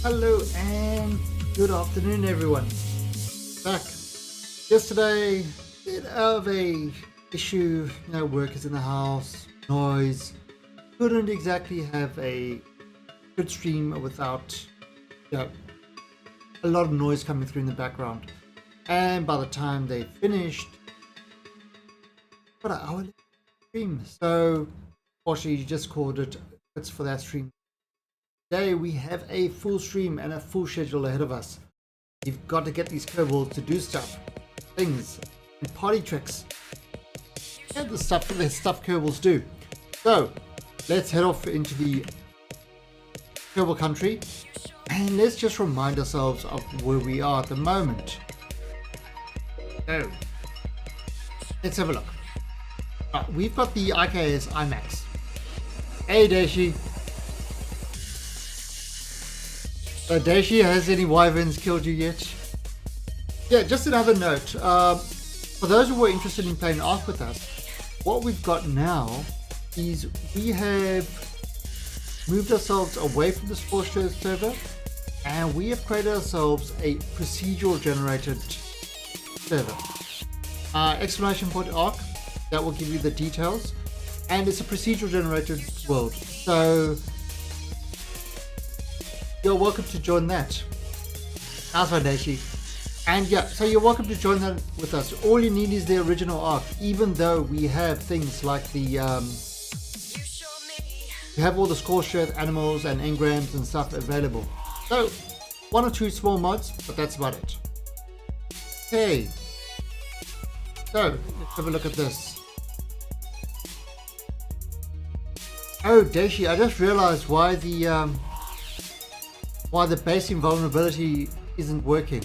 Hello and good afternoon, everyone. Back yesterday, bit of a issue. Workers in the house, noise. Couldn't exactly have a good stream without, a lot of noise coming through in the background. And by the time they finished, about an hour late stream. So, fortunately, you just called it quits for that stream. Today we have a full stream and a full schedule ahead of us. You've got to get these Kerbals to do stuff, things, and party tricks, and the stuff that Kerbals do. So let's head off into the Kerbal country and let's just remind ourselves of where we are at the moment. So let's have a look. Right, we've got the IKS IMAX. Hey Dashi. So Dashi, has any wyverns killed you yet? Yeah, just another note. For those who were interested in playing Ark with us, what we've got now is we have moved ourselves away from the Sportster server and we have created ourselves a procedural generated server. Exclamation point Ark, that will give you the details, and it's a procedural generated world. So you're welcome to join that. How's my Dashi? And yeah, so you're welcome to join that with us. All you need is the original Ark, even though we have things like the we have all the score shirt animals and engrams and stuff available. So one or two small mods, but that's about it. Okay, so let's have a look at this. Oh Dashi, I just realized why the base invulnerability isn't working.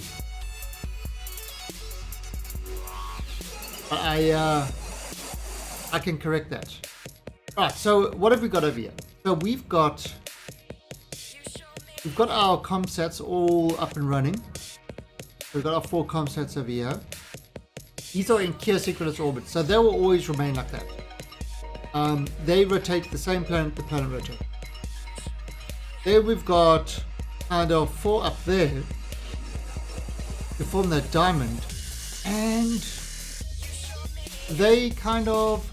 But I can correct that. Right, so what have we got over here? So we've got our comsats all up and running. We've got our 4 comsats over here. These are in geosynchronous orbit, so they will always remain like that. They rotate the same planet the planet rotates. There we've got kind of 4 up there to form that diamond, and they kind of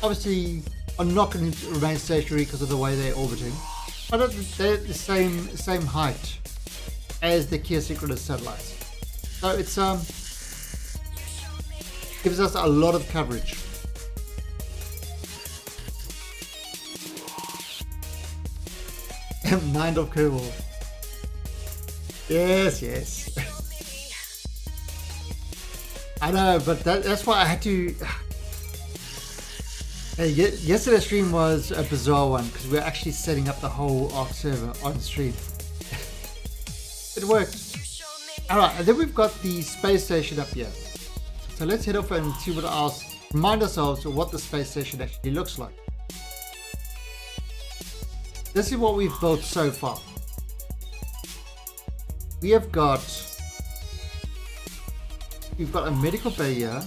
obviously are not going to remain stationary because of the way they're orbiting, but they're the same height as the geosynchronous satellites, so it's gives us a lot of coverage. Mind of Kerbal. Yes. I know, but that's why I had to. Yesterday's stream was a bizarre one because we were actually setting up the whole Ark server on stream. It worked. Alright, and then we've got the space station up here. So let's head off and see what else. Remind ourselves of what the space station actually looks like. This is what we've built so far. We've got a medical bay here.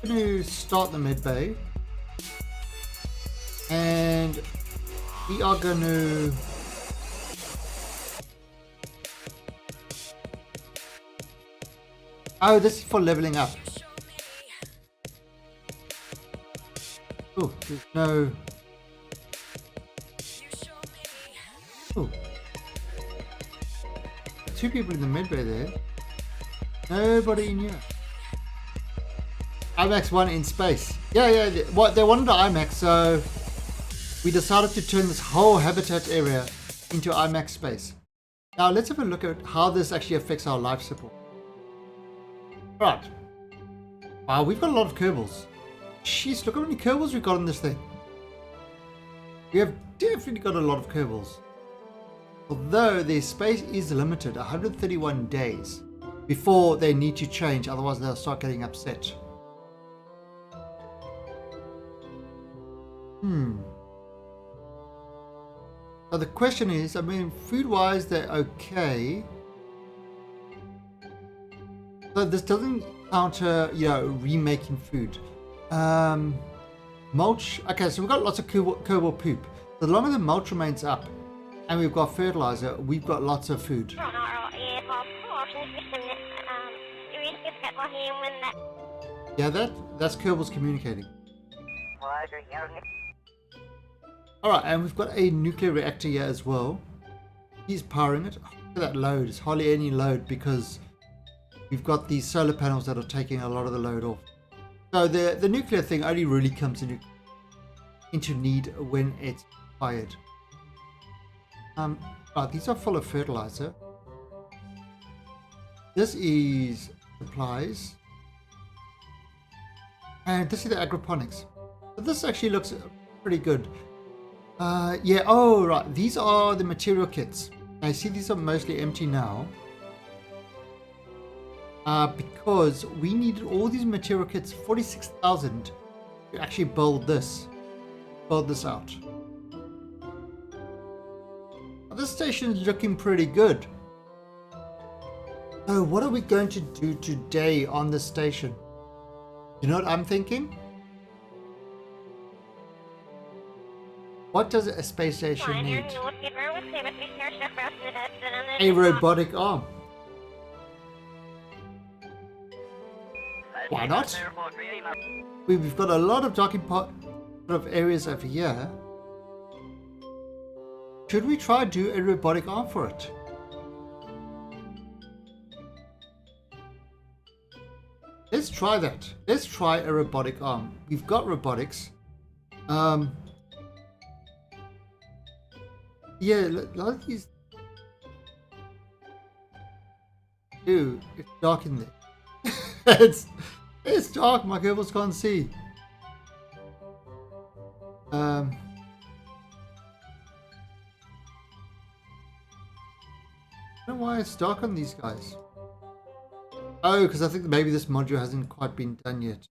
I'm going to start the med bay, and we are going to this is for leveling up. Oh, there's no. Oh. 2 people in the mid bay there. Nobody in here. IMAX 1 in space. Yeah. What they wanted to IMAX, so we decided to turn this whole habitat area into IMAX space. Now let's have a look at how this actually affects our life support. Right. Wow, we've got a lot of Kerbals. Jeez, look how many Kerbals we've got in this thing. We have definitely got a lot of Kerbals. Although their space is limited, 131 days before they need to change, otherwise they'll start getting upset. So the question is, I mean, food-wise they're okay. So this doesn't counter, remaking food. Mulch. Okay, so we've got lots of Kerbal poop. The longer the mulch remains up, and we've got fertilizer, we've got lots of food. Yeah, that's Kerbals communicating. Alright, and we've got a nuclear reactor here as well. He's powering it. Oh, look at that load. It's hardly any load because we've got these solar panels that are taking a lot of the load off. So the nuclear thing only really comes into need when it's fired. Right, these are full of fertilizer. This is supplies. And this is the agroponics. So this actually looks pretty good. Yeah, oh right, these are the material kits. I see these are mostly empty now. Because we needed all these material kits, 46,000, to actually build this out. This station is looking pretty good. So what are we going to do today on this station? You know what I'm thinking? What does a space station need? A robotic arm. Why not? We've got a lot of docking of areas over here. Should we try to do a robotic arm for it? Let's try that. Let's try a robotic arm. We've got robotics. Yeah, a lot of these. Dude, it's dark in there. it's dark. My Kerbals can't see. I don't know why it's dark on these guys. Oh, because I think maybe this module hasn't quite been done yet.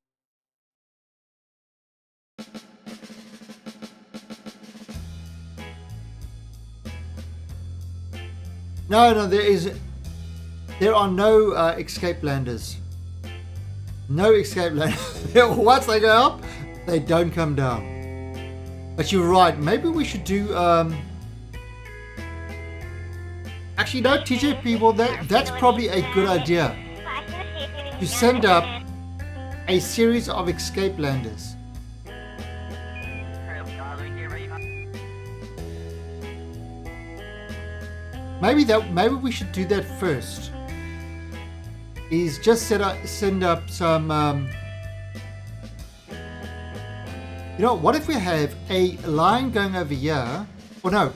No, there are no escape landers. No escape landers. Once they go up, they don't come down. But you're right. Maybe we should do. Actually, no, TJ people. That's probably a good idea. To send up a series of escape landers. Maybe we should do that first. Is just send up some. You know, what if we have a line going over here? Or no,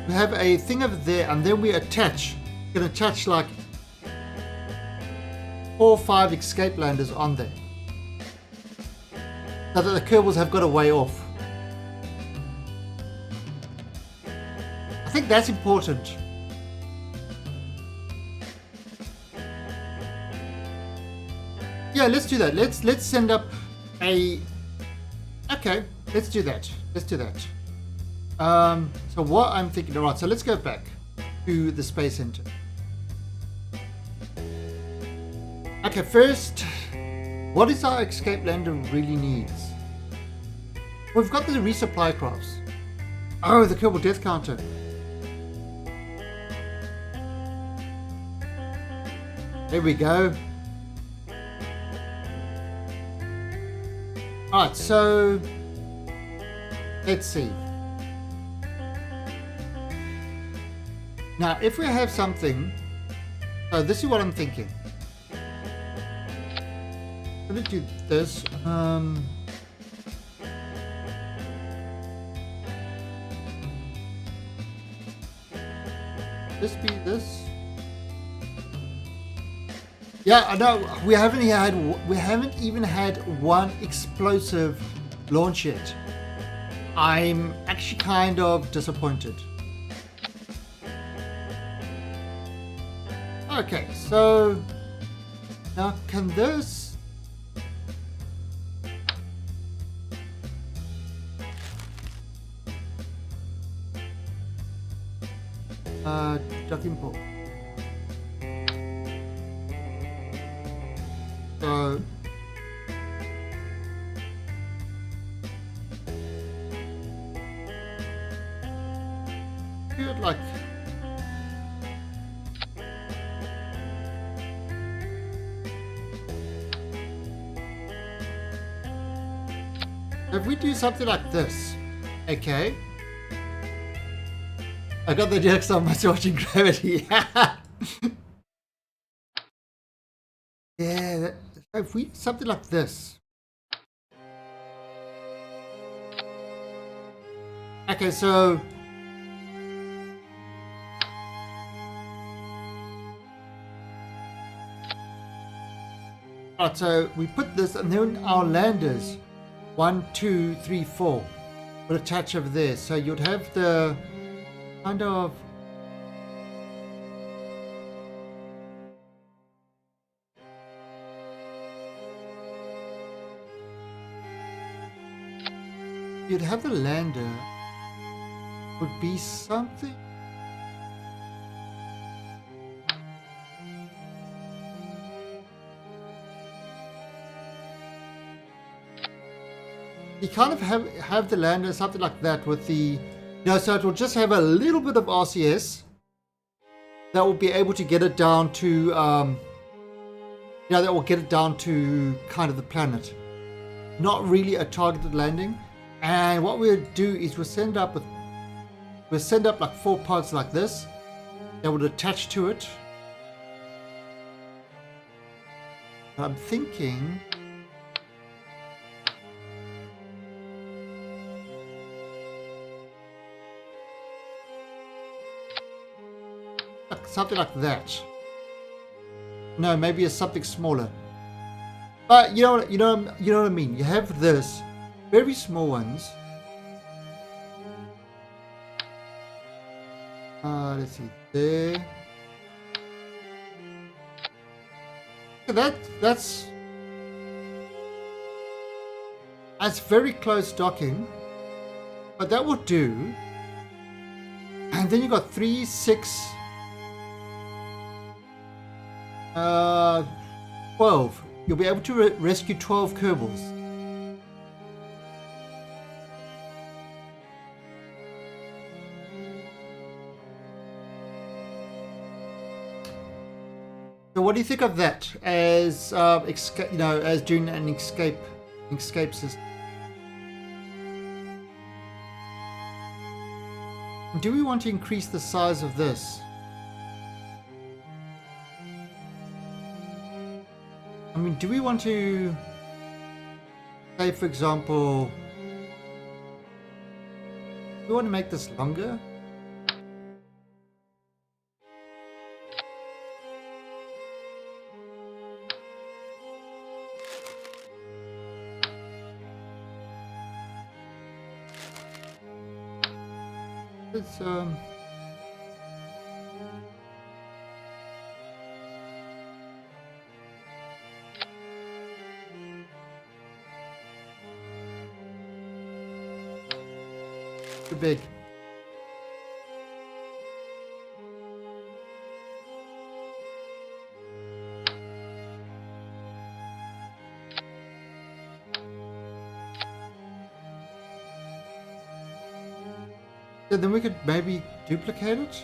we have a thing over there, and then we attach. We're gonna attach like 4 or 5 escape landers on there, so that the Kerbals have got a way off. I think that's important. Yeah, let's do that. Let's send up a. Okay, let's do that. So what I'm thinking. All right, so let's go back to the Space Center. Okay, first, what is our escape lander really needs? We've got the resupply crafts. Oh, the Kerbal death counter. There we go. Alright, so let's see. Now, if we have something, so this is what I'm thinking. I'm gonna do this. This be this. Yeah, I know we haven't even had one explosive launch yet. I'm actually kind of disappointed. Okay, so now can this docking port. So like... If we do something like this, okay. I got the joke so much watching Gravity. Yeah, if we something like this. Okay, so right, so we put this, and then our landers 1, 2, 3, 4 will attach over there. So you'd have the kind of you'd have the lander would be something. You kind of have the lander something like that with the, so it will just have a little bit of RCS that will be able to get it down to, that will get it down to kind of the planet. Not really a targeted landing. And what we'll do is we'll send up like 4 pods like this that would attach to it. I'm thinking something like that. No, maybe it's something smaller. But you know what I mean. You have this very small ones. Let's see there. That's very close docking, but that will do. And then you got 3, 6, 12. You'll be able to rescue 12 Kerbals. So what do you think of that as as doing an escape system? Do we want to increase the size of this? I mean, do we want to say, for example, do we want to make this longer? It's too big. So then we could maybe duplicate it.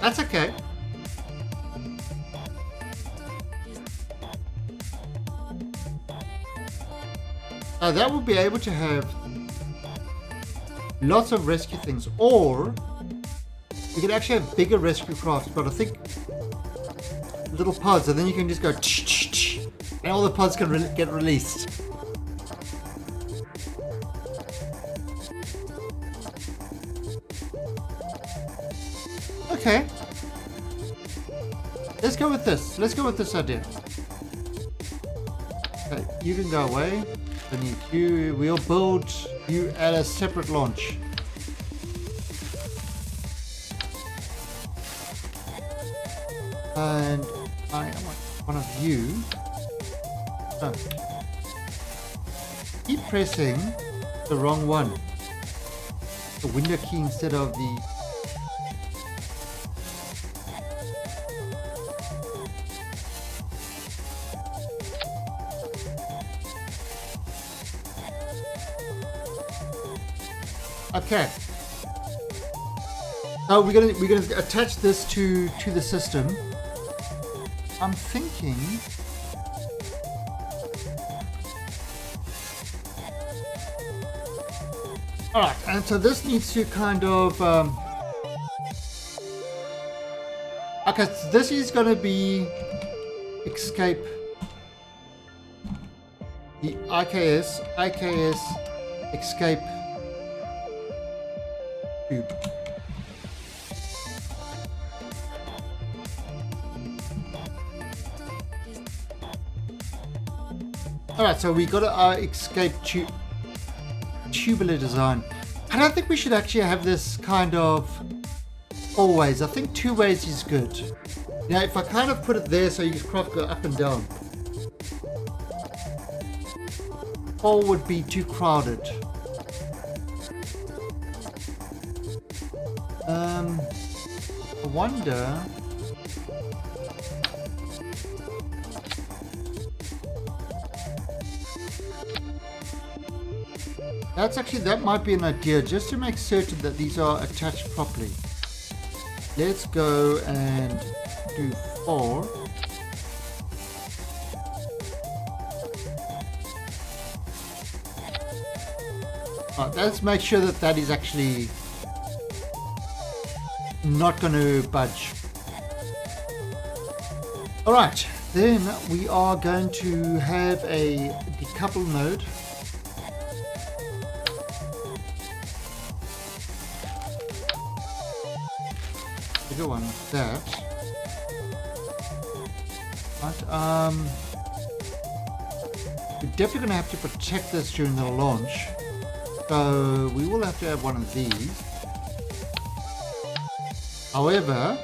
That's okay. That will be able to have lots of rescue things, or you can actually have bigger rescue crafts, but I think little pods, and then you can just go and all the pods can get released. Okay. Let's go with this. Let's go with this idea. Okay, you can go away. Beneath you, we'll build you at a separate launch. And I want one of you. Oh. Keep pressing the wrong one. The window key instead of the... Okay. So we're gonna attach this to the system. I'm thinking. All right, and so this needs to kind of. Okay, so this is going to be escape. The IKS escape tube. Alright, so we got our escape tubular design. I don't think we should actually have this kind of always. I think 2 ways is good. You know, if I kind of put it there so you can go up and down. 4 would be too crowded. I wonder. That might be an idea, just to make certain that these are attached properly. Let's go and do 4. Right, let's make sure that that is actually not going to budge. Alright, then we are going to have a decouple node. Bigger one with that. But we're definitely going to have to protect this during the launch. So we will have to have one of these. However,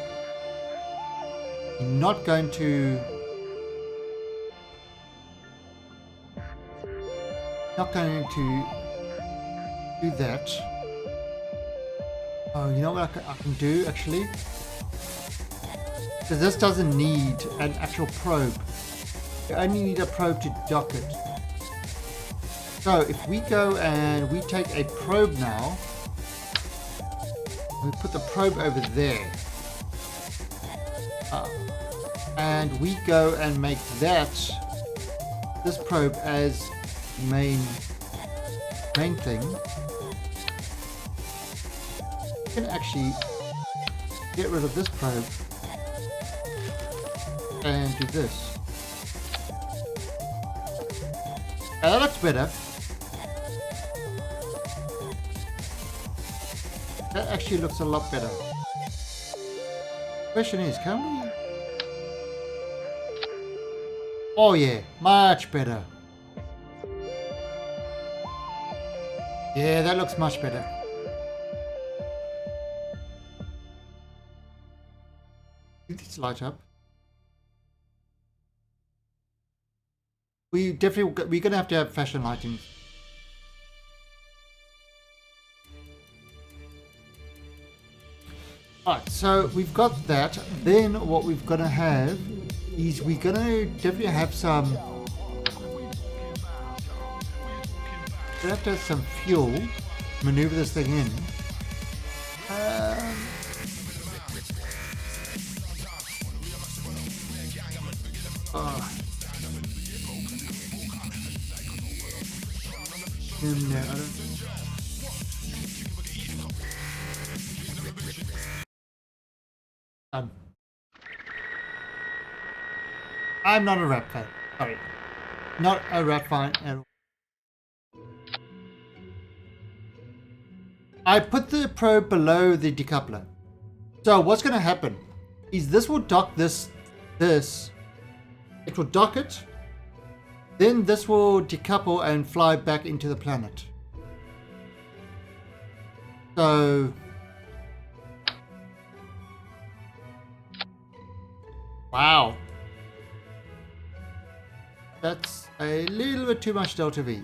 I'm not going to do that. Oh, you know what I can do actually? Because this doesn't need an actual probe. You only need a probe to dock it. So if we go and we take a probe now, we put the probe over there, and we go and make this probe as main thing, we can actually get rid of this probe and do this. Now that looks better. That actually looks a lot better. Question is, can we? Oh yeah, much better. Yeah, that looks much better. Did this light up? We're gonna have to have fashion lighting. Alright, so we've got that. Then what we're gonna have is we're gonna definitely have some. We have to have some fuel to maneuver this thing in. No, I don't. I'm not a rap fan. Sorry. Not a rap fan at all. I put the probe below the decoupler. So what's going to happen is this will dock this this, it will dock it. Then this will decouple and fly back into the planet. So, wow. That's a little bit too much delta V.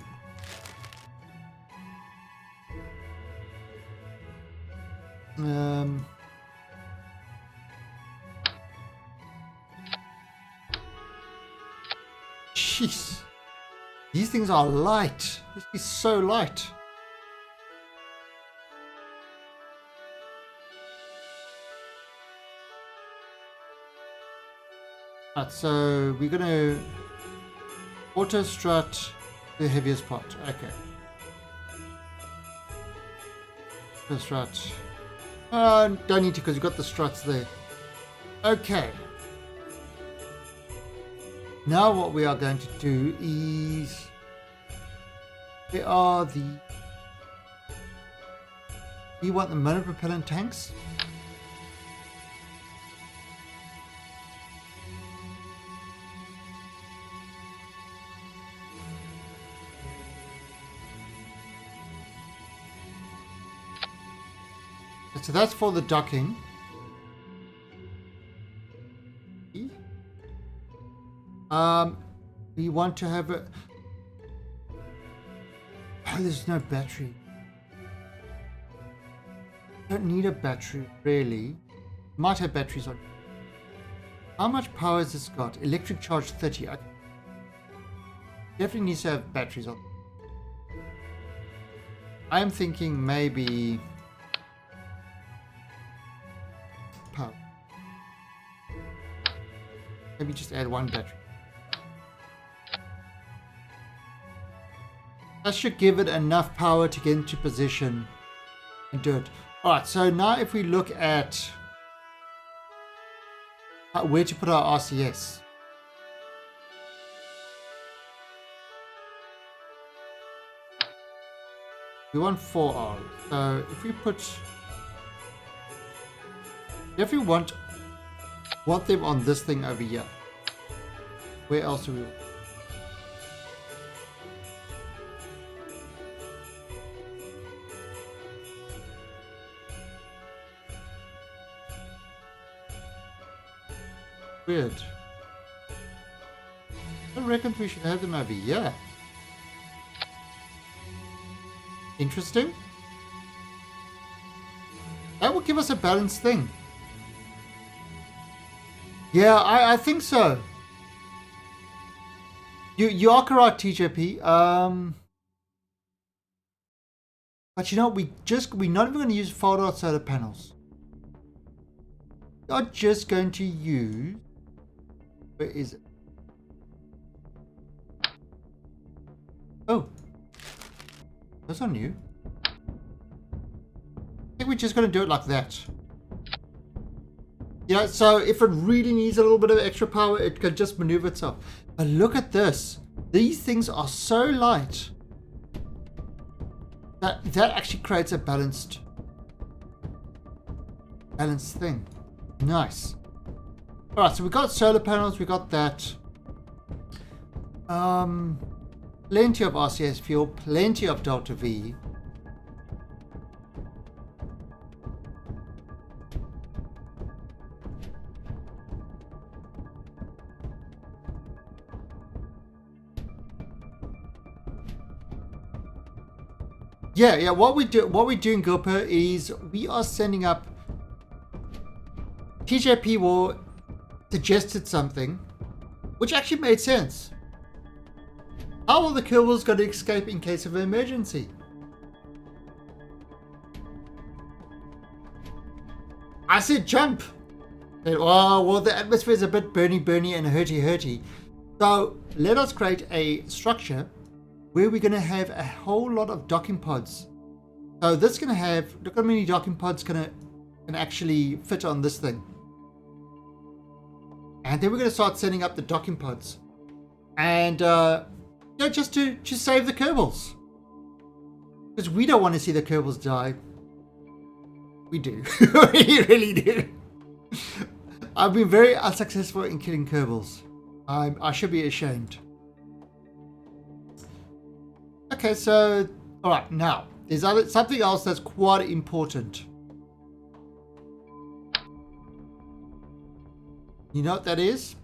Jeez. These things are light. This is so light. Right, so we're going to auto strut the heaviest part. Okay. The strut. Don't need to because you've got the struts there. Okay. Now what we are going to do is there are the we want the monopropellant tanks. So that's for the docking. We want to have a... Oh, there's no battery. Don't need a battery, really. Might have batteries on. How much power has this got? Electric charge 30. Okay. Definitely needs to have batteries on. I'm thinking maybe... power. Maybe just add one battery. That should give it enough power to get into position and do it. Alright, so now if we look at where to put our RCS. We want 4 R's. So if we put... if we want them on this thing over here, where else do we want? Weird. I reckon we should have them over here. Interesting. That will give us a balanced thing. Yeah, I think so. You are correct, TJP. But you know, we're not even going to use fold out solar panels. We are just going to use... where is it? Oh. That's not new. I think we're just going to do it like that. You know, so if it really needs a little bit of extra power, it can just maneuver itself. But look at this. These things are so light that actually creates a balanced thing. Nice. Alright, so we got solar panels, we got that. Plenty of RCS fuel, plenty of Delta V. Yeah, what we do in Gilper is we are sending up... TJP will suggested something which actually made sense. How are the Kerbals going to escape in case of an emergency? I said jump. And, oh, well, the atmosphere is a bit burny and hurty. So let us create a structure where we're going to have a whole lot of docking pods. So this is going to have, look how many docking pods can actually fit on this thing. And then we're going to start setting up the docking pods. And just to save the Kerbals. Because we don't want to see the Kerbals die. We do. We really do. I've been very unsuccessful in killing Kerbals. I should be ashamed. Okay, so all right, now there's something else that's quite important. You know what that is?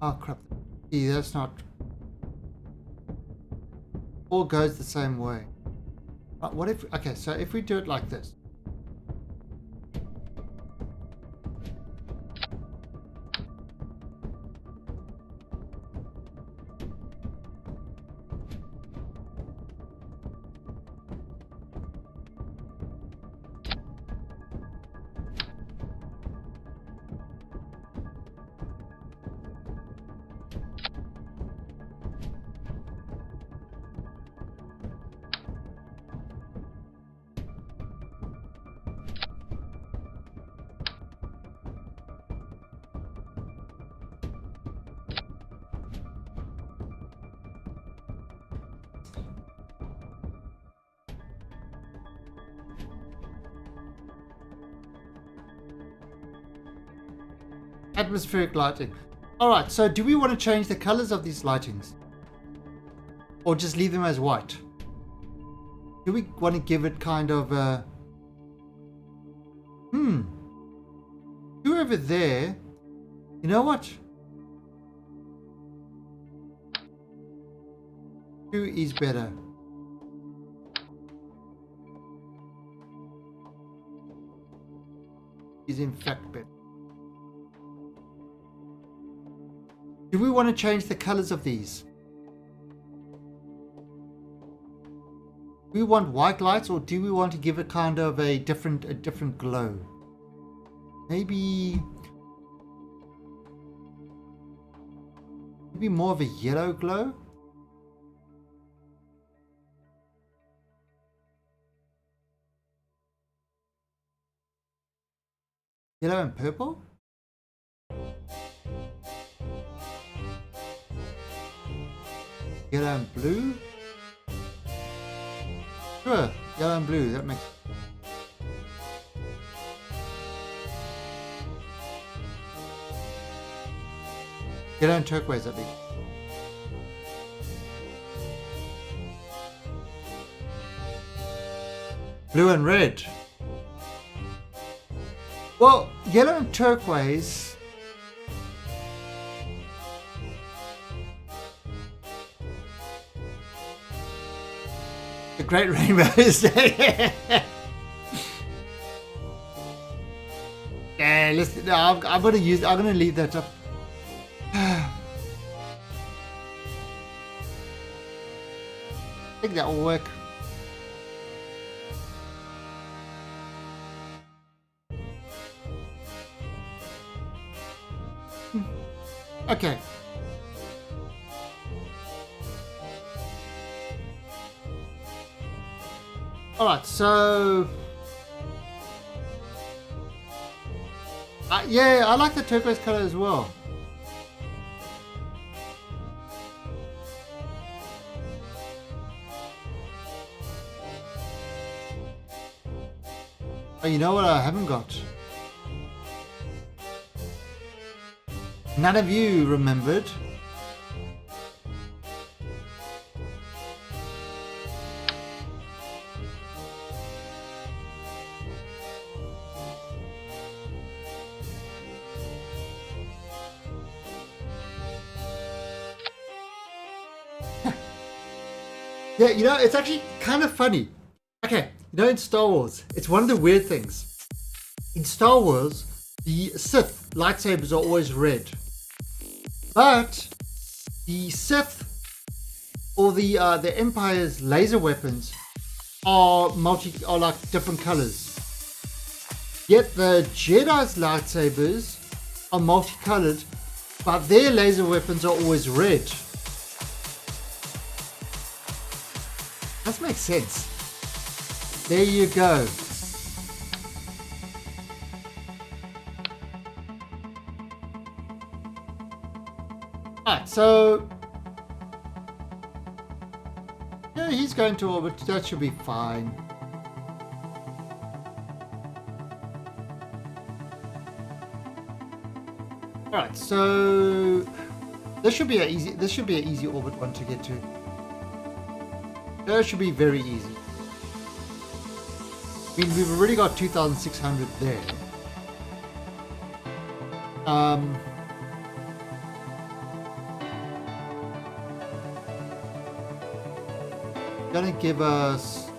Oh crap. See, that's not... all goes the same way. But what if... okay, so if we do it like this. Atmospheric lighting. Alright, so do we want to change the colors of these lightings? Or just leave them as white? Do we want to give it kind of a... two over there. You know what? 2 is better. Is in fact better. Do we want to change the colors of these? Do we want white lights, or do we want to give it kind of a different glow? Maybe more of a yellow glow? Yellow and purple? Yellow and blue? Sure, yellow and blue, that makes... yellow and turquoise, I think. Blue and red. Well, yellow and turquoise... the Great Rainbow is there. Yeah, listen, no, I'm gonna leave that up. I think that will work. Okay. Alright, so... yeah, I like the turquoise color as well. Oh, you know what I haven't got? None of you remembered. Yeah, you know, it's actually kind of funny. Okay, you know, in Star Wars, it's one of the weird things. In Star Wars, the Sith lightsabers are always red. But the Sith or the Empire's laser weapons are like different colors. Yet the Jedi's lightsabers are multicolored, but their laser weapons are always red. That makes sense. There you go. Alright, so yeah, he's going to orbit. That should be fine. Alright, so this should be an easy orbit one to get to. That should be very easy. I mean, we've already got 2,600 there. Gonna give us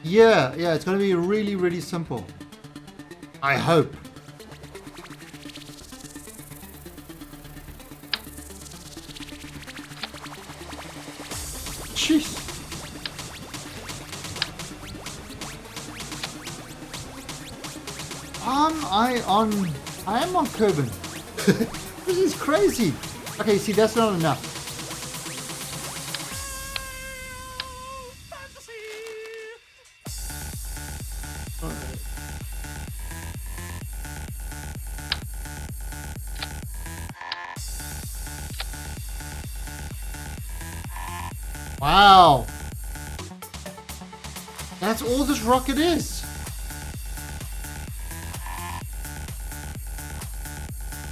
yeah, it's gonna be really, really simple. I hope. Jeez. I am on Kerbin. This is crazy. Okay, see, that's not enough. Wow. That's all this rocket is.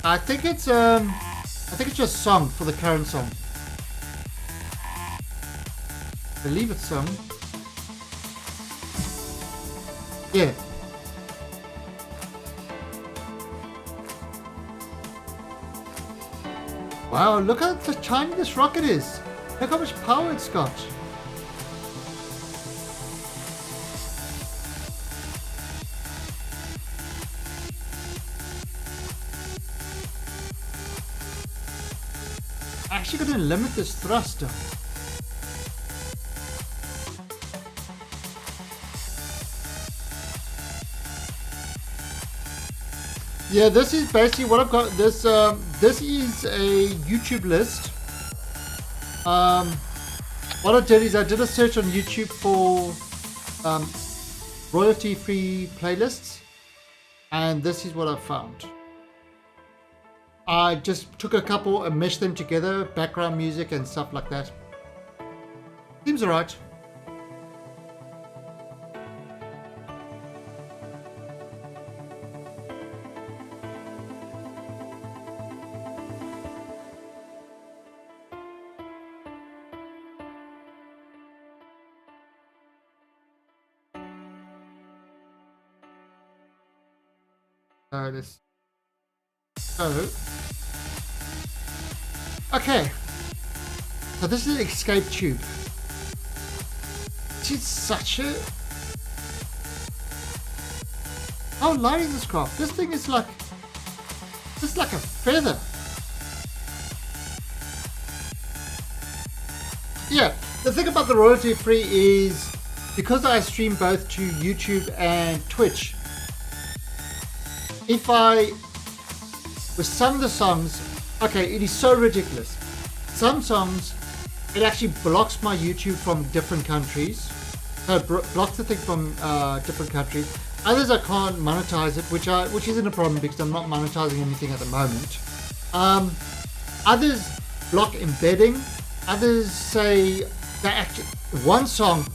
I think it's just song for the current song. I believe it's song. Yeah. Wow, look how tiny this rocket is. Look how much power it's got. Actually going to limit this thruster. Yeah, this is basically what I've got. This is a YouTube list. What I did is I did a search on YouTube for royalty-free playlists, and this is what I found. I just took a couple and meshed them together, background music and stuff like that. Seems alright. Okay, so this is an escape tube. This is such a... How light is this craft? This thing is like... It's like a feather. Yeah, the thing about the royalty free is because I stream both to YouTube and Twitch, if I, with some of the songs, okay, it is so ridiculous. Some songs, it actually blocks my YouTube from different countries. So it blocks the thing from different countries. Others I can't monetize it, which isn't a problem because I'm not monetizing anything at the moment. Others block embedding. Others say that actually one song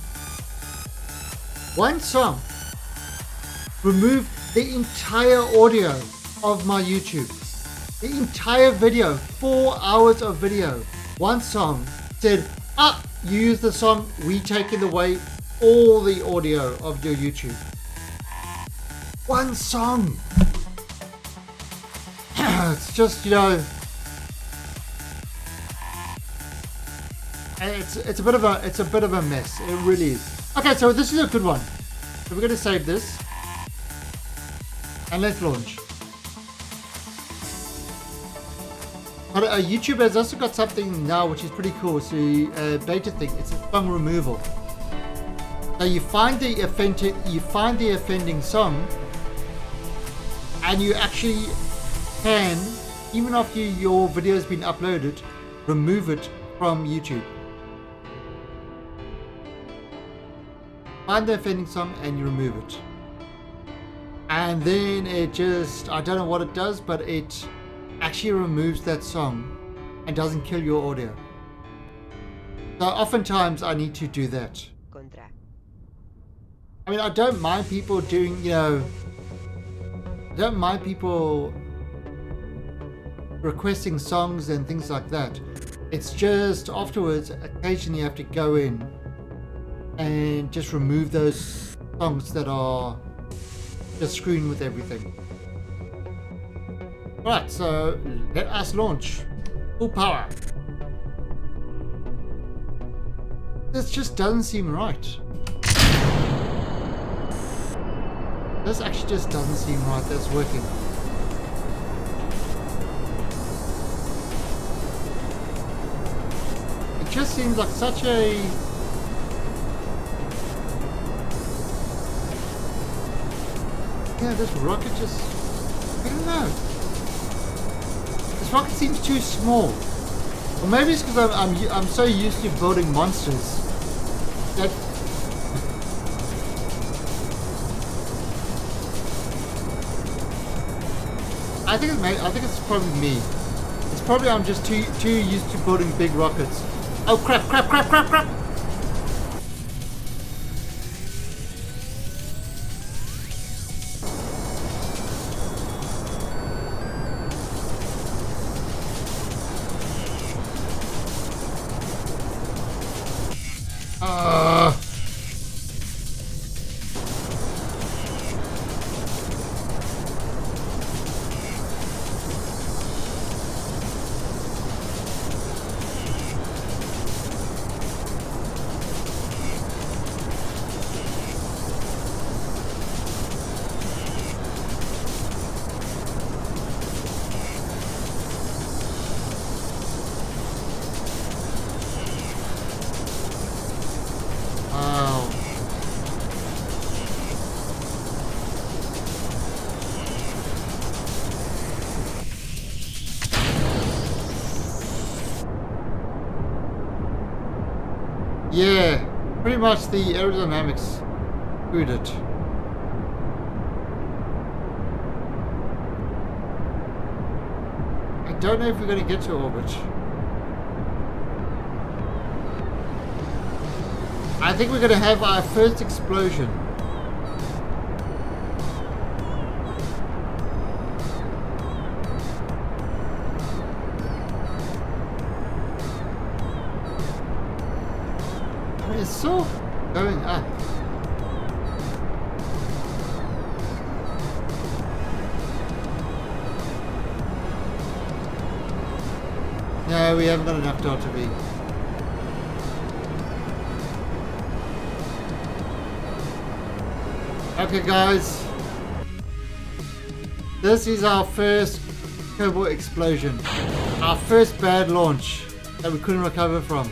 removed the entire audio of my YouTube. The entire video, 4 hours of video. One song said, you use the song, we taking away all the audio of your YouTube. One song. It's just, you know, it's a bit of a mess. It really is. Okay, so this is a good one. So we're going to save this. And let's launch. But YouTube has also got something now which is pretty cool. So beta thing, it's a song removal. So you find the offending song, and you actually can, even after your video has been uploaded, remove it from YouTube. Find the offending song and you remove it. And then it just, I don't know what it does, but it actually removes that song and doesn't kill your audio. So oftentimes I need to do that. I mean, I don't mind people doing, you know, I don't mind people requesting songs and things like that. It's just afterwards, occasionally you have to go in and just remove those songs that are just screwing with everything. Right, so let us launch. Full power. This just doesn't seem right. This actually just doesn't seem right. That's working. It just seems like such a... Yeah, this rocket just... I don't know. This rocket seems too small. Or maybe it's because I'm so used to building monsters that... I think it's probably me. It's probably I'm just too used to building big rockets. Oh crap! Yeah, pretty much the aerodynamics screwed it. I don't know if we're going to get to orbit. I think we're going to have our first explosion. It's still going up. No, we haven't got enough delta V. Okay guys, this is our first Kerbal explosion. Our first bad launch that we couldn't recover from.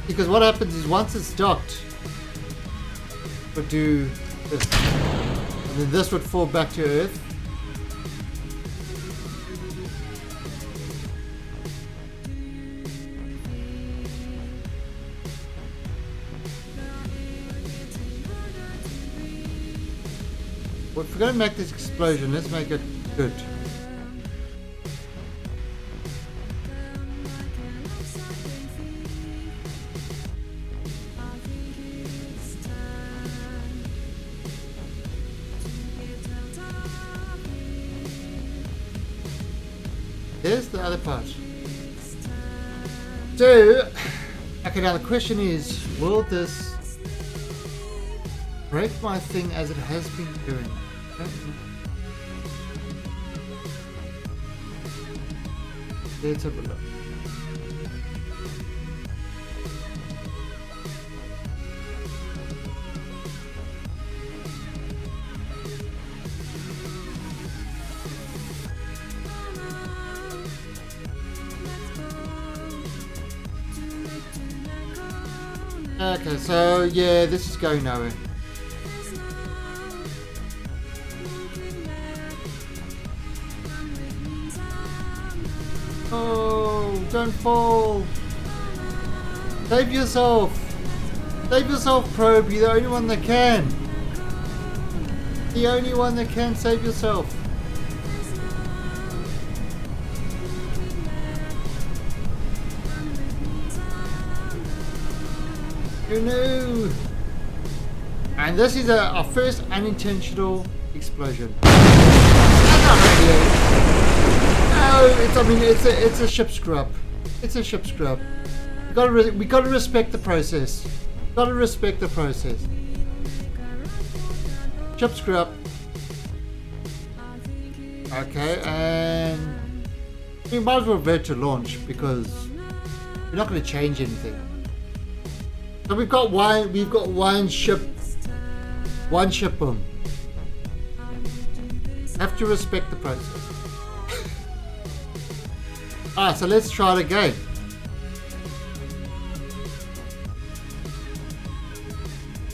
Because what happens is once it's docked, it would do this. And then this would fall back to Earth. Well, if we're going to make this explosion, let's make it good. There's the other part. So, okay, now the question is, will this break my thing as it has been doing? Let's have a look. Okay, so yeah, this is going nowhere. Oh, don't fall. Save yourself. Save yourself, Probe. You're the only one that can. The only one that can save yourself. Oh no. And this is our first unintentional explosion. No, it's a ship scrub. It's a ship scrub. We gotta respect the process. Gotta respect the process. Ship scrub. Okay, and we might as well revert to launch because we're not going to change anything. So we've got one ship boom. Have to respect the process. Alright, so let's try it again.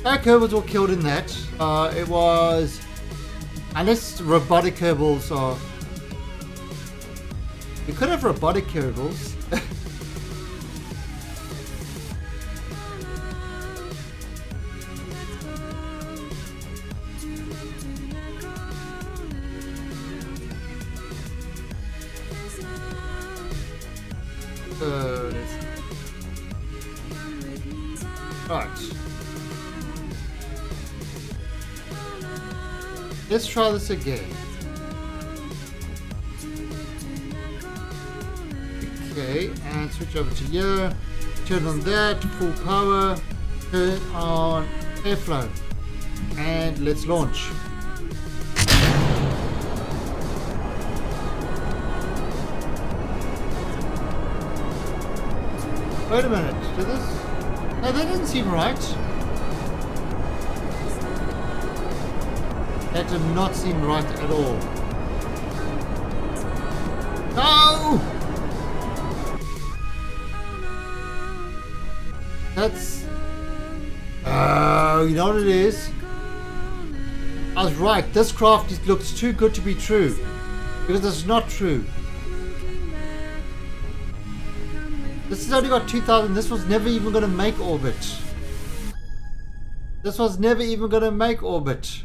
Our Kerbals were killed in that. It was, unless robotic Kerbals are. We could have robotic Kerbals. Right. Let's try this again. Okay, and switch over to here. Turn on that, full power. Turn on airflow. And let's launch. Wait a minute, did this? No, that didn't seem right. That did not seem right at all. No! That's... Oh, you know what it is? I was right. This craft looks too good to be true. Because it's not true. This has only got 2,000. This was never even going to make orbit. This was never even going to make orbit.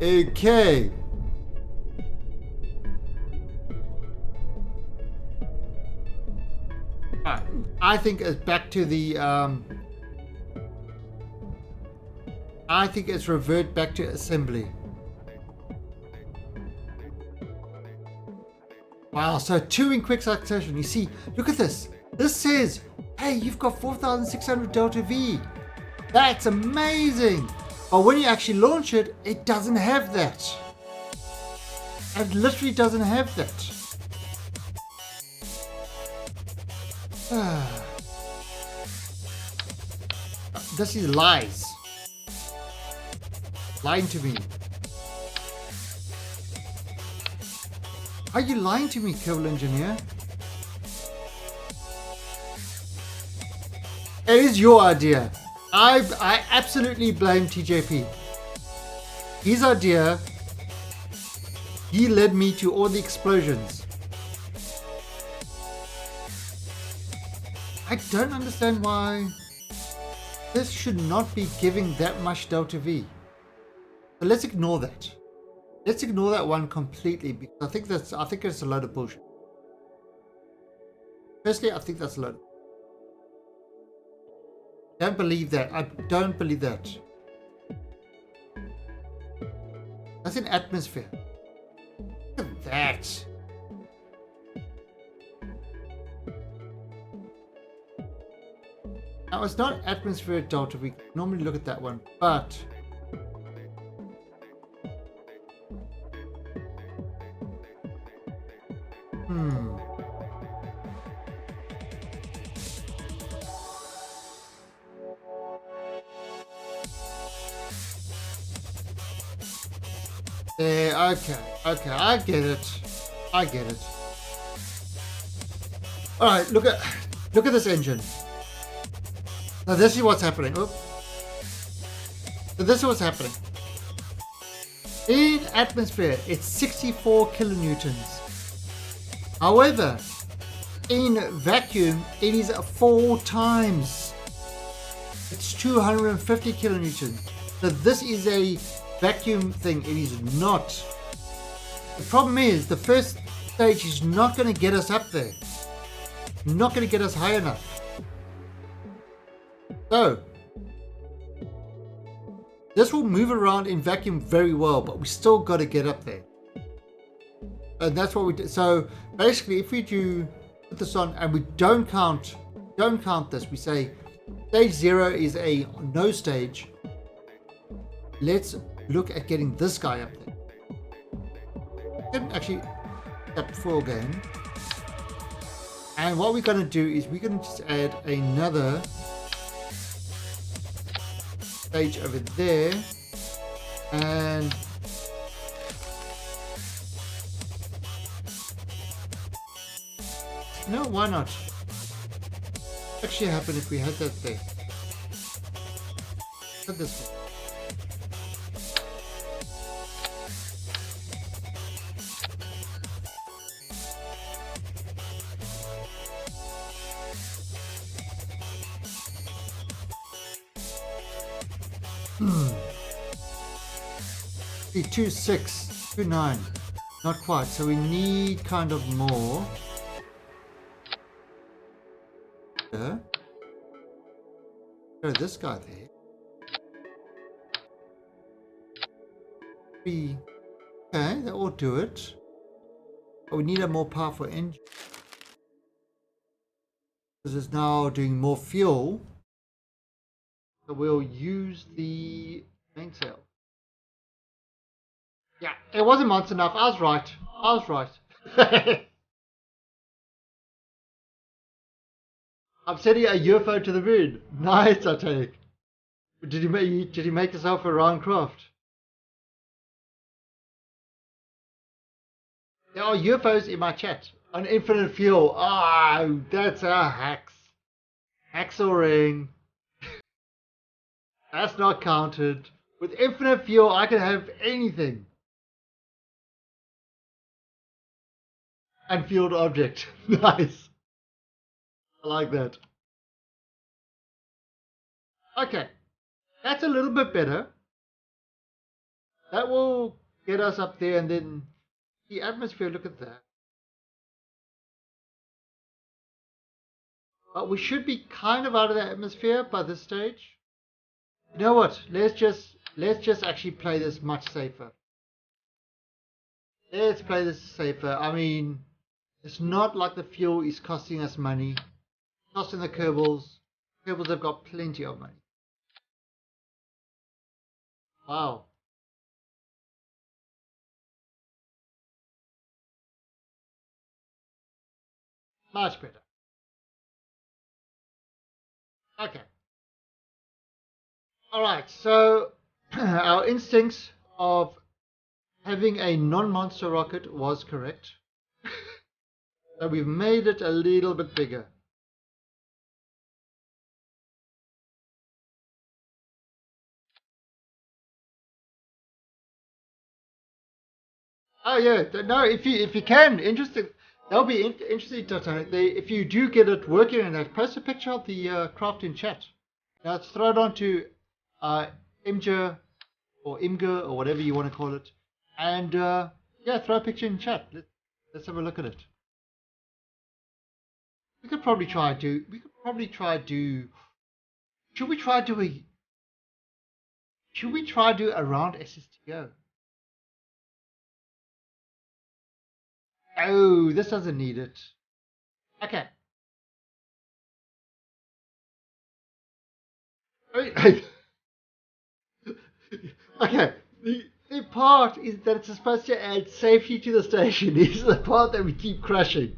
Okay. I think it's back to the I think it's revert back to assembly. Wow, so 2 in quick succession. You see, look at this. This says, hey, you've got 4,600 delta V. That's amazing. But when you actually launch it, it doesn't have that. It literally doesn't have that. This is lies. Lying to me. Are you lying to me, Kerbal Engineer? It is your idea. I absolutely blame TJP. His idea. He led me to all the explosions. I don't understand why this should not be giving that much delta V. So let's ignore that. Let's ignore that one completely because I think it's a load of bullshit. Firstly, I think that's a load of Don't believe that. I don't believe that. That's an atmosphere. Look at that. Now it's not atmospheric delta. We normally look at that one, but yeah, okay, I get it. I get it. All right, look at this engine. Now this is what's happening. Oop. So this is what's happening. In atmosphere, it's 64 kilonewtons. However, in vacuum, it is 4 times. It's 250 kilonewtons. So this is a vacuum thing. It is not. The problem is the first stage is not going to get us up there. Not going to get us high enough. So this will move around in vacuum very well, but we still got to get up there. And that's what we do. So basically, if we do put this on and we don't count this, we say stage 0 is a no stage. Let's look at getting this guy up there. We can actually tap full again. And what we're going to do is we're going to just add another stage over there, and no, why not? Actually happen if we had that there. Put this one. See, 2.6, 2.9, not quite. So we need kind of more. Throw this guy there. Okay, that will do it. But we need a more powerful engine. Because it's now doing more fuel. So we'll use the mainsail. Yeah, it wasn't months enough. I was right. I'm sending a UFO to the moon. Nice, I take. Did you make yourself a round craft? There are UFOs in my chat. On infinite fuel. Ah, that's a hacks. Haxel. That's not counted. With infinite fuel, I can have anything. Unfueled object. Nice. I like that. Okay. That's a little bit better. That will get us up there, and then the atmosphere, look at that. But we should be kind of out of the atmosphere by this stage. You know what? Let's just actually play this much safer. Let's play this safer. I mean, it's not like the fuel is costing us money. It's costing the Kerbals. Kerbals have got plenty of money. Wow. Much better. Okay. Alright, so our instincts of having a non-monster rocket was correct. So we've made it a little bit bigger. Oh yeah, no, if you can, interesting. That'll be interesting, Titanic. If you do get it working in that, post a picture of the craft in chat. Now let's throw it onto Imgur or Imgur or whatever you want to call it, and yeah, throw a picture in chat. Let's have a look at it. We could probably try do. Should we try do a round SSTO? Oh, this doesn't need it. Okay. Okay. The part is that it's supposed to add safety to the station. This is the part that we keep crashing.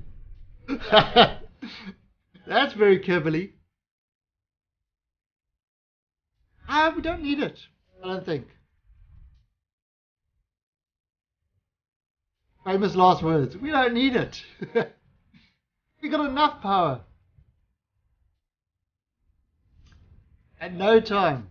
That's very Kerbally. We don't need it. I don't think. Famous last words. We don't need it. We got enough power. At no time.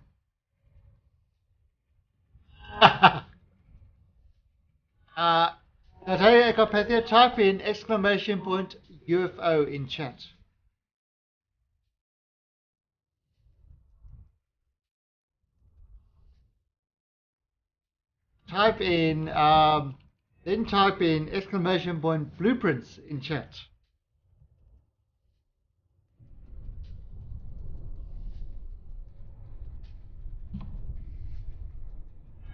Natalia Ecopathia, type in exclamation point UFO in chat. Type in, then type in exclamation point blueprints in chat.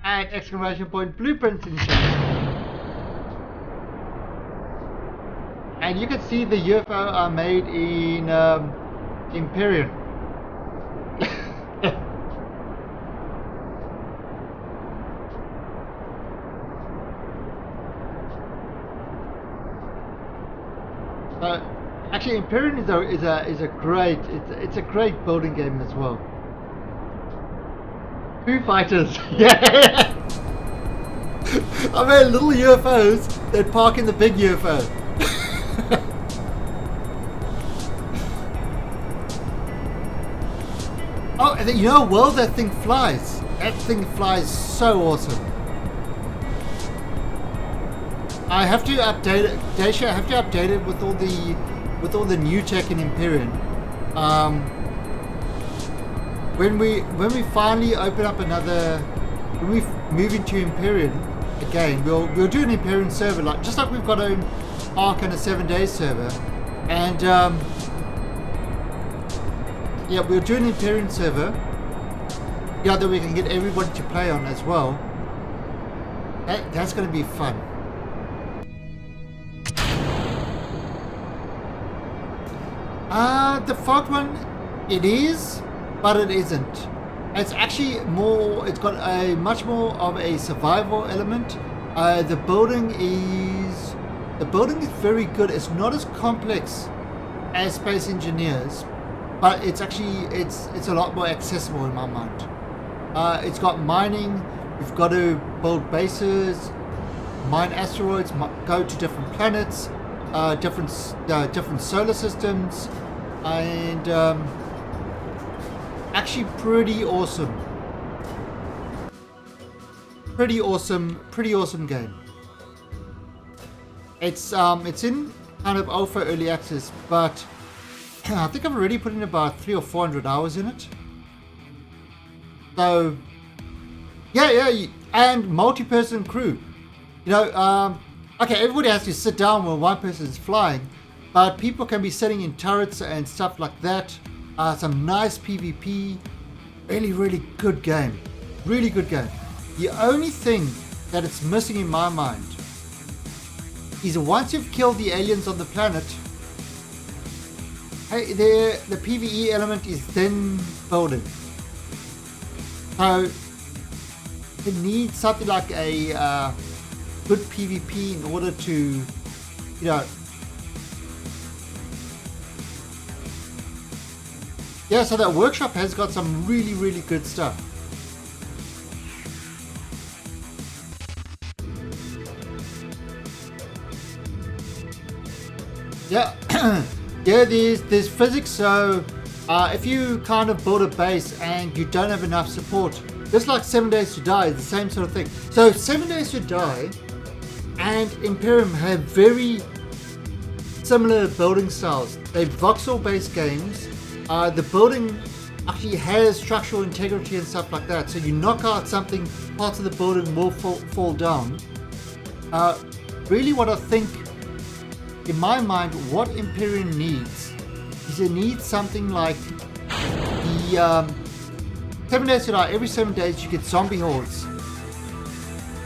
And exclamation point blueprints in chat. And you can see the UFO are made in Imperium. Actually, Imperium is a great it's a great building game as well. Foo Fighters, yeah. I mean, little UFOs that park in the big UFO. Oh, and you know, well, that thing flies. That thing flies so awesome. I have to update it, Daisha. I have to update it with all the new tech in Imperium. When we finally open up another, when we move into Imperium again, we'll do an Imperium server, just like we've got an Ark and a 7 Days server, and yeah, we'll do an Imperium server, yeah, that we can get everybody to play on as well. That's going to be fun. The fourth one, it is, but it isn't. It's actually more, it's got a much more of a survival element. The building is very good. It's not as complex as Space Engineers, but it's actually it's a lot more accessible in my mind. It's got mining. You've got to build bases, mine asteroids, go to different planets, different solar systems, and actually pretty awesome. Pretty awesome game. It's in kind of alpha early access, but I think I've already put in about 300 or 400 hours in it. So yeah, and multi-person crew. You know, okay, everybody has to sit down when one person is flying, but people can be sitting in turrets and stuff like that. Some nice PvP. Really good game. Really good game. The only thing that it's missing in my mind is once you've killed the aliens on the planet, hey, the PvE element is then building. So it needs something like a good PvP in order to, you know, yeah, so that workshop has got some really good stuff. Yeah, yeah. There's physics. So if you kind of build a base and you don't have enough support, just like 7 Days to Die, is the same sort of thing. So 7 Days to Die and Imperium have very similar building styles. They're voxel-based games. The building actually has structural integrity and stuff like that. So you knock out something, parts of the building will fall down. Really, what I think, in my mind, what Imperium needs is it needs something like the 7 Days to Die. Every 7 days you get zombie hordes.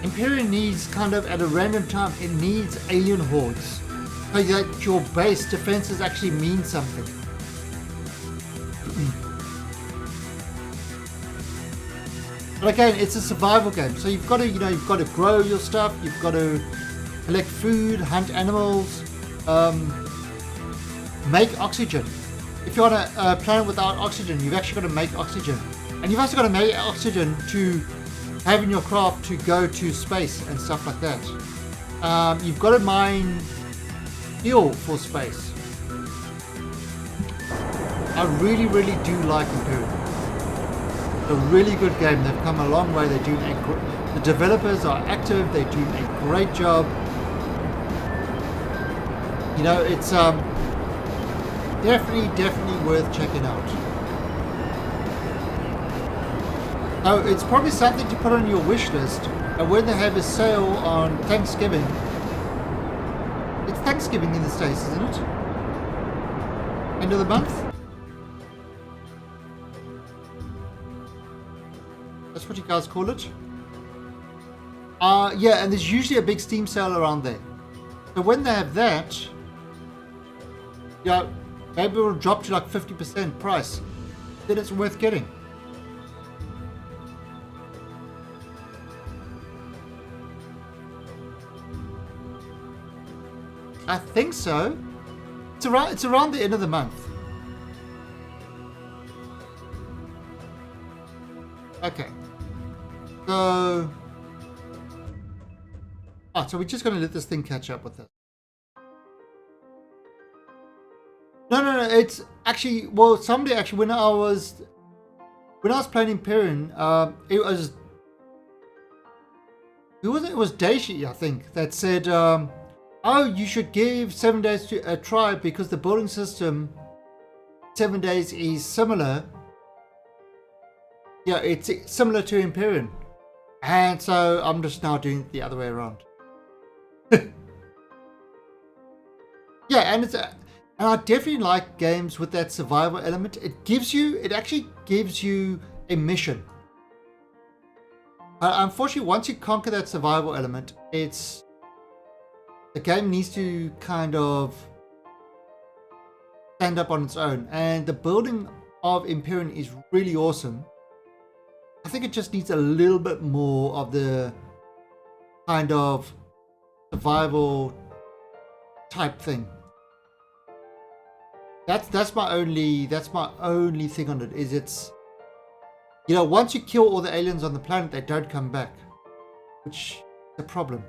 Imperium needs kind of at a random time, it needs alien hordes, so that your base defenses actually mean something. But again, it's a survival game, so you've got to, you've got to grow your stuff, you've got to collect food, hunt animals, make oxygen. If you're on a planet without oxygen, you've actually got to make oxygen, and you've also got to make oxygen to have in your craft to go to space and stuff like that. You've got to mine fuel for space. I really do like Imperium. It's a really good game. They've come a long way. They're doing the developers are active. They're doing a great job. You know, it's definitely worth checking out. So it's probably something to put on your wish list. And when they have a sale on Thanksgiving, it's Thanksgiving in the States, isn't it? End of the month? That's what you guys call it? Yeah, and there's usually a big Steam sale around there. So when they have that, yeah, maybe it'll drop to like 50% price. Then it's worth getting. I think so. It's around the end of the month. Okay. So so we're just going to let this thing catch up with us. No. It's actually, well, somebody actually, when I was playing Imperium, it was Daishi, I think, that said, oh, you should give 7 days to a try because the building system 7 days is similar. Yeah, it's similar to Imperium. And so I'm just now doing it the other way around. Yeah, and I definitely like games with that survival element. It actually gives you a mission. Unfortunately, once you conquer that survival element, the game needs to kind of stand up on its own. And the building of Imperium is really awesome. I think it just needs a little bit more of the kind of survival type thing. That's my only thing on it, is it's, you know, once you kill all the aliens on the planet, they don't come back, which is a problem.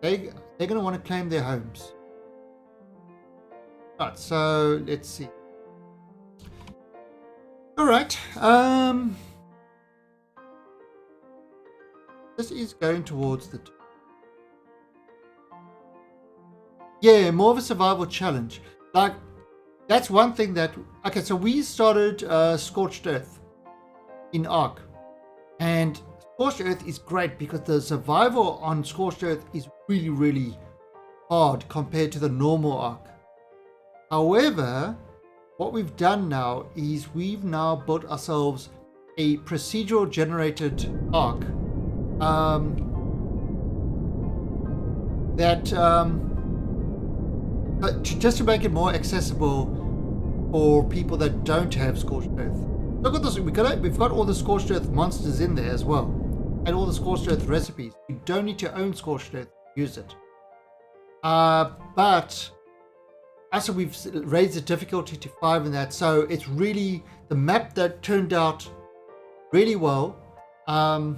They're gonna want to claim their homes. Right, so let's see. All right, this is going towards the yeah, more of a survival challenge. Like, that's one thing that, okay, so we started Scorched Earth in Ark, and Scorched Earth is great because the survival on Scorched Earth is really hard compared to the normal Ark. However, what we've done now is we've now built ourselves a procedural generated Ark just to make it more accessible for people that don't have Scorched Earth. Look at this, we've got all the Scorched Earth monsters in there as well, and all the Scorched Earth recipes. You don't need to own Scorched Earth to use it. But also we've raised the difficulty to 5 in that, so it's really the map that turned out really well. And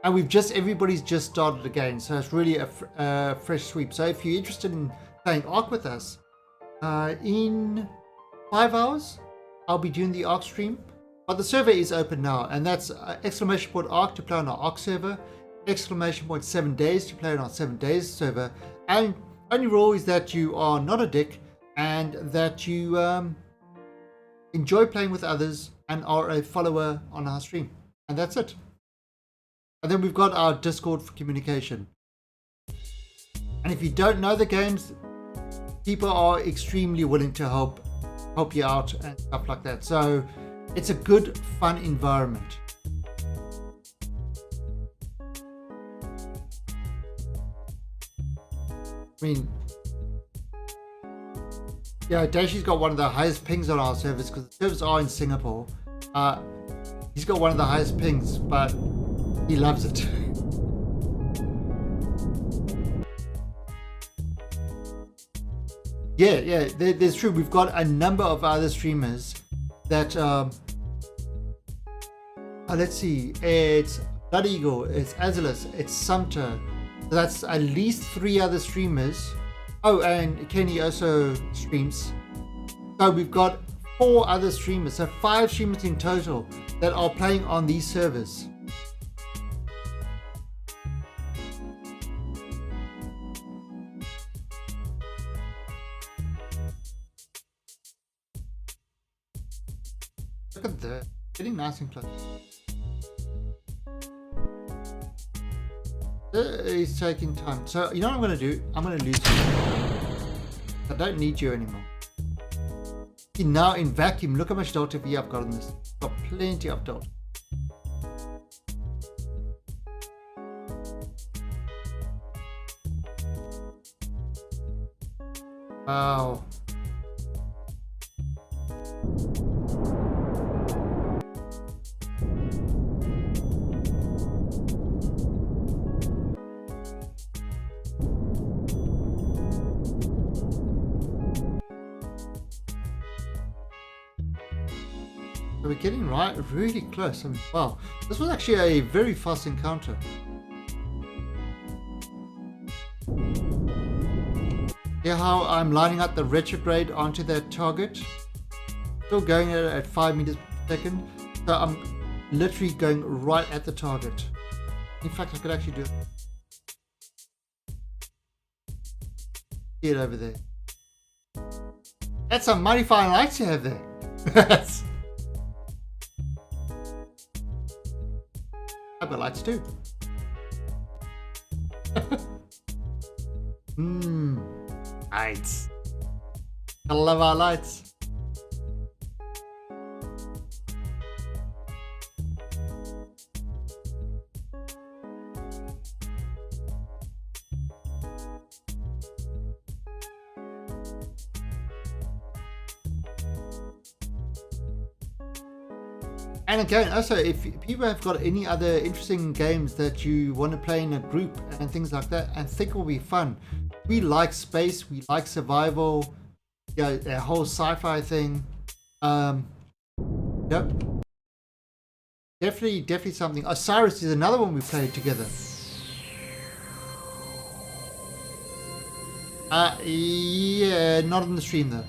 everybody's just started again, so it's really a fresh sweep. So if you're interested in playing Ark with us, in 5 hours I'll be doing the Ark stream, but the server is open now, and that's !Ark to play on our Ark server, !7 days to play on our 7 days server, and only rule is that you are not a dick and that you enjoy playing with others and are a follower on our stream, and that's it. And then we've got our Discord for communication. And if you don't know the games, people are extremely willing to help you out and stuff like that. So it's a good, fun environment. I mean, yeah, Daishi's got one of the highest pings on our servers because the servers are in Singapore. He's got one of the highest pings, but he loves it. Yeah, there's true. We've got a number of other streamers that, let's see, it's Blood Eagle, it's Azulus, it's Sumter. So that's at least 3 other streamers Oh, and Kenny also streams. So we've got 4 other streamers, so 5 streamers in total that are playing on these servers. Look at that, getting nice and close. It's taking time. So you know what I'm going to do? I'm going to lose you. I don't need you anymore. Now in vacuum, look how much delta V I've got on this. I've got plenty of delta. Wow. So we're getting really close. I mean, wow, this was actually a very fast encounter. Yeah, how I'm lining up the retrograde onto that target. Still going at 5 meters per second. So I'm literally going right at the target. In fact, I could actually do it. See it over there. That's some mighty fine lights you have there. I've got lights too. Lights. I love our lights. And again, also, if people have got any other interesting games that you want to play in a group and things like that, and think will be fun. We like space, we like survival, you know, a whole sci-fi thing. Yep. Definitely something. Osiris is another one we played together. Yeah, not on the stream though.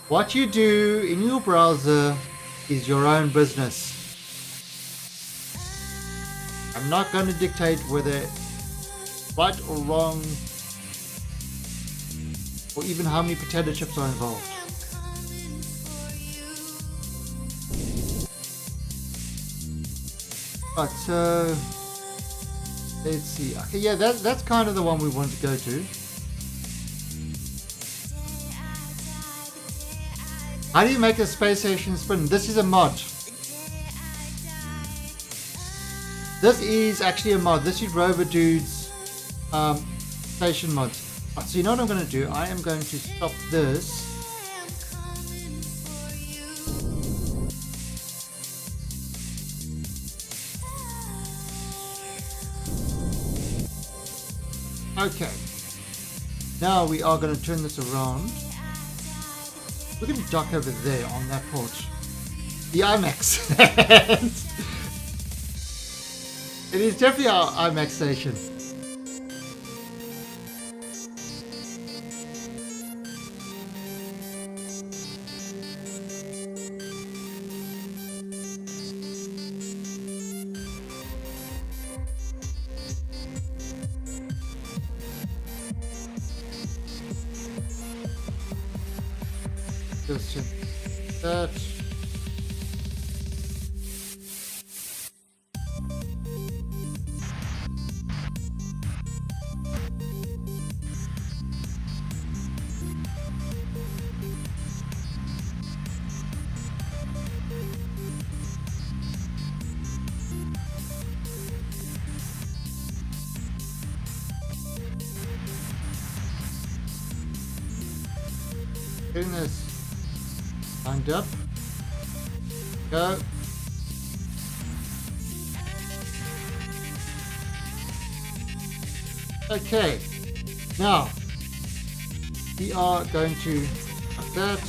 What you do in your browser is your own business. I'm not going to dictate whether right or wrong, or even how many potato chips are involved. Right, so let's see. Okay, yeah, that's kind of the one we want to go to. How do you make a space station spin? This is a mod. This is actually a mod. This is Rover Dude's station mods. So you know what I'm going to do? I am going to stop this. Okay. Now we are going to turn this around. We're going to dock over there on that porch. The IMAX. It is definitely our IMAX station. Just that. Getting this lined up. Go. Okay. Now we are going to like that.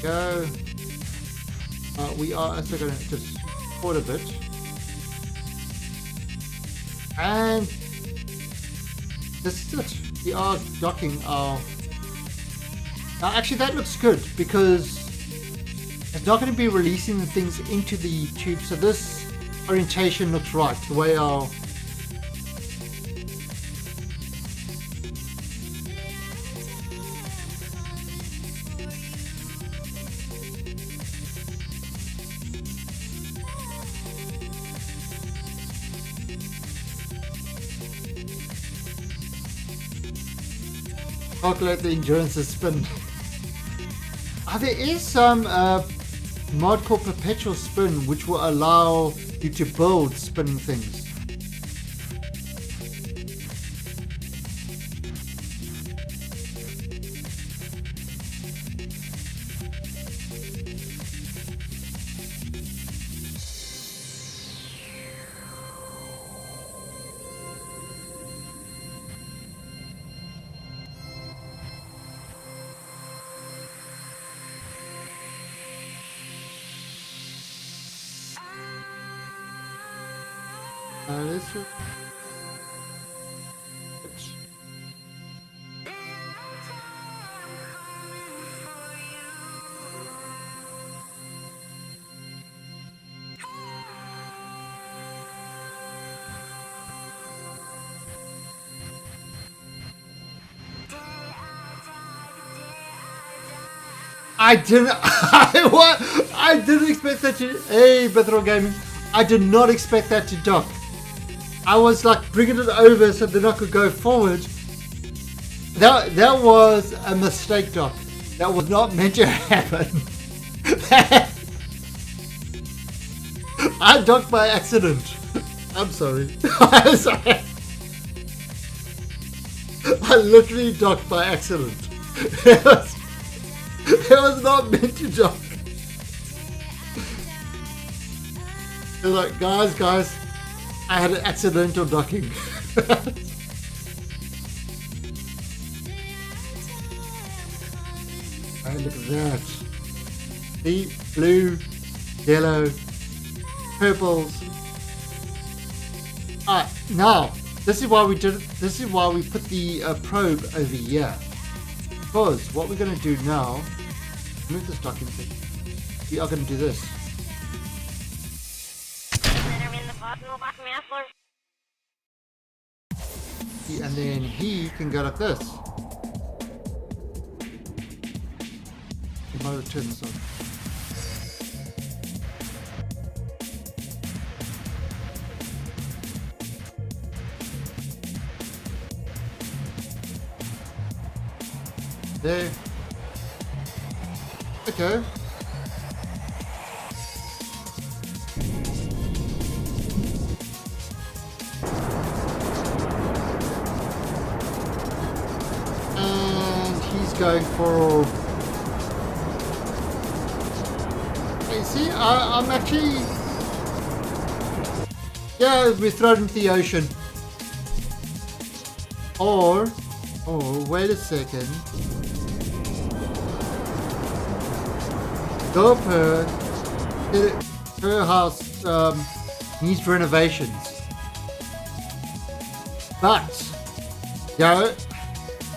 Go. We are also going to just forward a bit. And this is it. We are docking our... Now actually that looks good because it's not going to be releasing the things into the tube, so this orientation looks right, the way our... Calculate the endurance of spin. There is some mod called perpetual spin which will allow you to build spinning things. Let's oops. I didn't expect that to... Hey, Bethel Gaming. I did not expect that to dock. I was like bringing it over so then I could go forward. That was a mistake, Doc. That was not meant to happen. I docked by accident. I'm sorry. I'm sorry. I literally docked by accident. It was not meant to dock. It was like, guys, I had an accidental docking. Oh, look at that. The blue, yellow, purples. Alright, now, this is why we did it. This is why we put the probe over here. Because what we're going to do now, move this docking thing. We are going to do this. And then he can go like this. You might have turned this on. There. Okay. Going for... Hey, see, I'm actually... Yeah, we're thrown into the ocean. Or, wait a second. Go up her house needs renovations. But, yeah,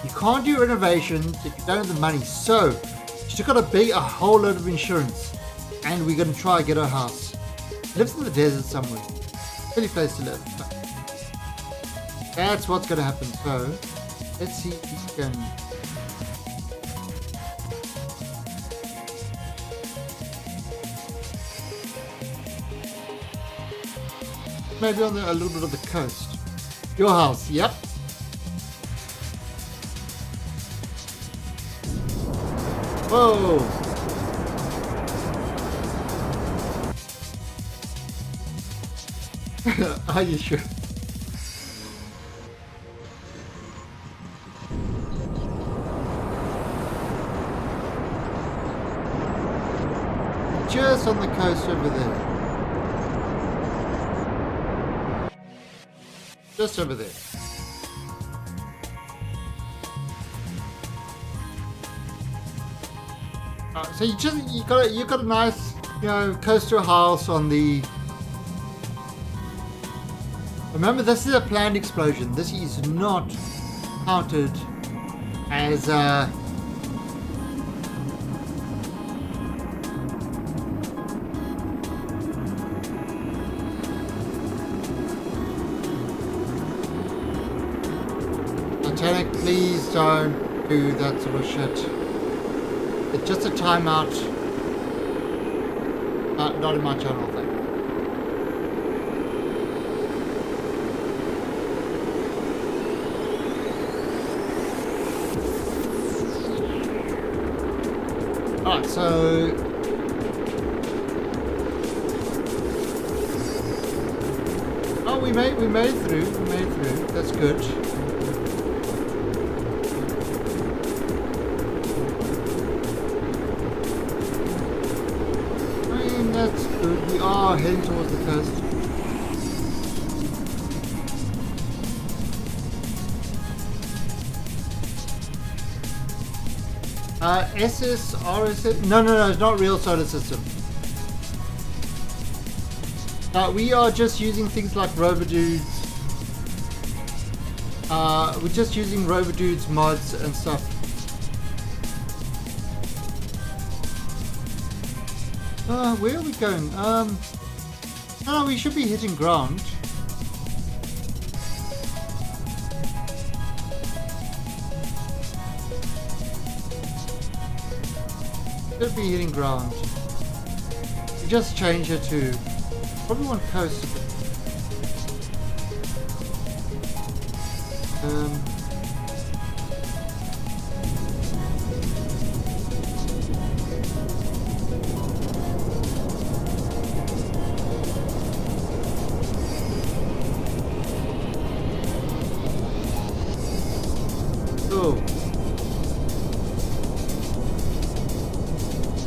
you can't do renovations if you don't have the money, so she's got to pay a whole lot of insurance, and we're going to try and get her house. She lives in the desert somewhere, silly place to live. But that's what's going to happen. So let's see if we can. Maybe on a little bit of the coast. Your house, yep. Whoa! Are you sure? Just on the coast over there. Just over there. So you got a nice, coastal house on the. Remember, this is a planned explosion. This is not counted as Titanic, please don't do that sort of shit. It's just a timeout. Not in my channel thing. Alright, so we made it through. That's good. That's good. We are heading towards the coast. SS, RSS? No, it's not real solar system. We are just using things like Robodudes. We're just using Robodudes mods and stuff. Where are we going? No, we should be hitting ground. Should be hitting ground. We just change it to probably one coast.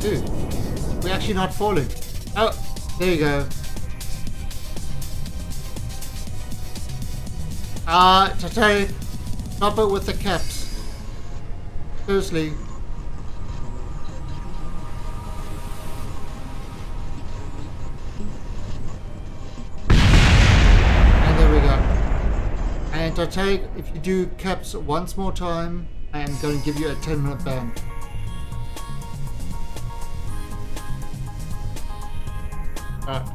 Dude, we're actually not falling. Oh, there you go. Titanic, stop it with the caps. Seriously. And there we go. And Titanic, if you do caps once more time, I am going to give you a 10-minute ban. Alright.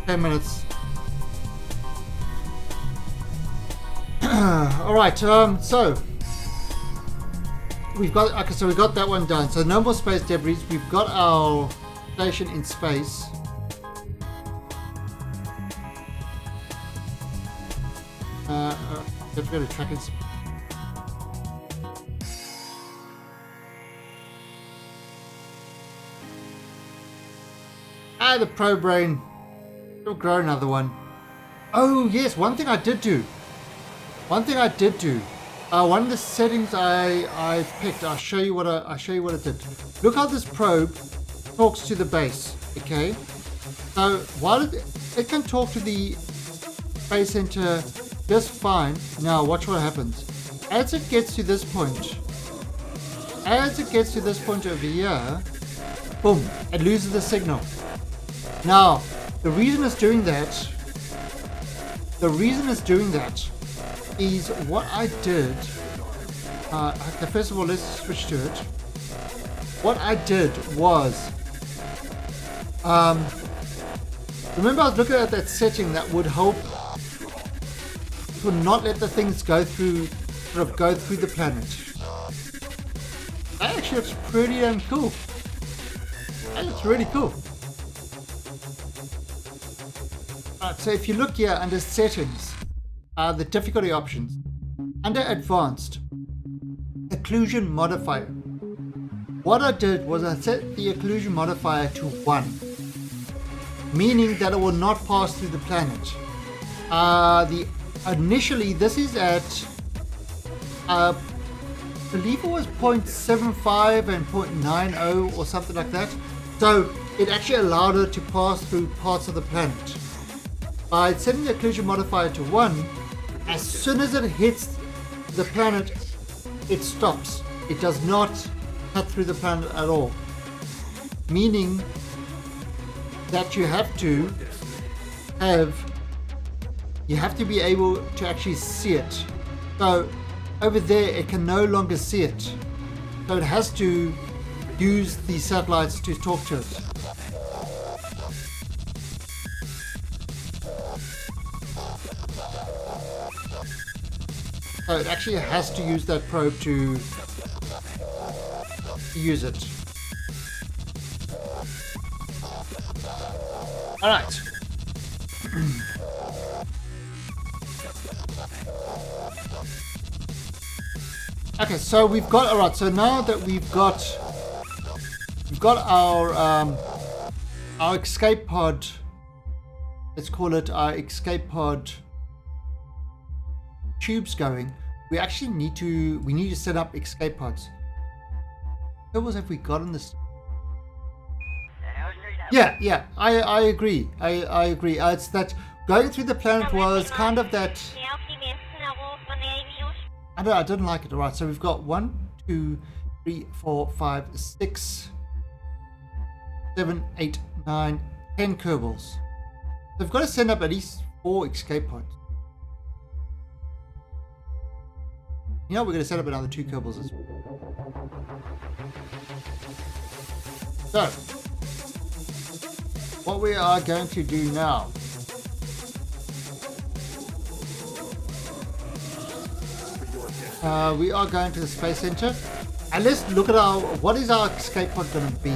10 minutes. Alright, so we've got we got that one done. So no more space debris. We've got our station in space. Let's go to tracking. The pro brain. We'll grow another one. Oh yes, one thing I did do. One of the settings I picked. I'll show you what it did. Look how this probe talks to the base. Okay. So while it can talk to the space center just fine. Now watch what happens. As it gets to this point over here, boom, it loses the signal. Now, the reason it's doing that is what I did. Okay, first of all, let's switch to it. What I did was, remember I was looking at that setting that would help to not let the things go through the planet. That actually looks pretty damn cool. That looks really cool. Alright, so if you look here under settings, the difficulty options, under advanced, occlusion modifier. What I did was I set the occlusion modifier to 1, meaning that it will not pass through the planet. Initially this is at I believe it was 0.75 and 0.90 or something like that. So it actually allowed it to pass through parts of the planet. By setting the occlusion modifier to 1, as soon as it hits the planet, it stops. It does not cut through the planet at all. Meaning that you have to have you have to be able to actually see it. So over there, it can no longer see it. So it has to use the satellites to talk to it. So it actually has to use that probe to use it. All right. Okay, so we've got, all right, so now that we've got our escape pod, let's call it our escape pod tubes going, we actually need to set up escape pods. What was have we got in this? Yeah, I agree. I agree. It's that going through the planet was kind of that. I didn't like it. All right, so we've got 1, 2, 3, 4, 5, 6, 7, 8, 9, 10 Kerbals. So we've got to send up at least 4 escape pods. You know, we're going to set up another 2 Kerbals as well. So, what we are going to do now we are going to the Space Center and let's look at what is our escape pod going to be.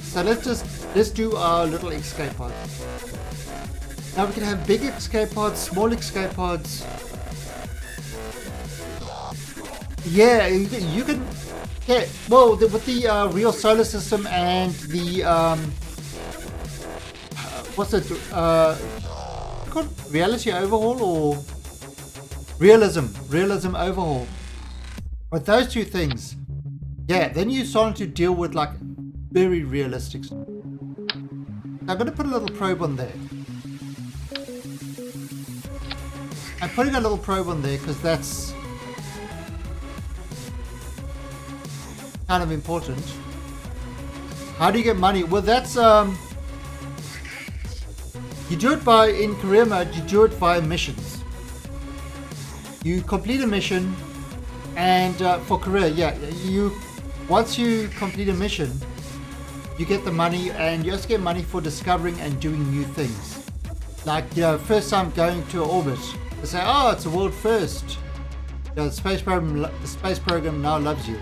So let's do our little escape pod. Now we can have big escape pods, small escape pods. Yeah, you can. Yeah, well, with the real solar system and the what's it called? Reality overhaul or realism overhaul. With those two things, yeah, then you start to deal with like very realistic stuff. I'm going to put a little probe on there. I'm putting a little probe on there because that's kind of important. How do you get money? Well, that's you do it in career mode. You do it via missions. You complete a mission, and for career, yeah, once you complete a mission, you get the money, and you also get money for discovering and doing new things. Like, first time going to orbit, they say, oh, it's a world first. The space program now loves you.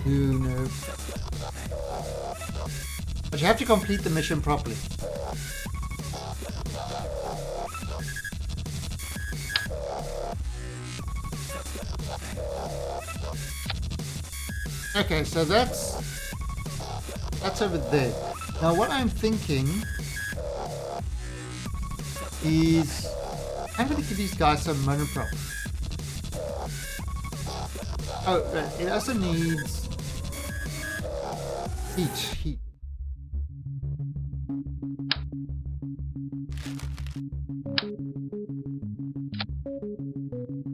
Who knows? But you have to complete the mission properly. Okay, so that's over there. Now what I'm thinking is I'm going to give these guys some monoprop. Oh, right. It also needs heat.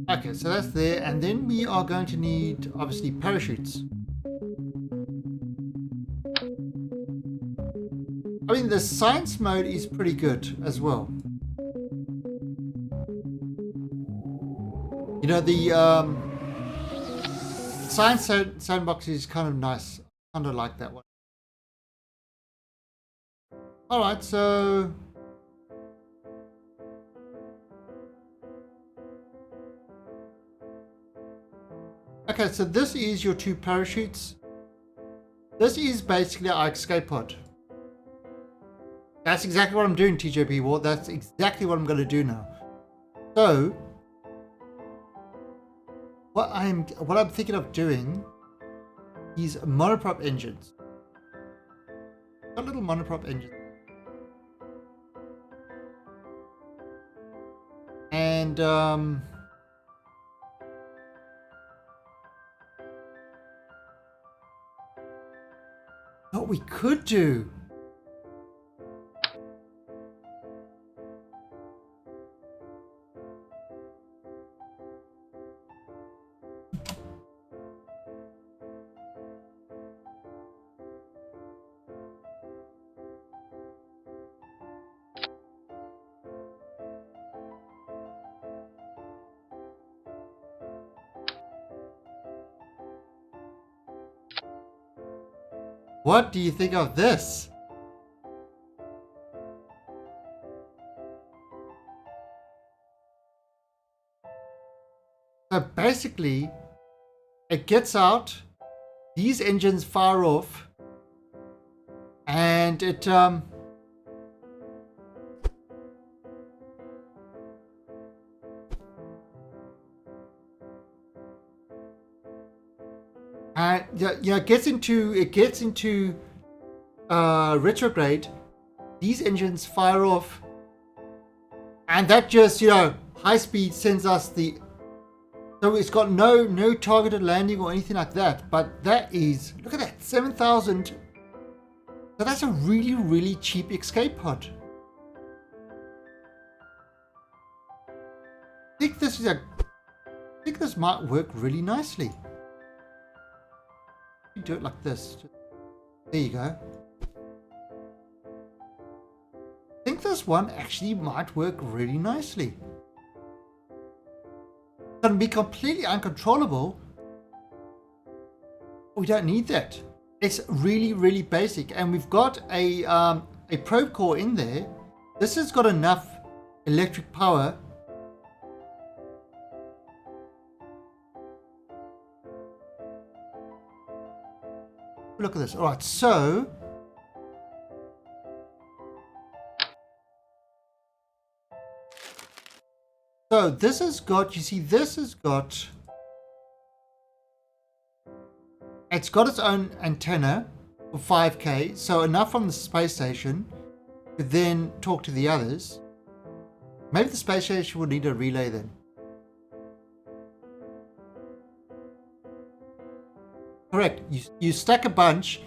Okay, so that's there, and then we are going to need obviously parachutes. I mean, the science mode is pretty good as well. You know, the science sandbox is kind of nice. Kind of like that one. Alright, so okay, so this is your 2 parachutes. This is basically our escape pod. That's exactly what I'm doing, TJP War. That's exactly what I'm going to do now. So, what I'm thinking of doing is monoprop engines. Got little monoprop engines. And what we could do. What do you think of this? So basically, it gets out, these engines fire off, and it it gets into retrograde. These engines fire off, and that just, high speed sends us the. So it's got no targeted landing or anything like that. But that is, look at that, 7,000. So that's a really, really cheap escape pod. I think this might work really nicely. You do it like this. There you go. I think this one actually might work really nicely. It's going to be completely uncontrollable. We don't need that. It's really, really basic, and we've got a probe core in there. This has got enough electric power. Look at this. All right, so this has got, you see, this has got, it's got its own antenna for 5K, so enough from the space station to then talk to the others. Maybe the space station will need a relay then. Correct. You stack a bunch,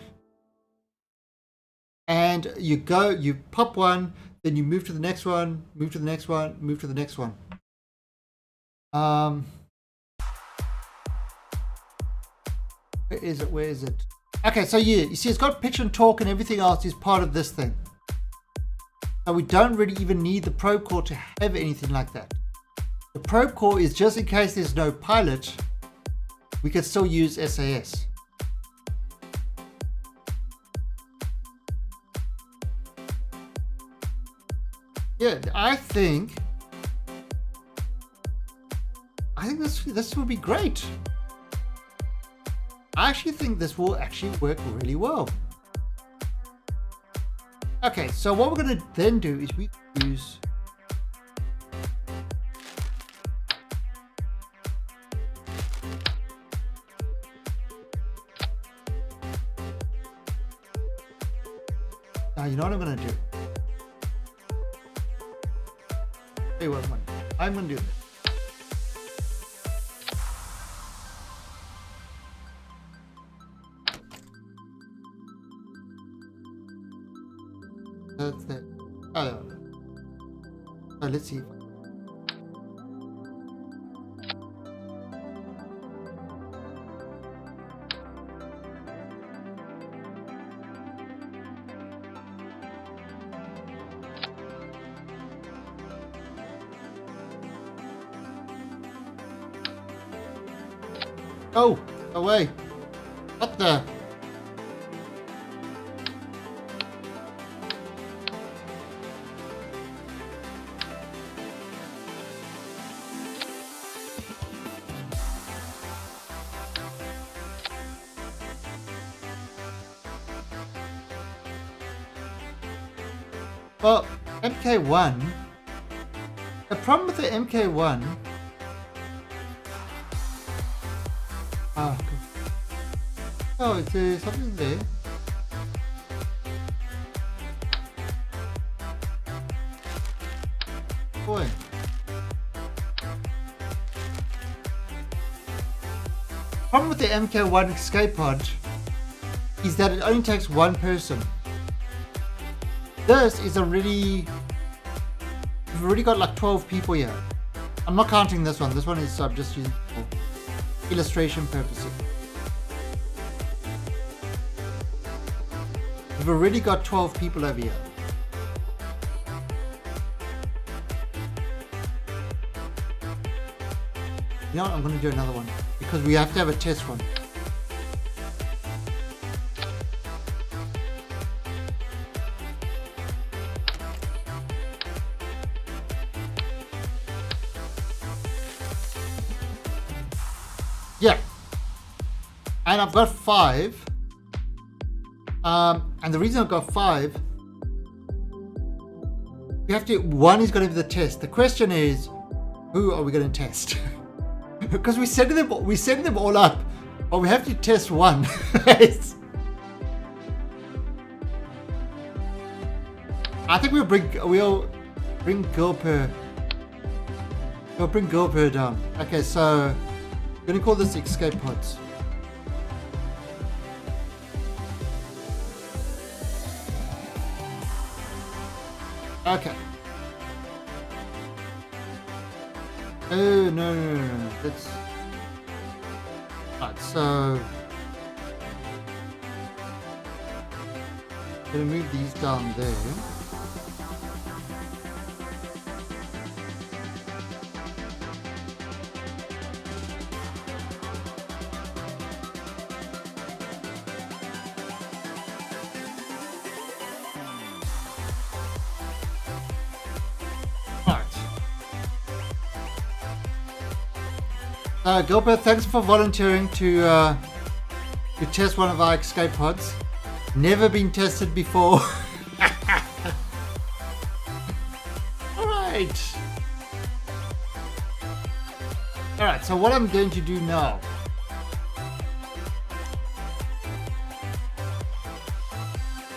and you pop one, then you move to the next one, move to the next one, move to the next one. Where is it? Okay, so yeah, you see it's got pitch and torque, and everything else is part of this thing. So we don't really even need the probe core to have anything like that. The probe core is just in case there's no pilot, we could still use SAS. Yeah, I think this will be great. I actually think this will actually work really well. Okay, so what we're going to then do is we use now, you know what I'm going to do? Hey, what I'm going to do this. That's it. Oh, so let's see. Oh, away. What the? Well, MK1, the problem with the MK1, oh, it's something there. Boy. Problem with the MK1 escape pod is that it only takes one person. This is we've already got like 12 people here. I'm not counting this one. This one is I'm just using for illustration purposes. We've already got 12 people over here. You know what? I'm going to do another one because we have to have a test one. Yeah. And I've got 5. And the reason I've got 5, we have to. 1 is going to be the test. The question is, who are we going to test? Because we're setting them all up, but we have to test 1. I think we'll bring Gilper. We'll bring Gilper down. Okay, so I'm going to call this escape pods. Okay. Oh, no. That's... Right, so... I'm going to move these down there. Gilbert, thanks for volunteering to test one of our escape pods. Never been tested before. Alright, so what I'm going to do now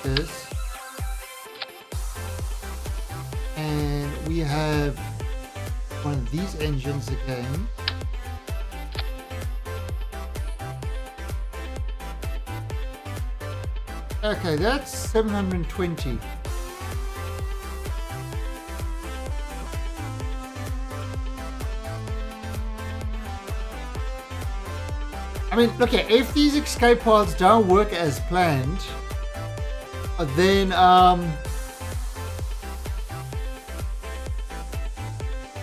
is, and we have one of these engines again. Okay, that's 720. I mean, look here, if these escape pods don't work as planned, then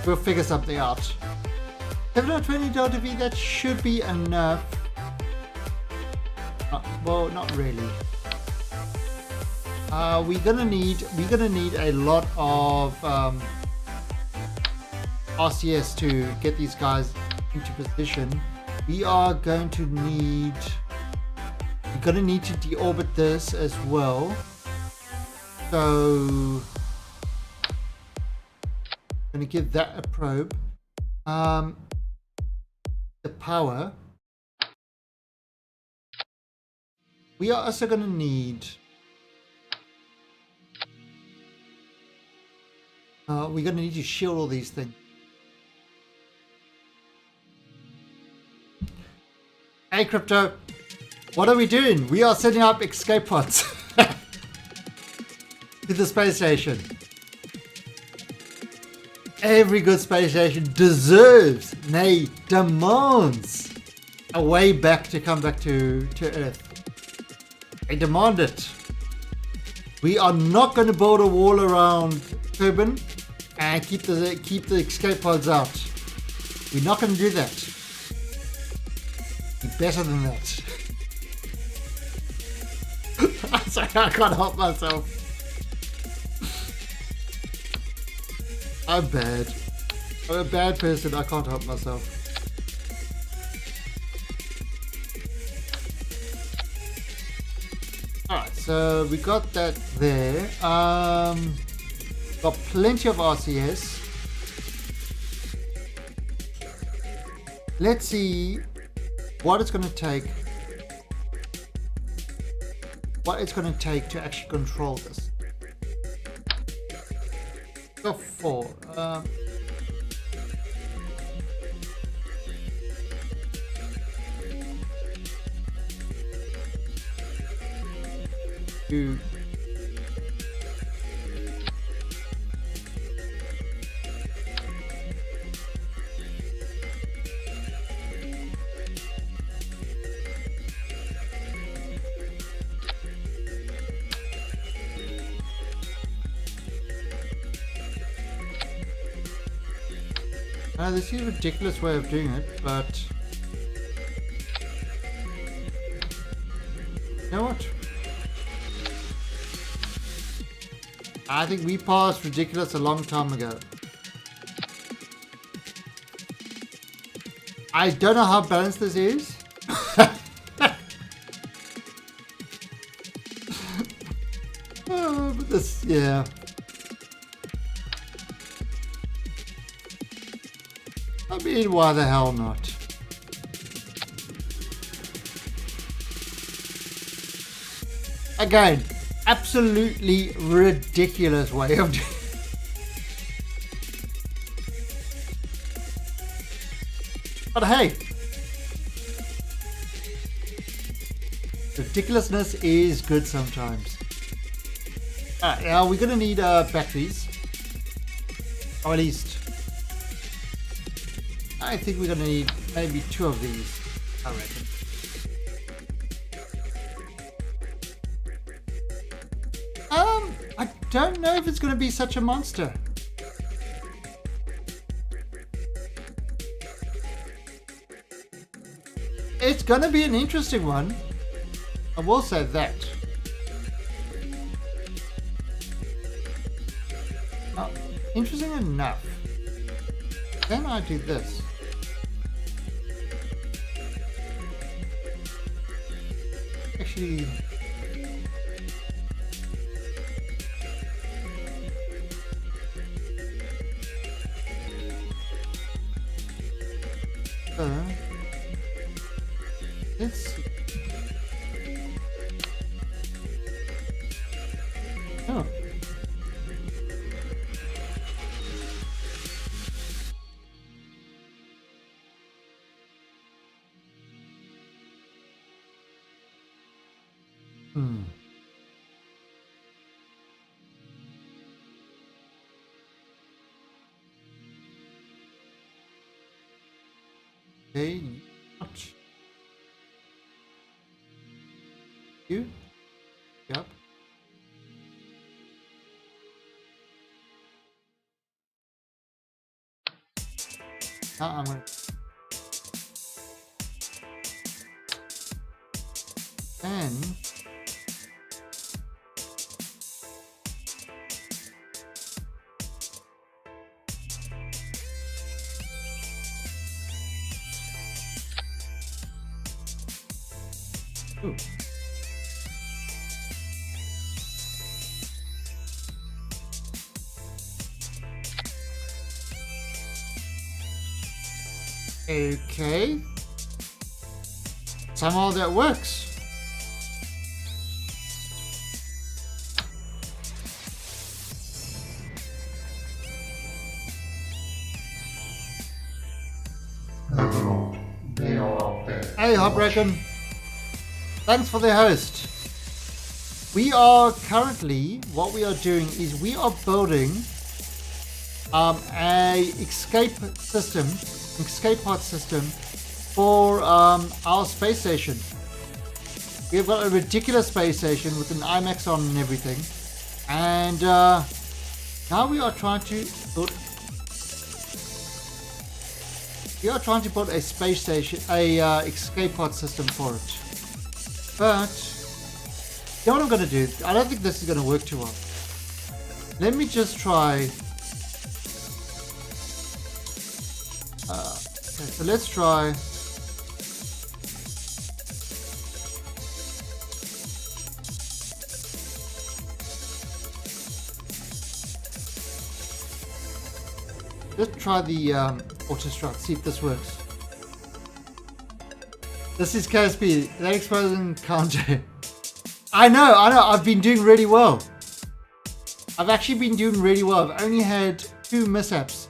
we'll figure something out. 720 Delta V, that should be enough. Well, not really. We're gonna need a lot of RCS to get these guys into position. We're gonna need to deorbit this as well. So I'm gonna give that a probe. The power. We are also gonna need. We're going to need to shield all these things. Hey Crypto, what are we doing? We are setting up escape pods to the space station. Every good space station deserves, nay, demands a way back to come back to Earth. They demand it. We are not going to build a wall around Kerbin and keep the escape pods out. We're not going to do that. Be better than that. I'm sorry, I can't help myself. I'm bad. I'm a bad person. I can't help myself. Alright, so we got that there. Got plenty of RCS. Let's see what it's going to take. What it's going to take to actually control this. Go 4. Two. This is a ridiculous way of doing it, but you know what? I think we passed ridiculous a long time ago. I don't know how balanced this is. Oh, but this, yeah. I mean, why the hell not? Again, absolutely ridiculous way of doing it. But hey, ridiculousness is good sometimes. Alright, now we're gonna need batteries. Or at least, I think we're gonna need maybe 2 of these, I reckon. I don't know if it's gonna be such a monster. It's gonna be an interesting one. I will say that. Now, interesting enough. Then I do this. Actually, let's see. Oh. Okay, not you. Yep. Now I'm gonna and ooh. Okay. Somehow that works. Hey, Heartbroken. Thanks for the host. We are currently, what we are doing is we are building a escape pod system for our space station. We've got a ridiculous space station with an IMAX on and everything, and now we are trying to build. We are trying to build a space station, a escape pod system for it. But you know what I'm going to do? I don't think this is going to work too well. Let me just try. Okay, so let's try. Let's try the autostrut, see if this works. This is KSP, that exposing counter. I know, I've been doing really well. I've actually been doing really well. I've only had 2 mishaps.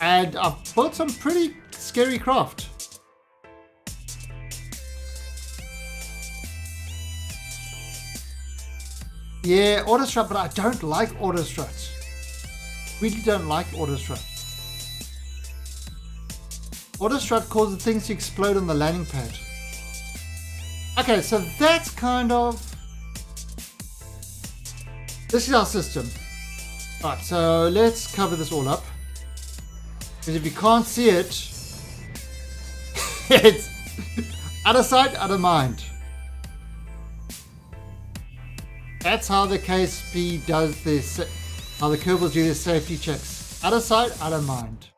And I've built some pretty scary craft. Yeah, autostrut, but I don't like autostruts. Really don't like autostrut. Autostrut causes things to explode on the landing pad. Okay, so that's kind of... This is our system. Alright, so let's cover this all up. Because if you can't see it, it's out of sight, out of mind. That's how the KSP does this, how the Kerbals do their safety checks. Out of sight, out of mind.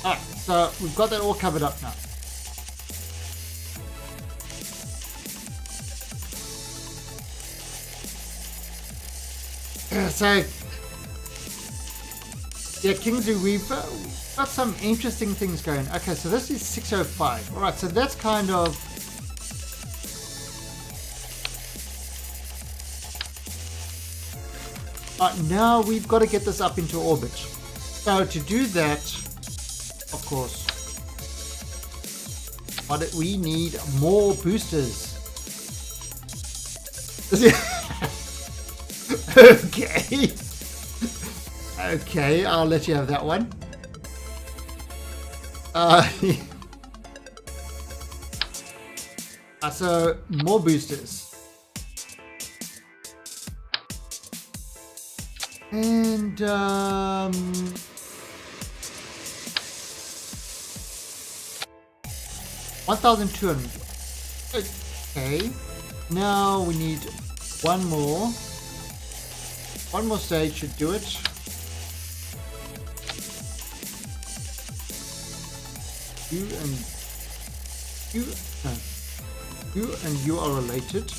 Alright, so we've got that all covered up now. So, yeah, Kingsley, we've got some interesting things going. Okay, so this is 605. Alright, so that's kind of... now we've got to get this up into orbit. So to do that, of course, we need more boosters. Okay. Okay, I'll let you have that one. So more boosters. And 1,200. Okay. Now we need one more. One more stage should do it. You and you are related.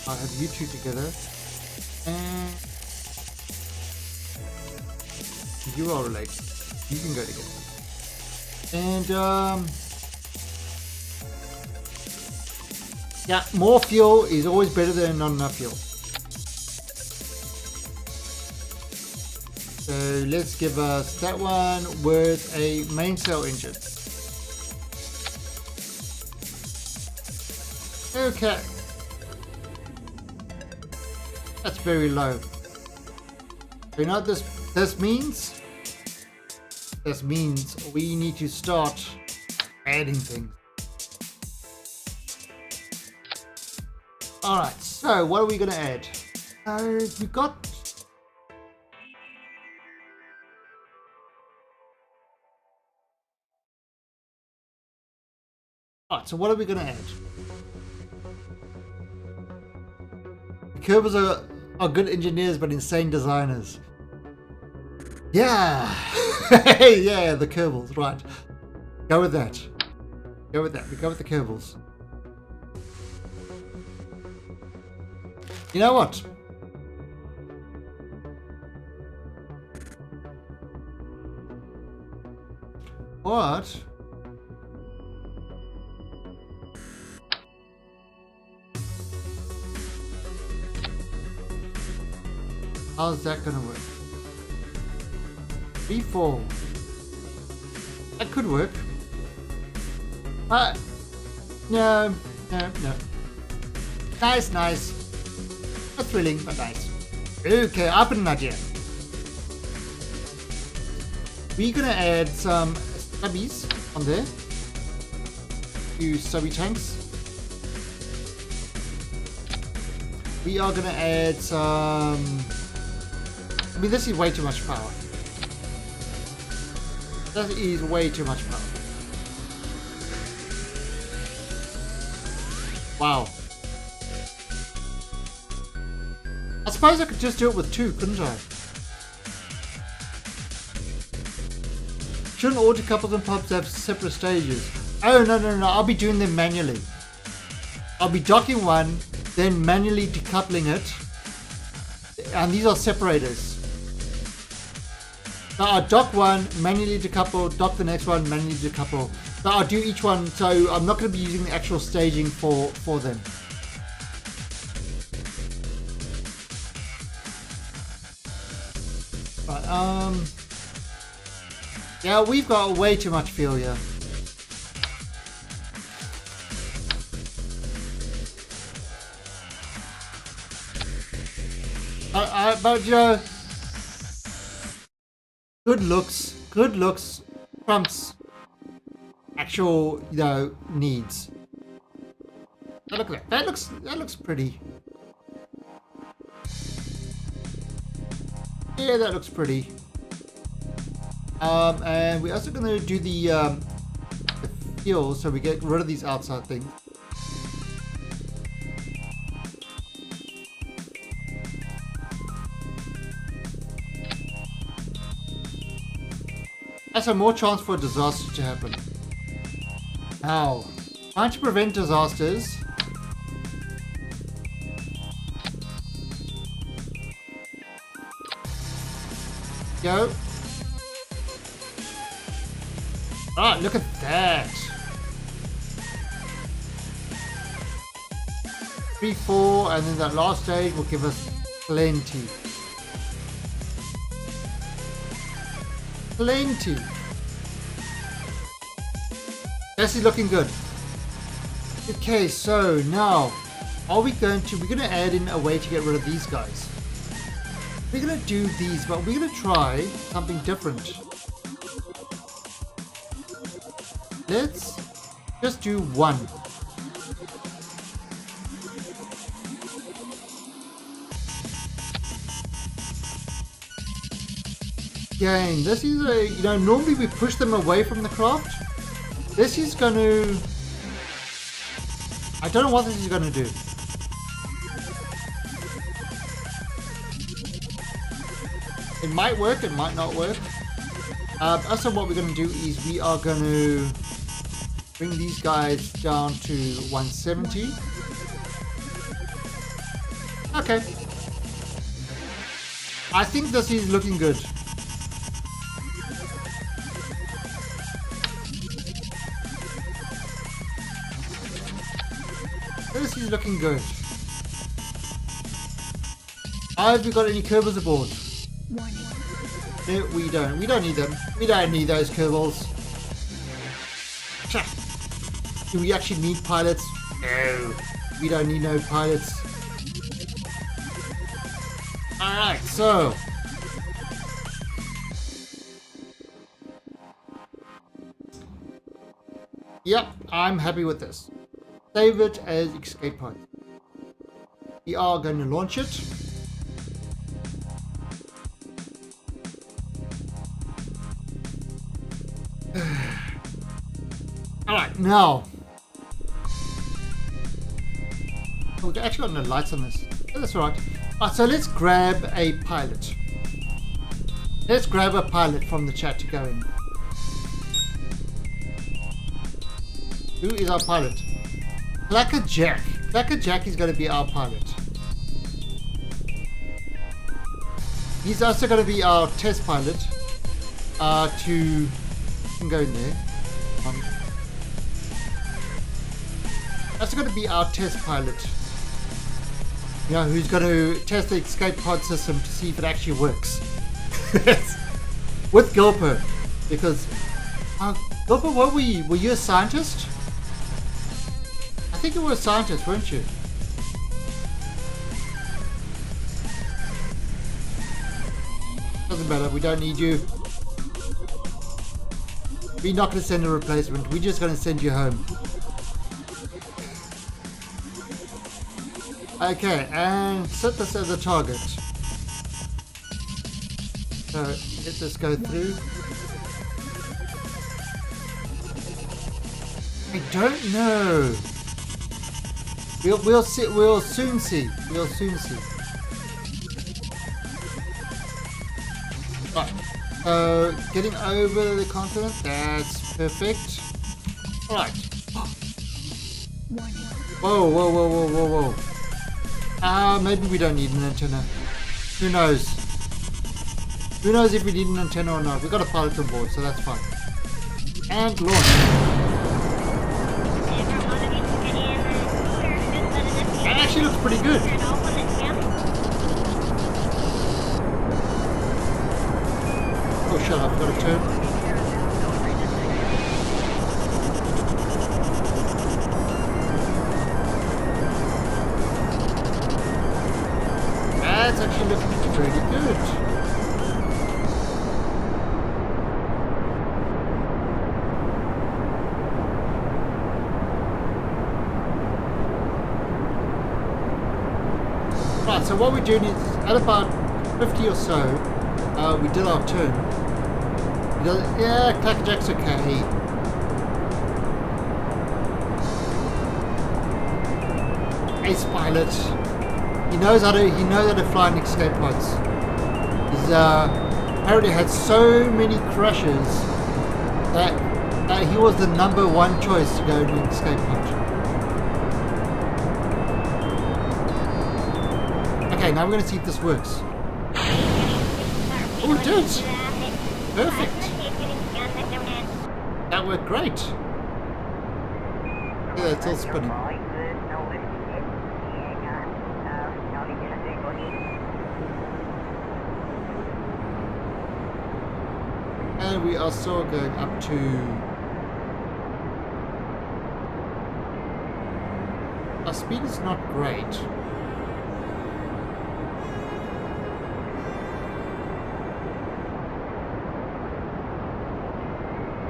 I'll have you two together. And you are related. You can go together. And yeah, more fuel is always better than not enough fuel. So let's give us that one with a mainsail engine. Okay. That's very low. You know what this means? This means we need to start adding things. Alright, so what are we going to add? We've got... Alright, so what are we going to add? The Kerbals are good engineers but insane designers. Yeah! Yeah, the Kerbals, right. Go with that. Go with that. We go with the Kerbals. You know what? What? How's that gonna work? 3-4. That could work. But no. Nice. Not thrilling, but nice. Okay, I've got an idea. We're gonna add some stubbies on there. Few stubby tanks. We are gonna add some... I mean, this is way too much power. That is way too much power. Wow. I suppose I could just do it with 2, couldn't I? Shouldn't all decouples and pubs have separate stages? Oh, no. I'll be doing them manually. I'll be docking one, then manually decoupling it. And these are separators. So I'll dock one, manually decouple, dock the next one, manually decouple. So I'll do each one, so I'm not going to be using the actual staging for them. Right, yeah, we've got way too much fuel here. But you know, good looks trumps actual, you know, needs. Oh, look at that. That looks pretty. Yeah, that looks pretty. And we're also gonna do the fuel, so we get rid of these outside things. That's a more chance for a disaster to happen. Now, trying to prevent disasters. Go. Alright, look at that. 3, 4, and then that last stage will give us plenty. Plenty. This is looking good. Okay, so now we're going to add in a way to get rid of these guys. We're gonna do these, but we're gonna try something different. Let's just do one. Again, this is a, normally we push them away from the craft. This is going to, I don't know what this is going to do. It might work, it might not work. Also what we're going to do is we are going to bring these guys down to 170. Okay. I think this is looking good. This is looking good. Have we got any Kerbals aboard? No, we don't. We don't need them. We don't need those Kerbals. Do we actually need pilots? No. We don't need no pilots. Alright, so. Yep, I'm happy with this. Save it as escape pod. We are going to launch it. Alright, now. Oh, we actually got no lights on this. Oh, that's alright. Alright, so let's grab a pilot. Let's grab a pilot from the chat to go in. Who is our pilot? Clacker Jack. Clacker Jack is going to be our pilot. He's also going to be our test pilot. You can go in there. That's going to be our test pilot. Who's going to test the escape pod system to see if it actually works. With Gilper. Because, Gilper, what were you? Were you a scientist? I think you were a scientist, weren't you? Doesn't matter, we don't need you. We're not going to send a replacement, we're just going to send you home. Okay, and set this as a target. So, let this go through. I don't know. We'll see. We'll soon see. We'll soon see. Right. So getting over the continent. That's perfect. All right. Whoa, whoa, whoa, whoa, whoa, whoa. Maybe we don't need an antenna. Who knows? Who knows if we need an antenna or not? We got a pilot on board, so that's fine. And launch. That actually looks pretty good. Oh, shut up, I've got to turn. That's actually looking pretty good. Right, so what we're doing is, at about 50 or so, we did our turn. Yeah, Clackerjack's okay. Ace pilot. He knows how to fly in escape pods. He's apparently had so many crashes that he was the number one choice to go to escape pod. Okay, now we're going to see if this works. Oh, it did! Perfect! That worked great! Yeah, it's all spinning. And we are still going up to... Our speed is not great.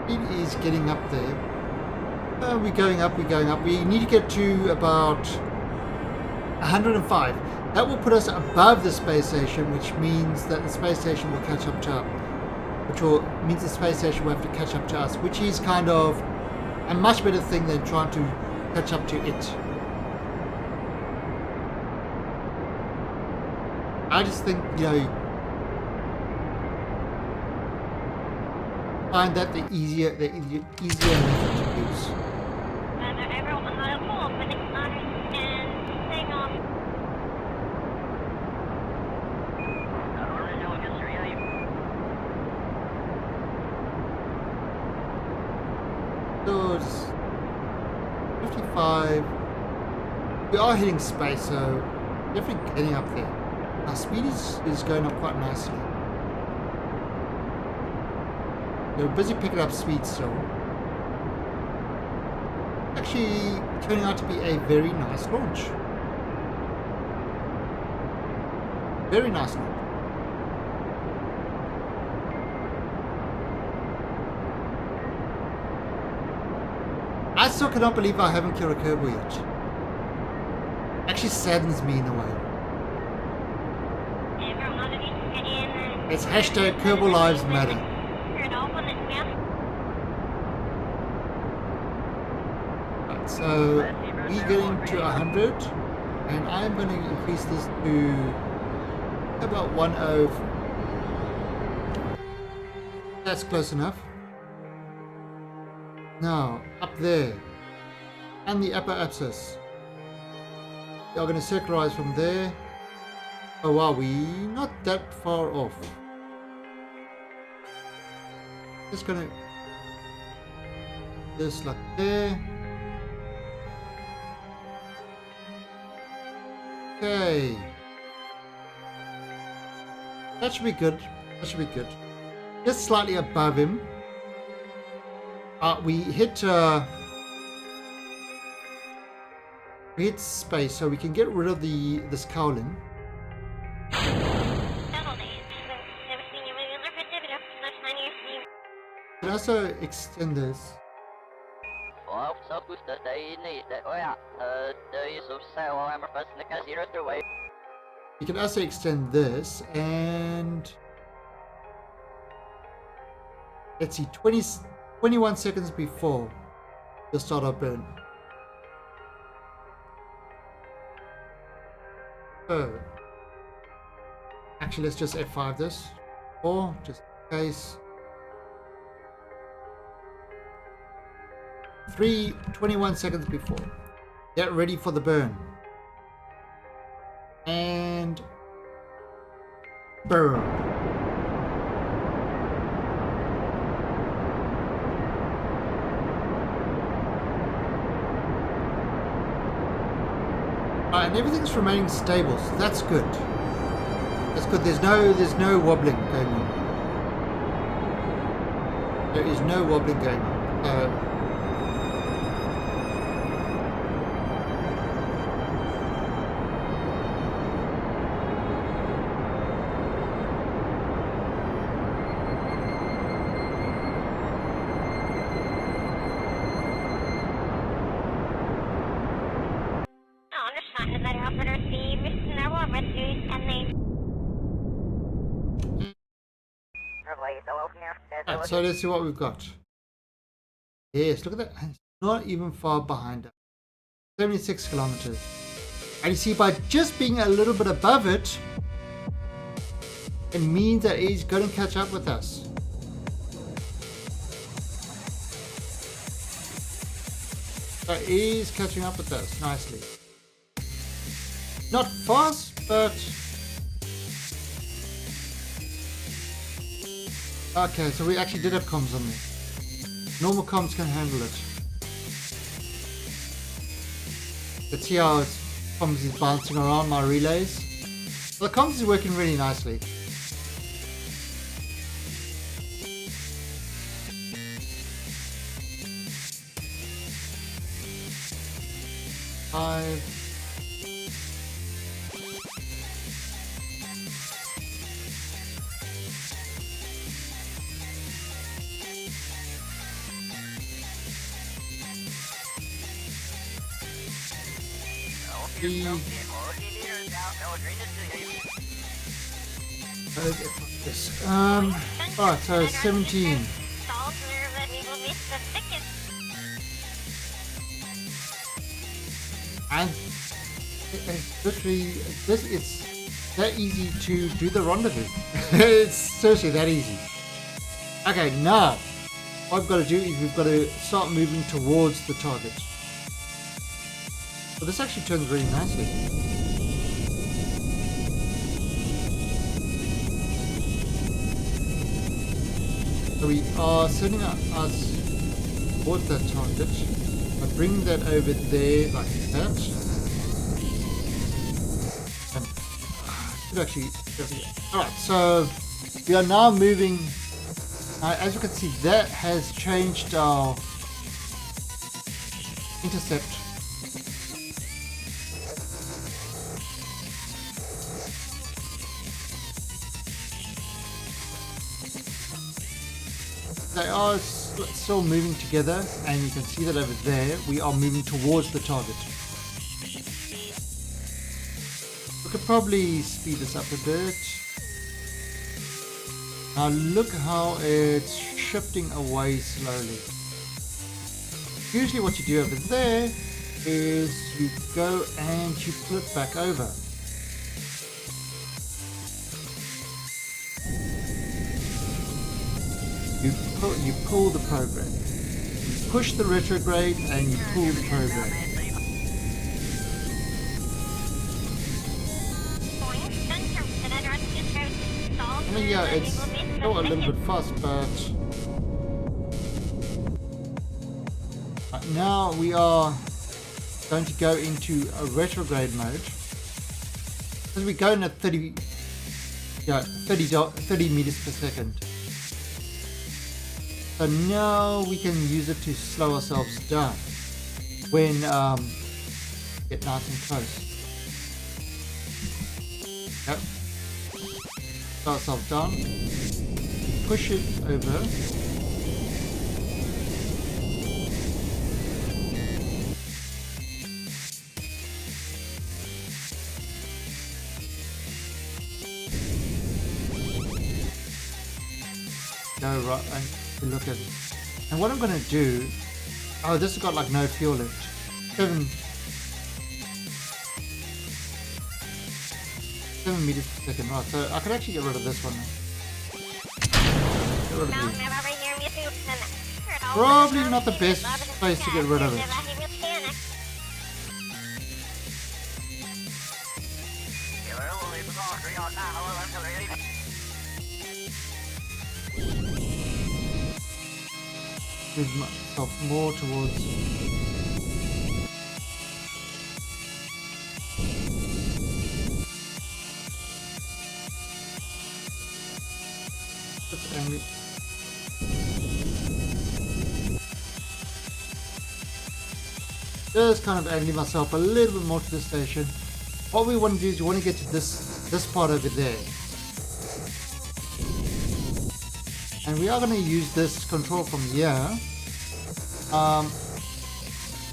Speed is getting up there. We're going up, we're going up. We need to get to about 105. That will put us above the space station, which means that the space station will catch up to us. Which means the space station will have to catch up to us, which is kind of a much better thing than trying to catch up to it. I just think, you know, find that the easier method to use. So it's 55. We are hitting space, so definitely getting up there. Our speed is going up quite nicely. We're busy picking up speed still. Actually turning out to be a very nice launch. Very nice launch. I still cannot believe I haven't killed a Kerbal yet. Actually saddens me in a way. It's hashtag Kerbal Lives Matter. Right, so we're getting to 100 and I'm going to increase this to about 10. That's close enough. Now, up there, and the upper axis. We are going to circularize from there. Oh wow, we're not that far off. Just going to this like there. Okay. That should be good. That should be good. Just slightly above him. We hit space, so we can get rid of this cowling. We can also extend this. We can also extend this, and let's see, 21 seconds before the start our burn. So, actually, let's just F5 this, or just in case. 21 seconds before. Get ready for the burn. And burn. And everything's remaining stable, so that's good. That's good. There's no wobbling going on. There is no wobbling going on. Right, so let's see what we've got. Yes, look at that. It's not even far behind us. 76 kilometers. And you see, by just being a little bit above it, it means that he's going to catch up with us. So he's catching up with us nicely. Not fast, but... Okay, so we actually did have comms on there. Normal comms can handle it. Let's see how comms is bouncing around my relays. Well, the comms is working really nicely. Five. Alright, so 17. And literally, this is that easy to do the rendezvous. It's seriously that easy. Okay, now what we've got to do is we've got to start moving towards the target. Well, this actually turns really nicely. So we are sending us towards that target. I bring that over there like that. And should actually. Alright, so we are now moving. As you can see, that has changed our intercept. They are still moving together, and you can see that over there we are moving towards the target. We could probably speed this up a bit. Now look how it's shifting away slowly. Usually what you do over there is you go and you flip back over. You pull the program. You push the retrograde and you pull the program. I mean, yeah, it's still a little bit fast, but now we are going to go into a retrograde mode. As we go in at 30 meters per second. So now we can use it to slow ourselves down when get nice and close. Yep. Slow ourselves down. Push it over. Go right and look at it. And what I'm going to do, oh, this has got like no fuel left. 7 meters per second, right? So I could actually get rid of this one now. Get rid of these. Probably not the best place to get rid of it. Move myself more towards. That's angry. Just kind of angling myself a little bit more to the station. What we want to do is you want to get to this part over there. And we are going to use this control from here.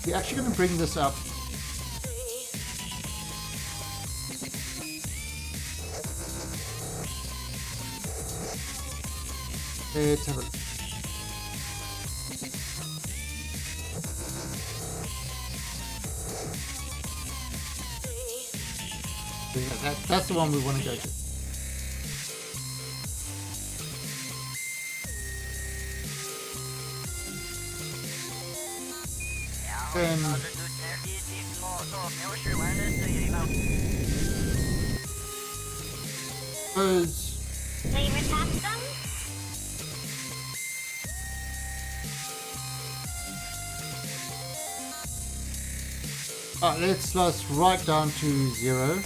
We're actually going to bring this up. Let's have a look. So yeah, that's the one we want to go to. then those. Alright, let's slice right down to 0.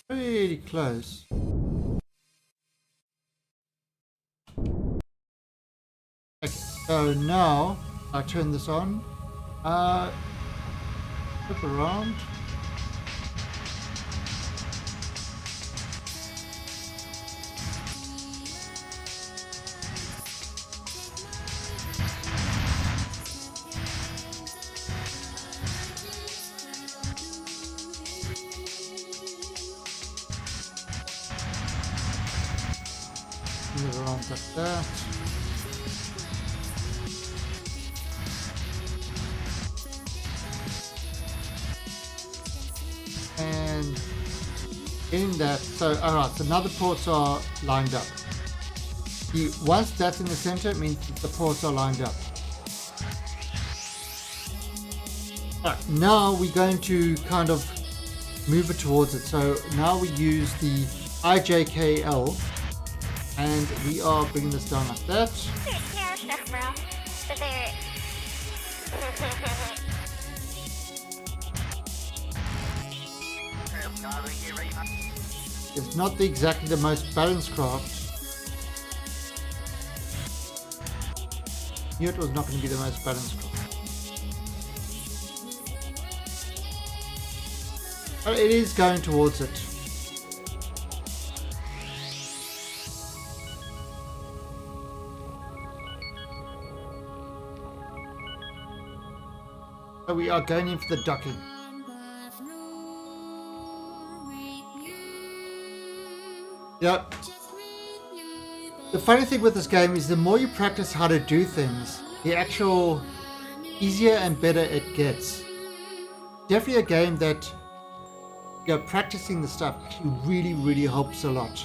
Pretty close. Okay, so now I turn this on. Flip around. Move around like that. And in that, so alright, so now the ports are lined up. Once that's in the center, it means that the ports are lined up. Alright, now we're going to kind of move it towards it. So now we use the IJKL and we are bringing this down like that. It's not exactly the most balanced craft. Knew it was not going to be the most balanced craft. But it is going towards it. So we are going in for the docking. Yep. The funny thing with this game is the more you practice how to do things, the actual easier and better it gets. Definitely a game that practicing the stuff actually really helps a lot.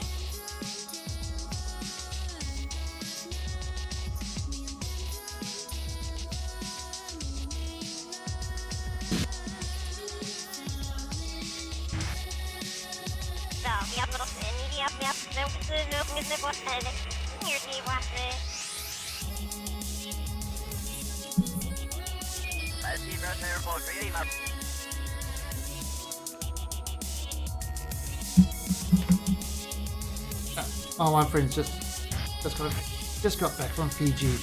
Oh, my friend's just got back from Fiji.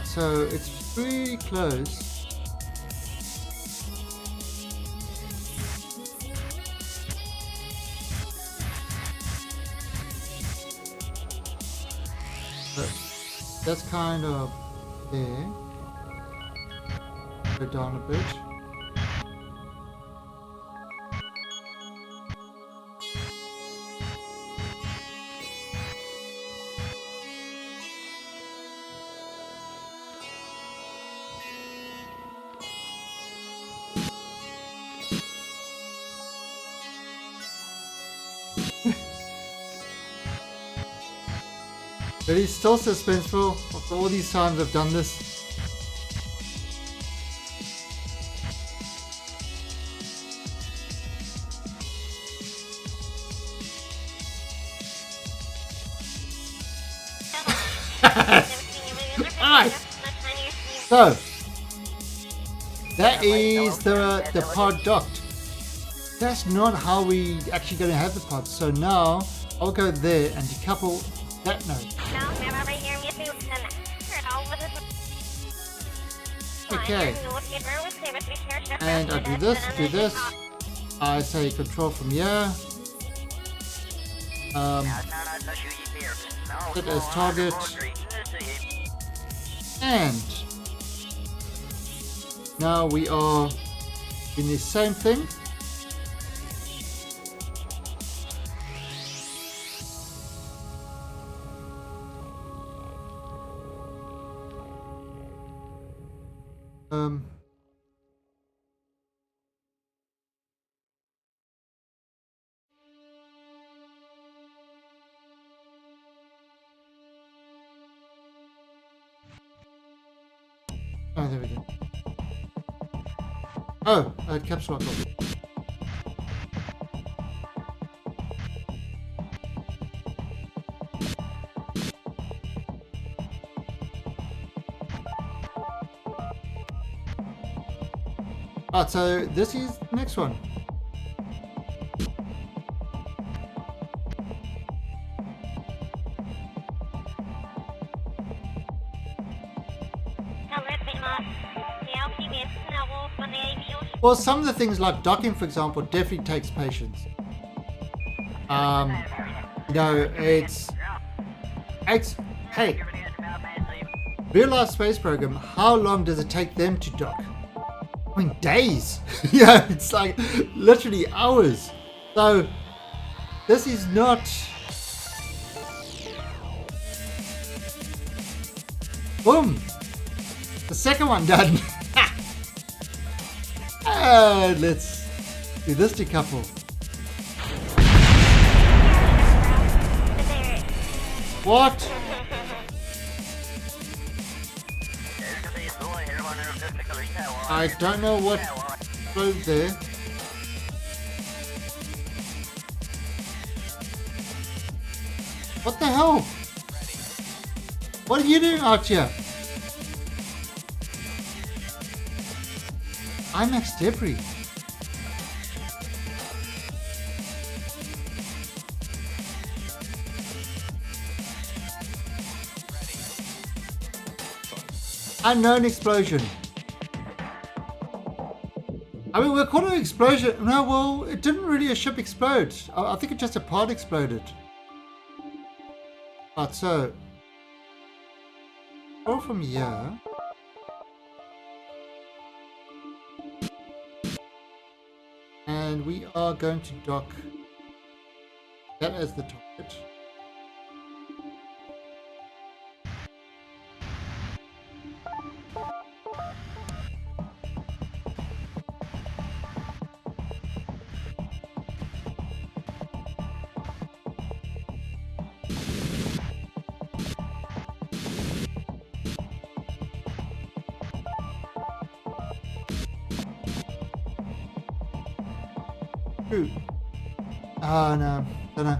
So it's pretty close. So that's kind of there. Go down a bit. But he's still suspenseful after all these times I've done this. Alright. So that is the pod docked. That's not how we actually going to have the pod. So now I'll go there and decouple that node. Okay. And I do this. I say control from here. Set as target. And now we are in the same thing. Oh, there we go. Oh, I had caps lock off. Alright, so this is the next one. Well, some of the things like docking, for example, definitely takes patience. You know, it's hey, real life space program. How long does it take them to dock? I mean, days. Yeah, it's like literally hours. So this is not. Boom. The second one done. And let's do this decouple. What? I don't know what flowed there. What the hell? What are you doing out here? IMAX debris. Unknown explosion. I mean, we're calling it an explosion. No, well, it didn't really a ship explode. I think it just a part exploded. Right, so go from here. And we are going to dock that as the target. Oh no, don't know.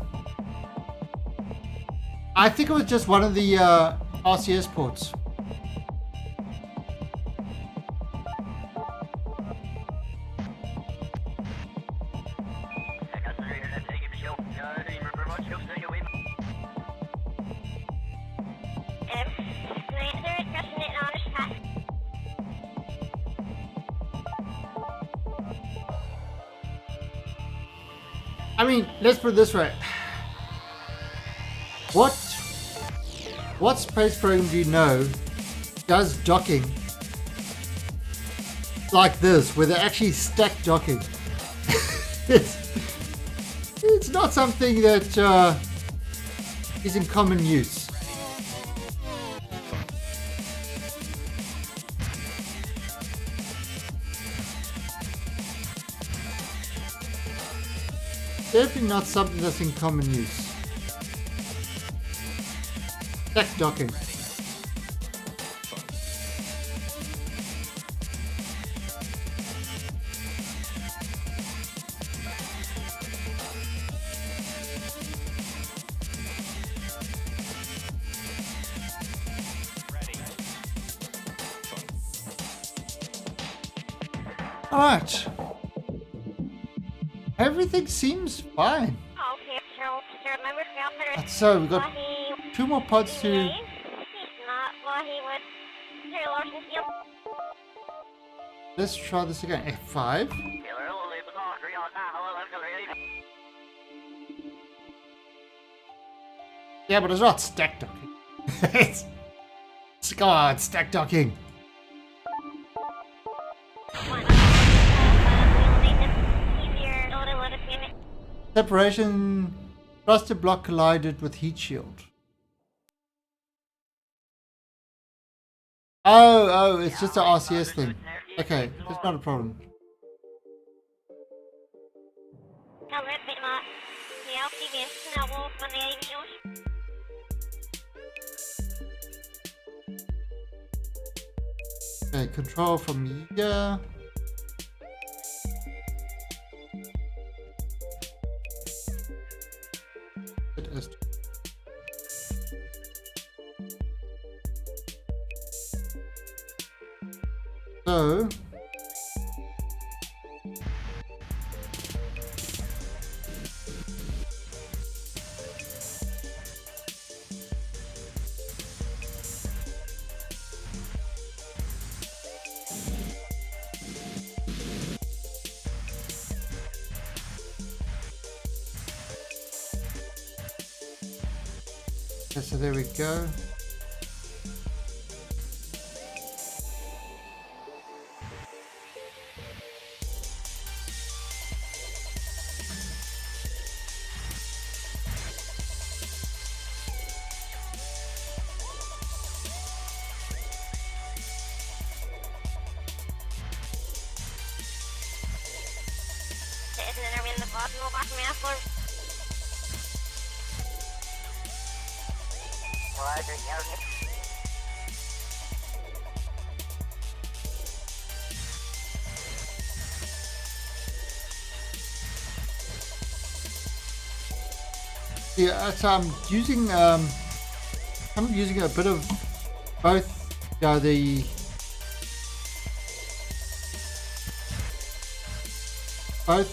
I think it was just one of the RCS ports. I mean, let's put it this way. What space program do you know does docking like this, where they actually stack docking? it's not something that is in common use. Definitely not something that's in common use. Stack docking. Alright. Everything seems fine. So we've got 2 more pods to... Let's try this again. F5. Yeah, but it's not stack docking. Come on, stack docking. Separation. Thruster block collided with heat shield. Oh, it's just an RCS thing. Okay, it's not a problem. Okay, control from here. It is. So okay, so there we go. Yeah, so I'm using a bit of both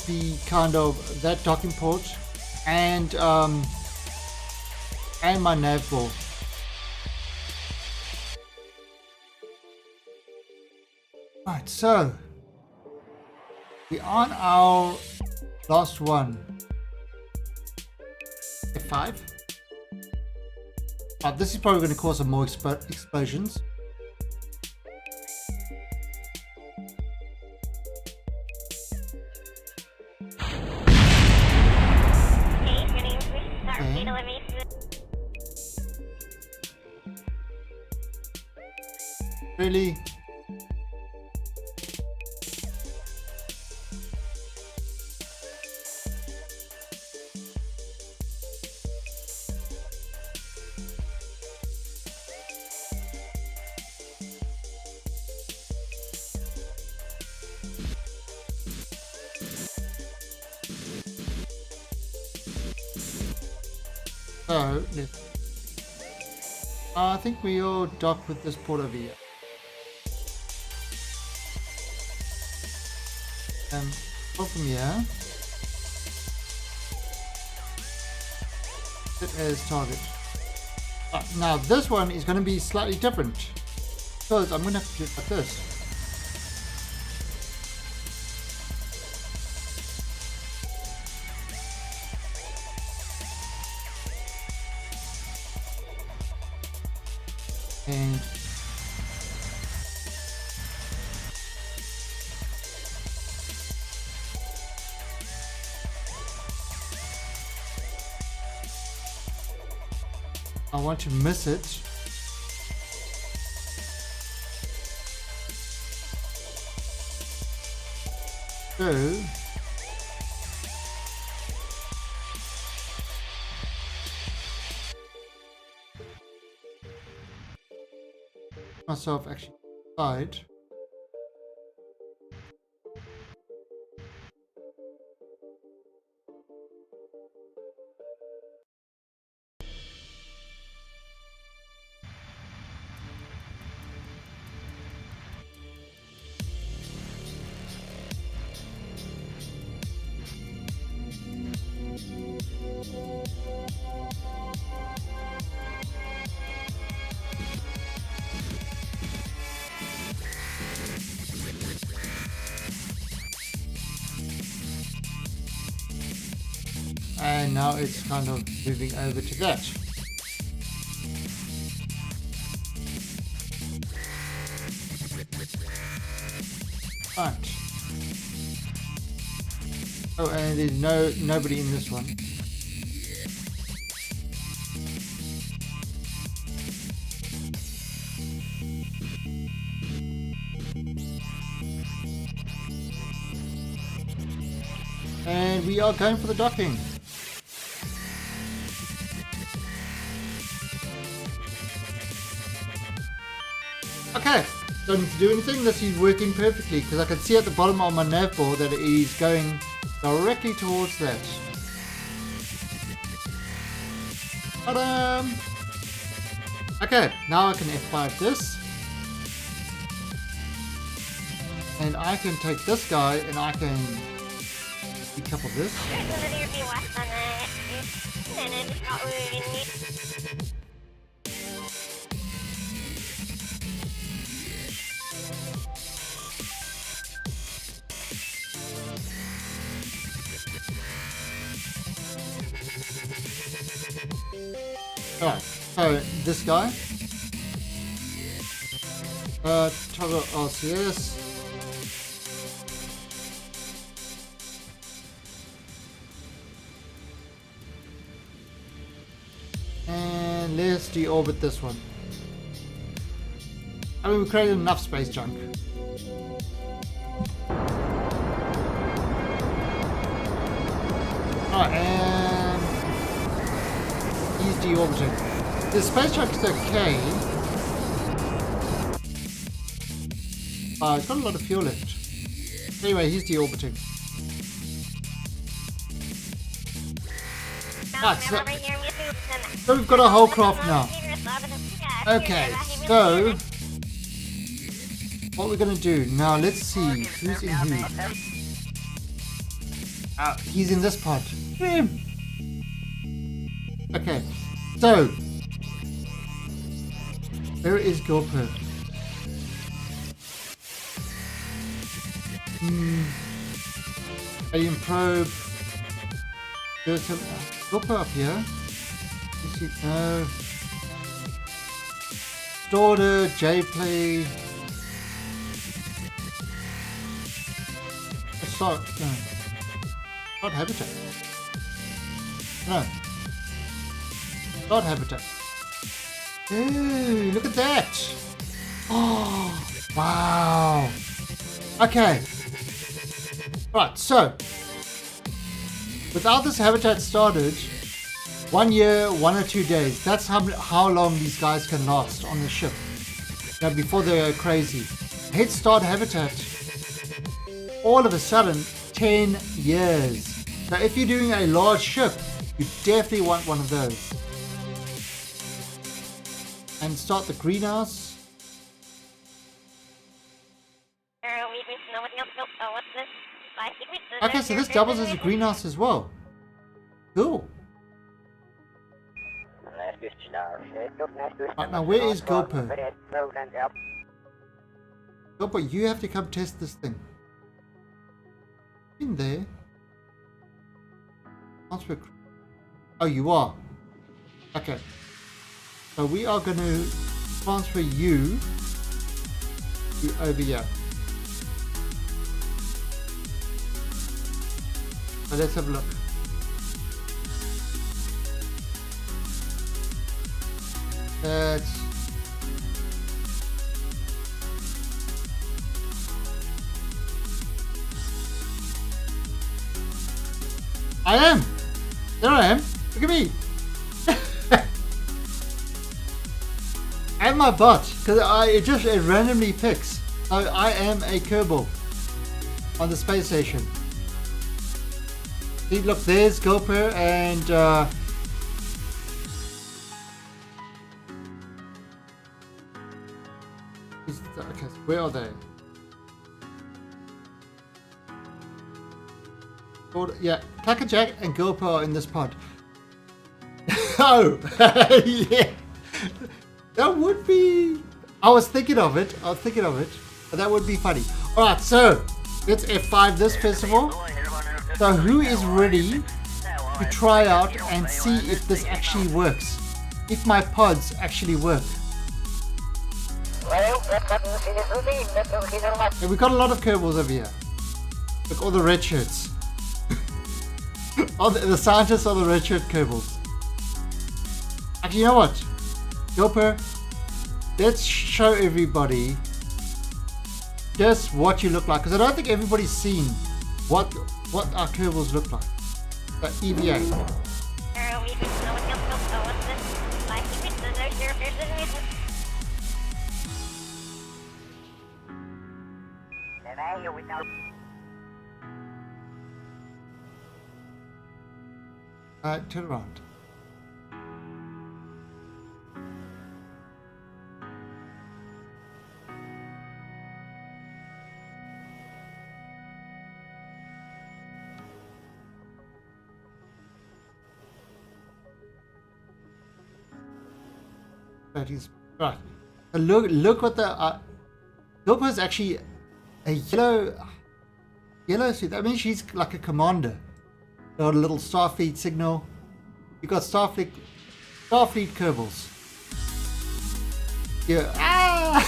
the kind of that docking port and my nav ball. Right, so we're on our last one. F5. This is probably going to cause some more explosions. Really? So, I think we all dock with this port over here. Go from here. It as target. Now this one is going to be slightly different because I'm going to have to do it like this. And I want to miss it. So myself actually side. And now it's kind of moving over to that. Right. Oh, and there's nobody in this one. And we are going for the docking. Okay, Don't need to do anything. This is working perfectly because I can see at the bottom of my nav board that it is going directly towards that. Ta-da! Okay, now I can F5 this. And I can take this guy and I can decouple this. Alright, so this guy. Toggle RCS. And let's deorbit this one. I mean, we created enough space junk. Alright, and he's deorbiting. The space junk is okay. It's got a lot of fuel left. Anyway, he's deorbiting. Right, so we've got a whole craft now. Okay, so what we're gonna do now? Let's see who's in who. He's in this pod. Okay, so where is Gopher? Alien probe. There's some Gopher up here. No. Daughter, J-Play. Start. No. Start habitat. No. Start habitat. Ooh, look at that. Oh, wow. Okay. Right, so without this habitat started, 1 year, 1 or 2 days. That's how long these guys can last on the ship. Now, before they go crazy. Head start habitat. All of a sudden, 10 years. Now, if you're doing a large ship, you definitely want one of those. And start the greenhouse. Okay, so this doubles as a greenhouse as well. Cool. Right, now where is Gopher? Gopher, you have to come test this thing. In there. Transfer. Oh, you are. Okay. So we are going to transfer you to over here. So let's have a look. That's I am. There I am. Look at me. And my bot, because it randomly picks. So I am a Kerbal on the space station. See, look, there's Gopher and okay, so where are they? Yeah, Jack and Gopher are in this pod. Oh, yeah. That would be... I was thinking of it, but that would be funny. Alright, so let's F5 this first of all. So who is ready to try out and see if this actually works? If my pods actually work. And we've got a lot of Kerbals over here. Look, all the red shirts. All the scientists are the red shirt Kerbals. Actually, you know what? Gopher, let's show everybody just what you look like. Because I don't think everybody's seen what our Kerbals look like. The EVA. Turn around. That is right. Look what the Dopa is actually a yellow suit. That means she's like a commander. Got a little Starfleet signal. You got Starfleet Kerbals. Yeah. Ah!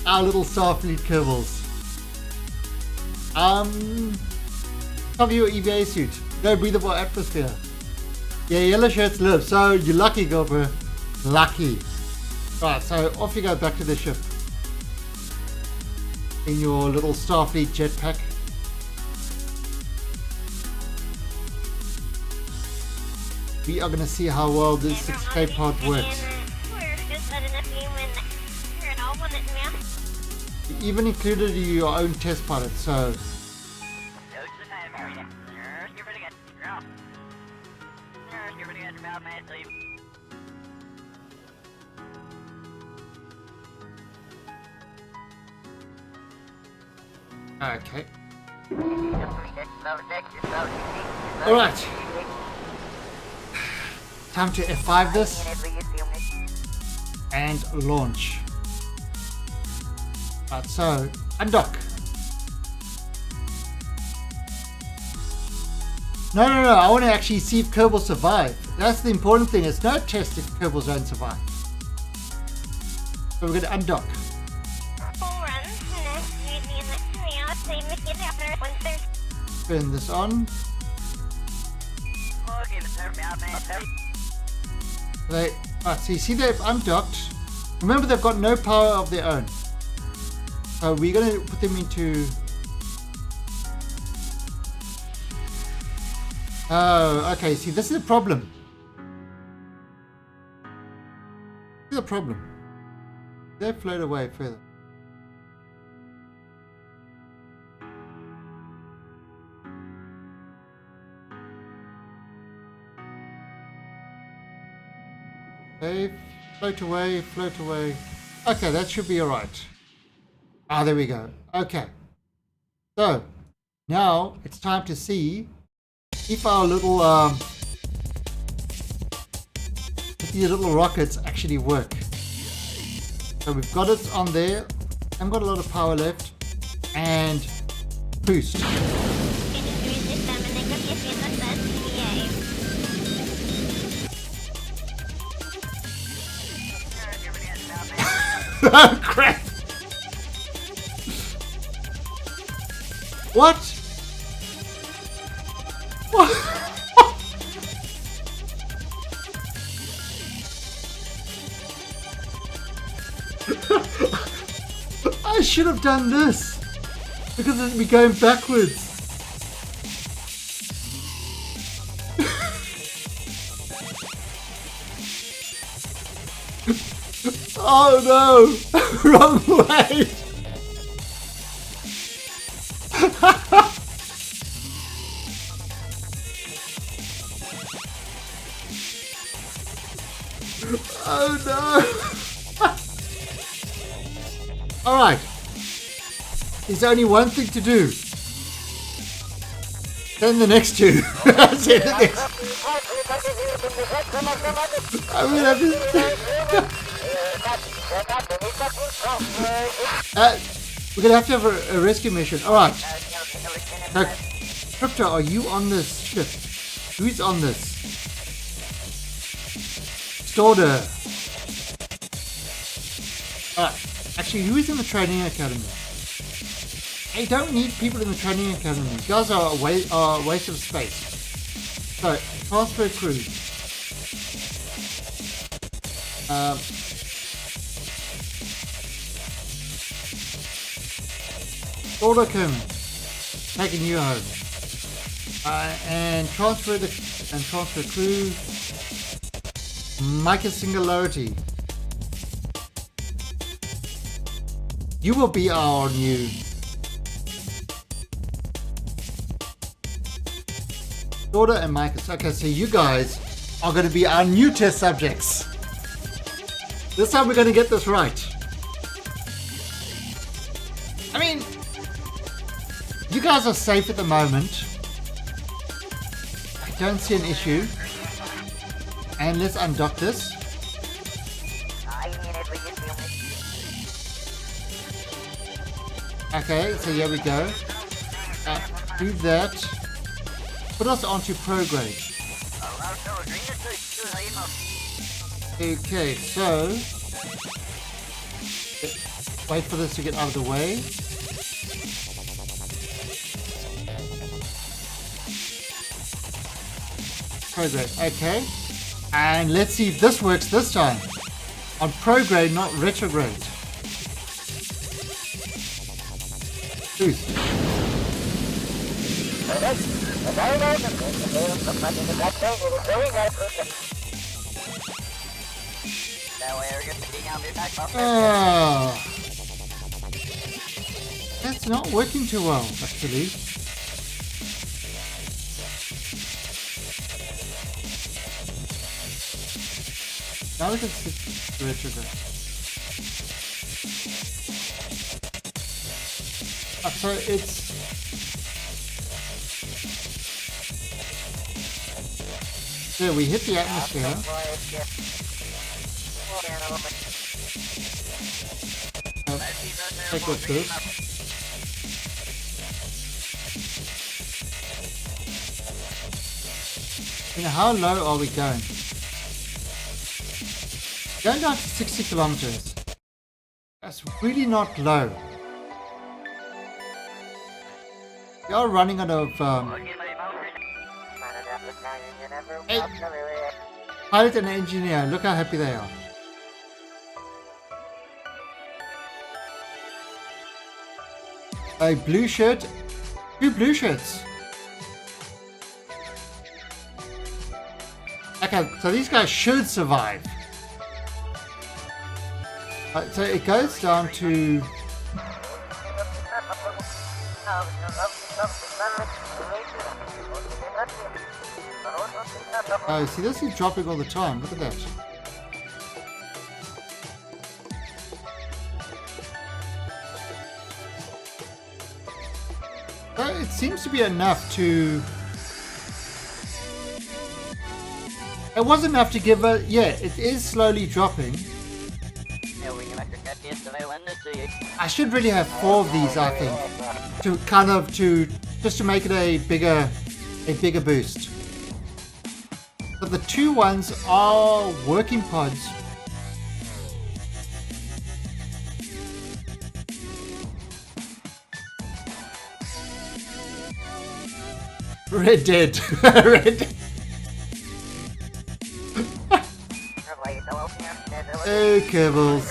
Our little Starfleet Kerbals. Cover your EVA suit. No breathable atmosphere. Yeah, yellow shirts live. So you're lucky, Gopher. Lucky. Right, so off you go back to the ship. In your little Starfleet jetpack. We are going to see how well this escape pod works. You even included your own test pilot, so... Okay. Alright. Time to F5 this. And launch. Right, so undock. No, I want to actually see if Kerbals survive. That's the important thing. It's no test if Kerbals don't survive. So we're going to undock. Turn this on. Right, so you see they've undocked. Remember, they've got no power of their own. So we're going to put them into... Oh, okay. See, this is a problem. This is a problem. They float away further. Okay, float away, float away. Okay, that should be alright. Ah, there we go. Okay. So, now it's time to see if our little if these little rockets actually work. So we've got it on there. I've got a lot of power left. And boost. Oh crap! What? What? I should have done this because it'd be going backwards. Oh no! Wrong way! Oh no! Alright. There's only one thing to do. Then the next two. That's it. I mean, I'm just... we're gonna have a rescue mission. Alright. Now, Crypto, are you on this ship? Who's on this? Storder. Alright. Actually, who is in the training academy? I don't need people in the training academy. You guys are a waste of space. So, transfer crew. Order Kerman, taking you home, and transfer crew. Micah Singularity. You will be our new daughter and Micah. Okay, so you guys are going to be our new test subjects. This time we're going to get this right. I mean, you guys are safe at the moment. I don't see an issue. And let's undock this. Okay, so here we go. Do that. Put us onto prograde. Okay, so wait for this to get out of the way. Prograde, okay. And let's see if this works this time. On prograde, not retrograde. Boost. That's not working too well, actually. Now we can switch to retrograde. So it's there. We hit the atmosphere. Take what's this. And how low are we going? Going down to 60 kilometers. That's really not low. We are running out of hey, pilot and engineer, look how happy they are. A blue shirt, 2 blue shirts. Okay, so these guys should survive. So it goes down to oh, see, this is dropping all the time. Look at that. So it seems to be enough to. It was enough to give a. Yeah, it is slowly dropping. I should really have 4 of these, I think, to kind of just to make it a bigger boost. But the 2 ones are working pods. Red Dead. Red Dead. Oh, Kerbals.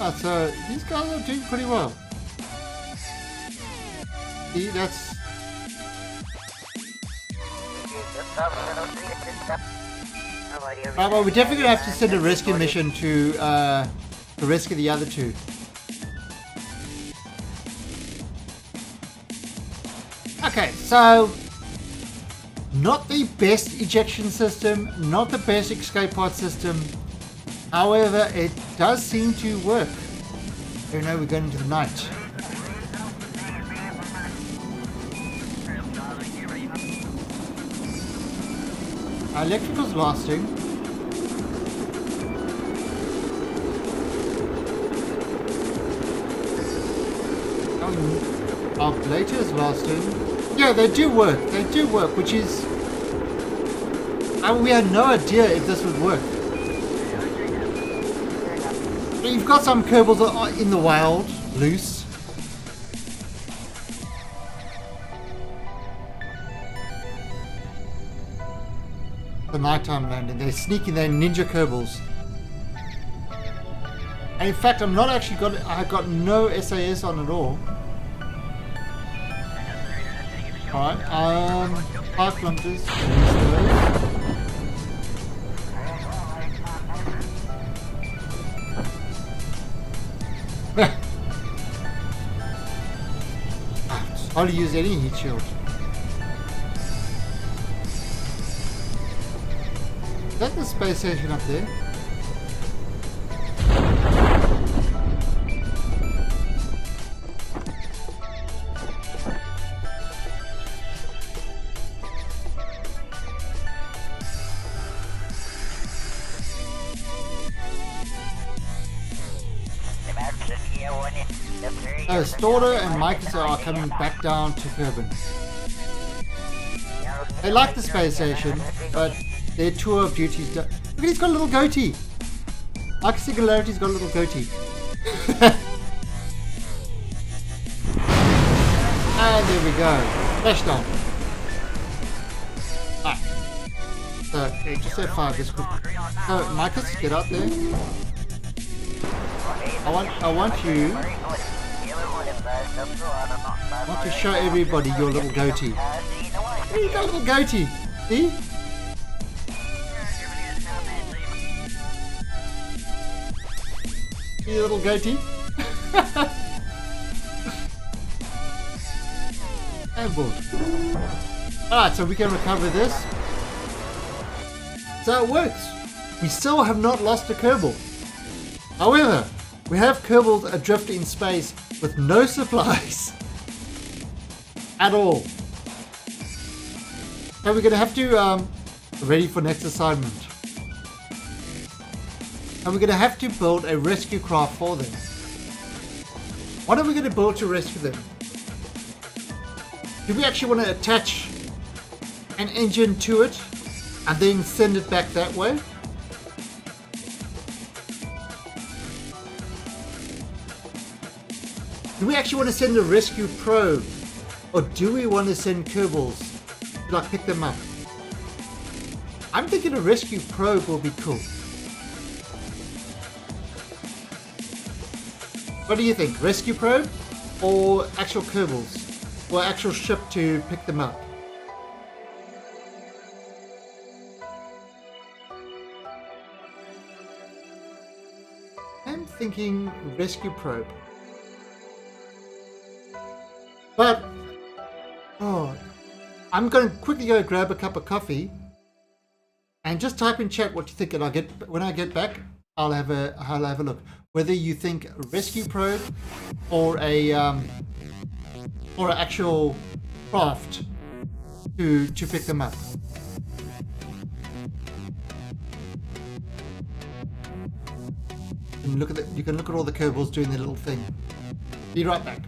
Oh, so these guys are doing pretty well. See, that's. Well, we're definitely gonna have to send a rescue mission to rescue the other 2. Okay, so not the best ejection system, not the best escape pod system. However, it does seem to work. Oh no, we're going into the night. Our electrical's lasting. Our ablator is lasting. Yeah, they do work. They do work, which is. I mean, we had no idea if this would work. You've got some Kerbals in the wild, loose. The nighttime landing. They're sneaking their ninja Kerbals. And in fact, I'm not actually I've got no SAS on at all. Alright, 5 kilometers. Hardly use any heat shield. Is that the space station up there? Storter and Imaxes are coming back down to Kerbin. They like the space station, but their tour of duty is done. Look, he's got a little goatee. Like Singularity's got a little goatee. And there we go. Splashdown. Ah. So, okay, just F5 this quick. Oh, Imaxes, get out there. I want you to show everybody your little goatee. There you go, little goatee. See? See your little goatee? And board. Alright, so we can recover this. So it works. We still have not lost a Kerbal. However, we have Kerbals adrift in space with no supplies at all. So we're going to have to ready for next assignment. And we're going to have to build a rescue craft for them. What are we going to build to rescue them? Do we actually want to attach an engine to it and then send it back that way? Do we actually want to send a rescue probe? Or do we want to send Kerbals to like pick them up? I'm thinking a rescue probe will be cool. What do you think? Rescue probe or actual Kerbals? Or actual ship to pick them up? I'm thinking rescue probe. But, I'm going to quickly go grab a cup of coffee and just type in chat what you think, and when I get back, I'll have a look. Whether you think a rescue probe or an actual craft to pick them up. And you can look at all the Kerbals doing their little thing. Be right back.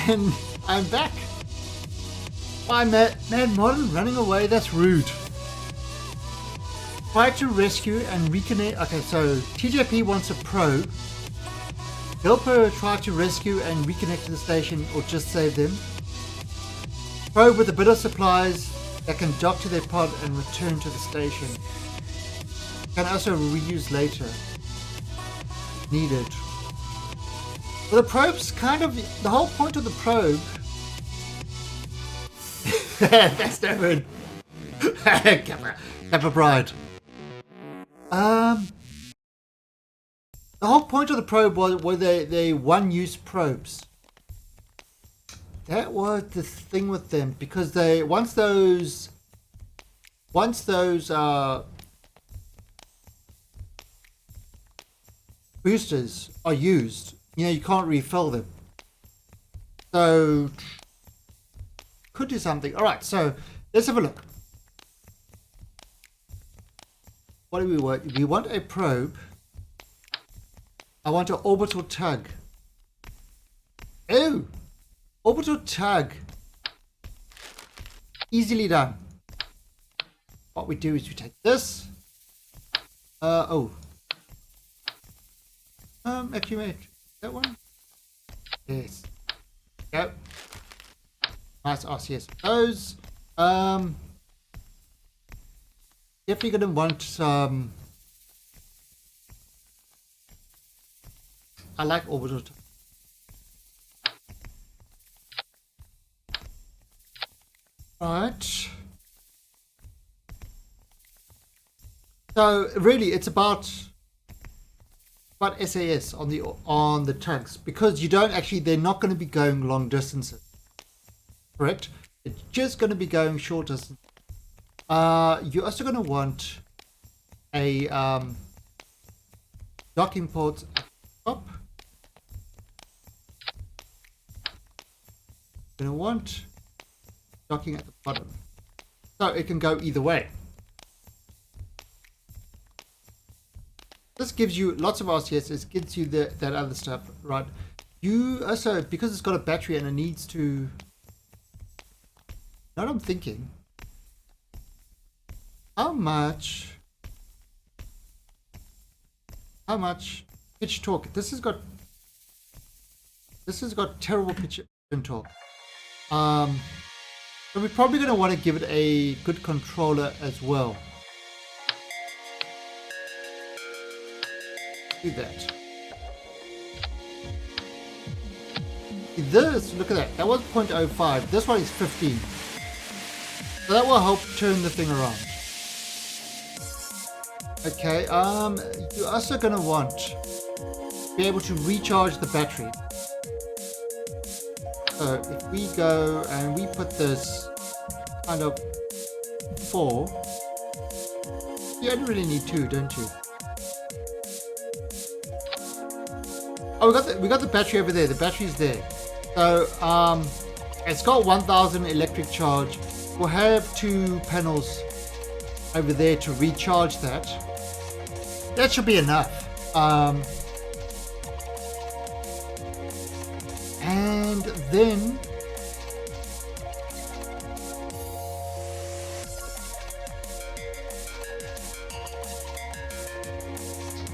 And I'm back. Why, man, Modern running away, that's rude. Try to rescue and reconnect. Okay, so TJP wants a probe. Help her try to rescue and reconnect to the station or just save them. Probe with a bit of supplies that can dock to their pod and return to the station. Can also reuse later. Needed. Well, the probe's kind of the whole point of the probe. That's Devin. Kappa Bride. The whole point of the probe were they one-use probes. That was the thing with them, because they once those boosters are used, you can't refill them. So could do something. All right, so let's have a look. What do we want? We want a probe. I want an orbital tug. Oh, orbital tug. Easily done. What we do is we take this. Actually, wait. That one? Yes. Go. Nice RCS. Those. Definitely gonna want some. I like orbital. Right. So really, it's about SAS on the tugs, because you don't actually. They're not going to be going long distances. Correct. It's just going to be going short distance. You're also going to want a docking port at the top. You're going to want docking at the bottom, so it can go either way. This gives you lots of RCS. It gives you that other stuff, right? You also, because it's got a battery and it needs to. Now I'm thinking, how much pitch torque? This has got terrible pitch and torque. So we're probably going to want to give it a good controller as well. Do that. This, look at that. That was 0.05. This one is 15. So that will help turn the thing around. Okay, you're also going to want to be able to recharge the battery. So if we go and we put this kind of 4, you only really need 2, don't you? Oh, we got the battery over there. The battery's there. So it's got 1000 electric charge. We'll have 2 panels over there to recharge that. That should be enough. And then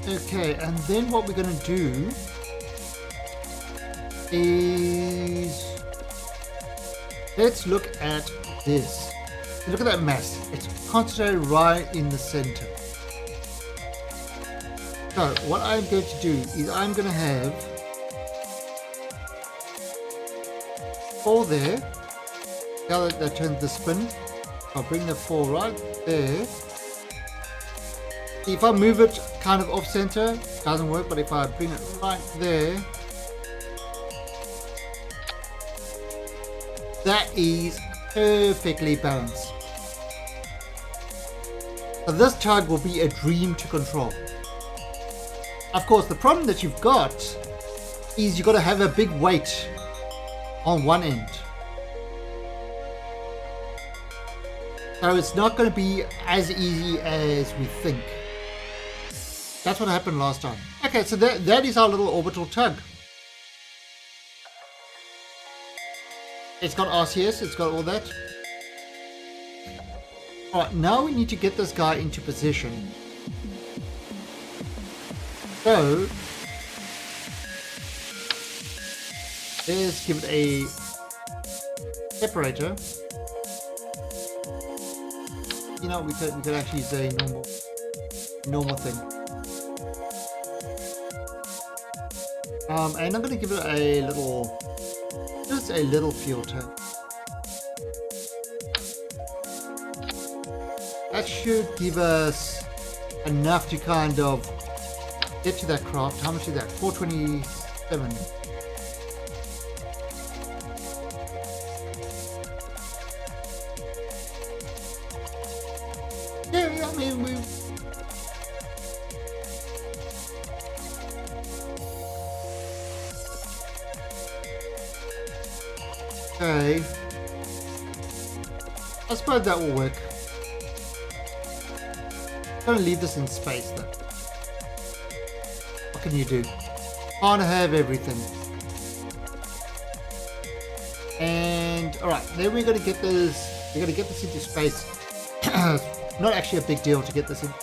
okay, and then what we're going to do is let's look at this. Look at that mass. It's concentrated right in the center. So what I'm going to do is I'm going to have 4 there. Now that turns the spin. I'll bring the 4 right there. If I move it kind of off center, it doesn't work, but if I bring it right there, that is perfectly balanced. So this tug will be a dream to control. Of course, the problem that you've got is you've got to have a big weight on one end. So it's not going to be as easy as we think. That's what happened last time. Okay, so that is our little orbital tug. It's got RCS, it's got all that. Alright, now we need to get this guy into position. So, let's give it a separator. You know, we could actually use a normal thing. And I'm going to give it a little, just a little filter. That should give us enough to kind of get to that craft. How much is that? 427. Yeah, I mean, we... Okay. I suppose that will work. I'm gonna leave this in space though. What can you do? Can't have everything. And alright, then we're gonna get this. We're gonna get this into space. Not actually a big deal to get this in.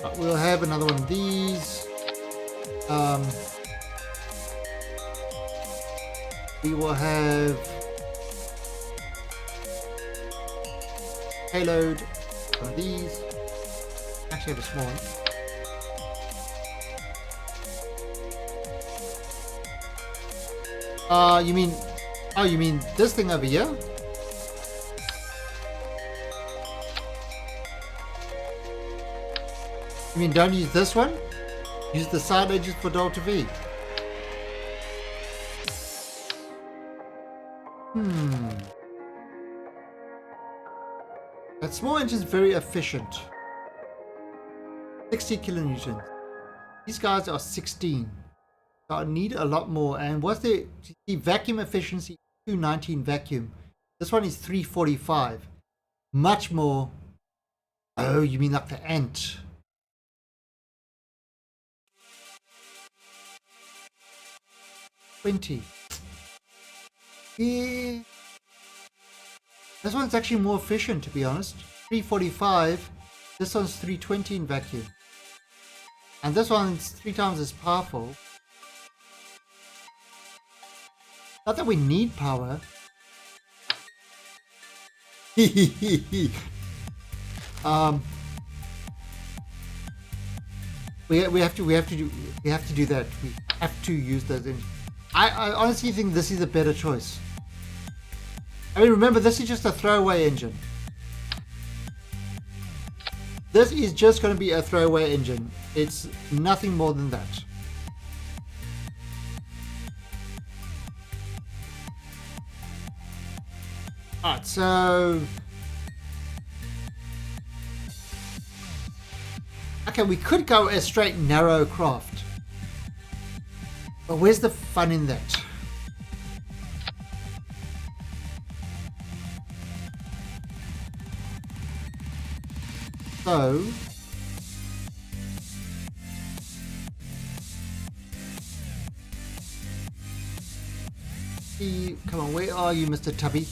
But we'll have another one of these. We will have payload on these. Actually have a small one. You mean this thing over here? You mean don't use this one? Use the side edges for Delta V. That small engine is very efficient. 60 kilonewtons. These guys are 16. So I need a lot more. And what's the vacuum efficiency? 219 vacuum. This one is 345. Much more. Oh, you mean like the ant? $20. Yeah. This one's actually more efficient, to be honest. 345. This one's 320 in vacuum. And this one's 3 times as powerful. Not that we need power. We have to do that. We have to use those engines. I honestly think this is a better choice. I mean, remember, this is just a throwaway engine. This is just going to be a throwaway engine. It's nothing more than that. Alright, so... Okay, we could go a straight narrow craft. But where's the fun in that? So... Come on, where are you, Mr. Tubby?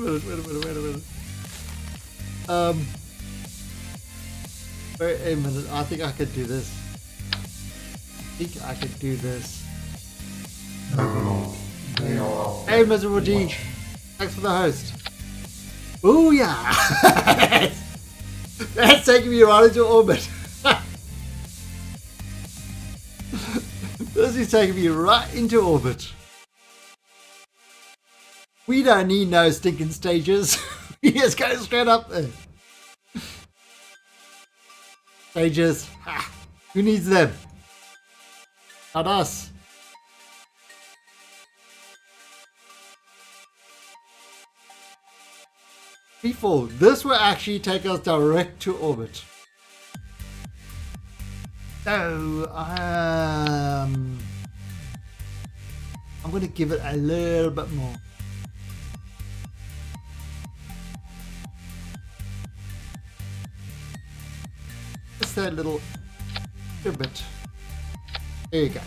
Wait a minute. Wait a minute, I think I could do this. Hey, Miserable G. Thanks for the host. Ooh, yeah. That's taking me right into orbit. This is taking me right into orbit. We don't need no stinking stages. We just go straight up there. Stages. Ha. Who needs them? Not us. People, this will actually take us direct to orbit. So, I'm going to give it a little bit more. a little bit. There you go.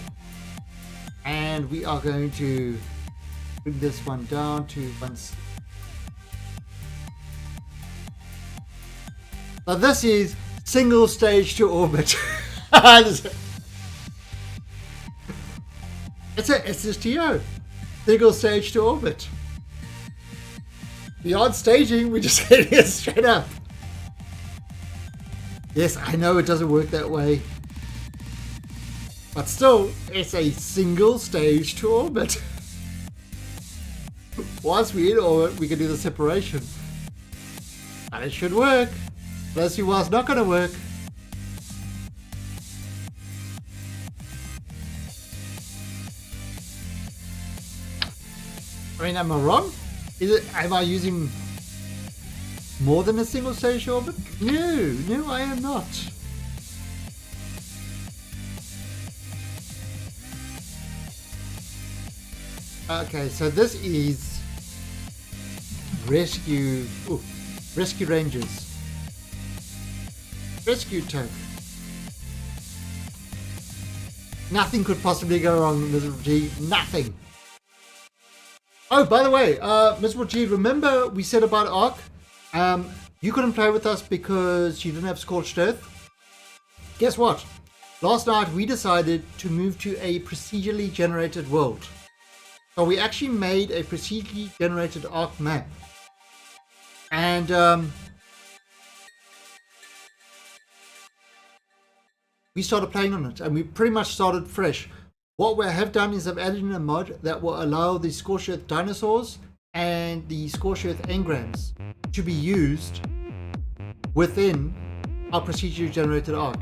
And we are going to bring this one down to 1. Now this is single stage to orbit. It's a SSTO. Single stage to orbit. Beyond staging, we're just hitting it straight up. Yes, I know it doesn't work that way. But still, it's a single stage to orbit. Once we're in orbit, we can do the separation. And it should work. Let's see what's not going to work. I mean, am I wrong? Am I using more than a single stage orbit? No, I am not. Okay, so this is rescue rangers. Rescue tug. Nothing could possibly go wrong, Miserable G. Nothing. Oh, by the way, Miserable G, remember we said about Ark? You couldn't play with us because you didn't have Scorched Earth. Guess what? Last night we decided to move to a procedurally generated world. So we actually made a procedurally generated Ark map. And we started playing on it, and we pretty much started fresh. What we have done is I've added in a mod that will allow the Scorched Earth dinosaurs and the Scorched Earth engrams to be used within our procedurally generated Ark.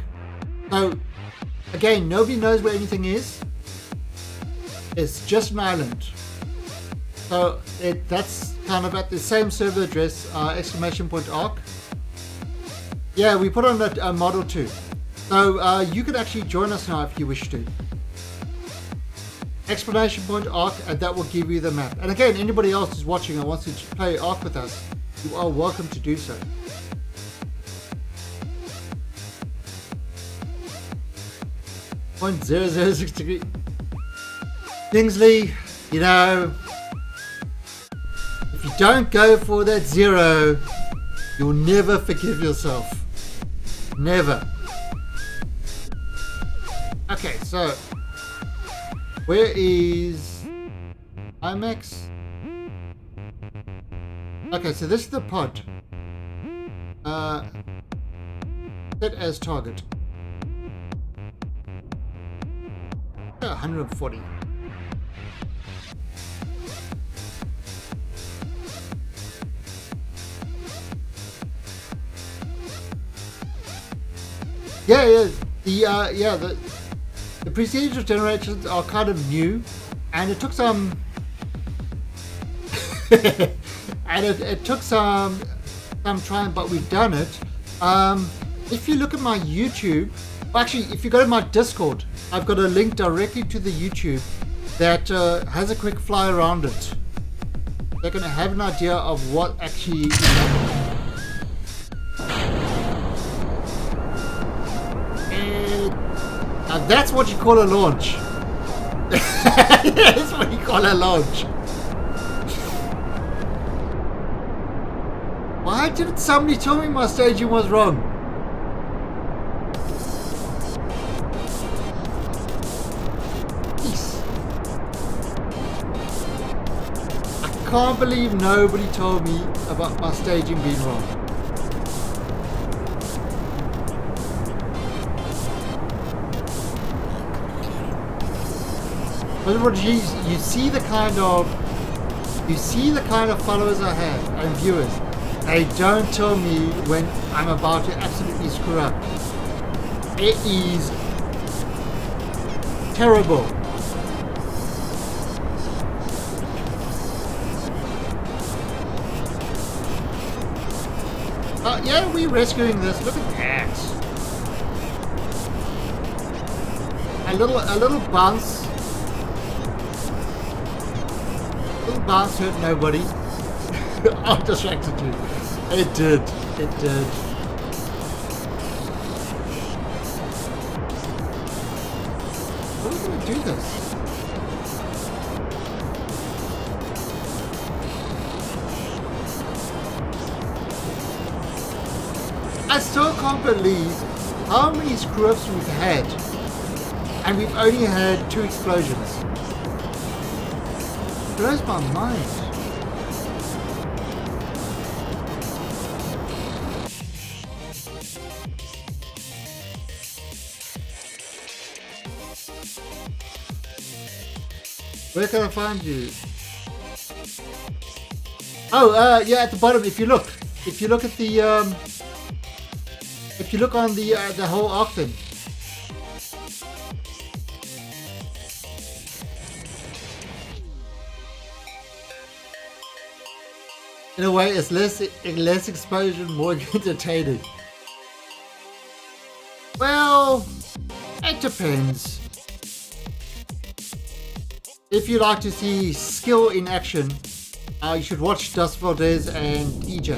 So again, nobody knows where anything is. It's just an island. So that's kind of at the same server address, !Ark. Yeah, we put on a model too. So you could actually join us now if you wish to. !Ark, and that will give you the map. And again, anybody else who's watching and wants to play Ark with us, you are welcome to do so. .006 Kingsley, you know, if you don't go for that 0, you'll never forgive yourself. Never. Okay, so where is IMAX? Okay, so this is the pod. Set as target. 140. The procedural generations are kind of new, and it took some it took some trying, but we've done it. If you look at my YouTube, actually if you go to my Discord, I've got a link directly to the YouTube that has a quick fly around it. They're going to have an idea of what actually is happening. Now that's what you call a launch. That's what you call a launch. Why didn't somebody tell me my staging was wrong? Jeez. I can't believe nobody told me about my staging being wrong. But you see the kind of followers I have and viewers. They don't tell me when I'm about to absolutely screw up. It is terrible. Yeah, we're rescuing this. Look at that. A little bounce. Little bounce hurt nobody. I distracted you. It did. do this. I still can't believe how many screw-ups we've had, and we've only had 2 explosions. It blows my mind. Where can I find you? Oh, yeah, at the bottom. If you look at the, if you look on the whole arc thing. In a way, it's less exposure, more entertaining. Well, it depends. If you like to see skill in action, you should watch Dust Valdez and EJ.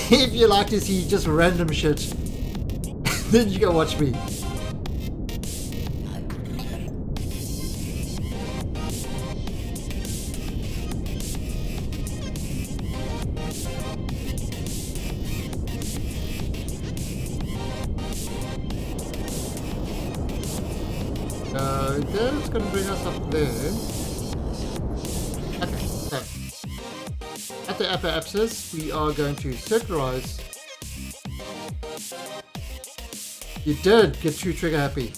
If you like to see just random shit, then you go watch me. That's going to bring us up there. Okay, so at the upper axis, we are going to circularize. You did get 2 trigger happy.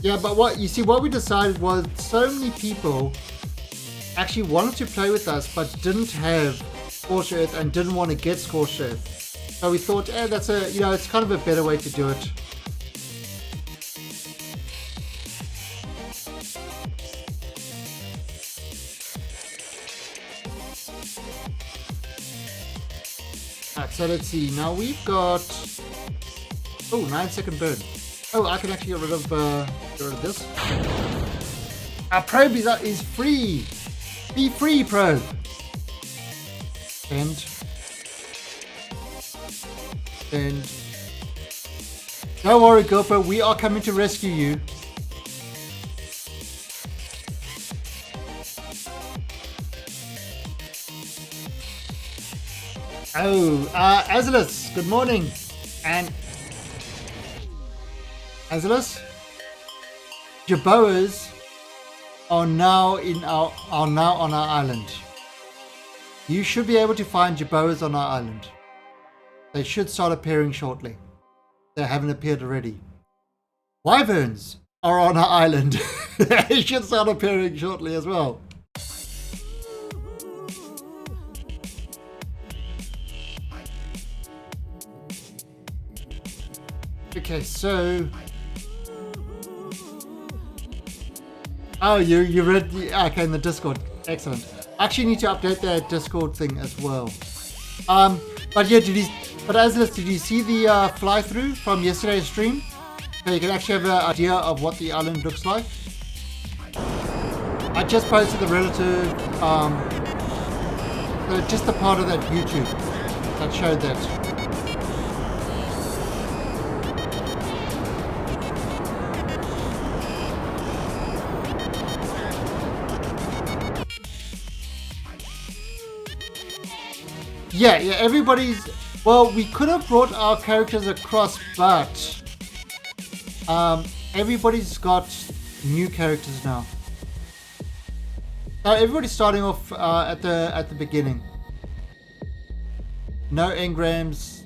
Yeah, but what we decided was so many people actually wanted to play with us but didn't have Scorched Earth and didn't want to get Scorched Earth. So we thought, that's it's kind of a better way to do it. Alright, so let's see. Now we've got 9-second burn. Oh, I can actually get rid of this. Our probe is free. Be free, probe. And don't worry, GoPro, we are coming to rescue you. Oh, Azelus, good morning. And Azelus, Jerboas are now on our island. You should be able to find Jerboas on our island. They should start appearing shortly. They haven't appeared already. Wyverns are on our island. They should start appearing shortly as well. Okay, so... Oh, you read the... Okay, in the Discord. Excellent. I actually need to update that Discord thing as well. But yeah, but Azelus, did you see the fly-through from yesterday's stream? So you can actually have an idea of what the island looks like. I just posted the relative, just the part of that YouTube that showed that. Yeah, everybody's... Well, we could have brought our characters across, but everybody's got new characters now. So everybody's starting off at the beginning. No engrams.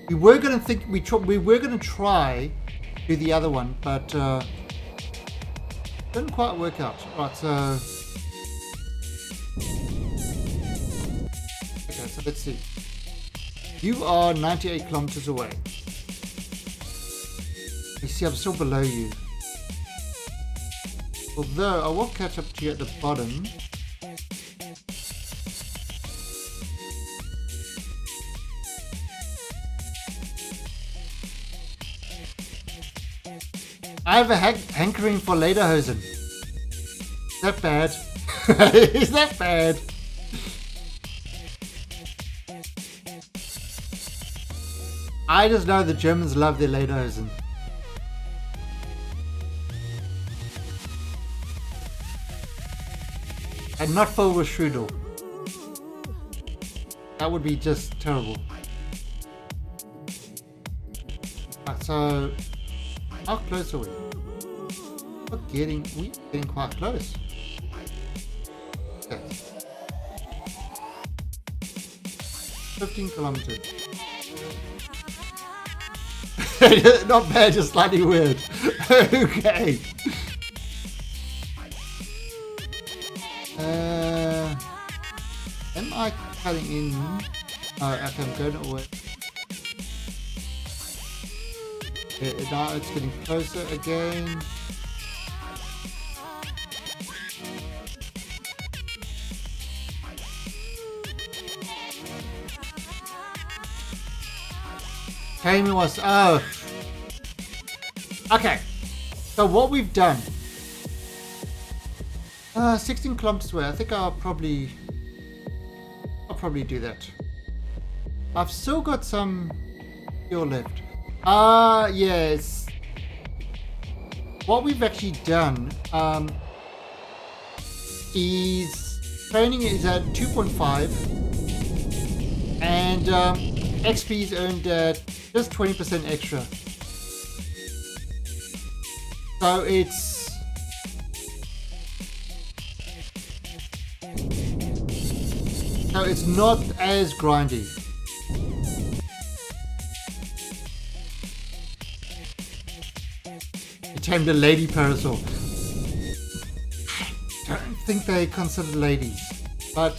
We were gonna try do the other one, but didn't quite work out. Right, so okay, so let's see. You are 98 kilometers away. You see, I'm still below you. Although I will catch up to you at the bottom. I have a hankering for Lederhosen. Is that bad? Is that bad? I just know the Germans love their lederhosen. And not filled with strudel. That would be just terrible. Right, so how close are we? We're getting quite close. Okay. 15 kilometers. Not bad, just slightly weird. Okay. Am I cutting in? Oh, okay, I'm going away. Now it's getting closer again. Taming was okay. So what we've done, 16 kilometers away. I think I'll probably do that. I've still got some fuel left. Yes. What we've actually done is training is at 2.5 and XP is earned at just 20% extra. So it's not as grindy. You tamed a lady parasol. I don't think they considered ladies, but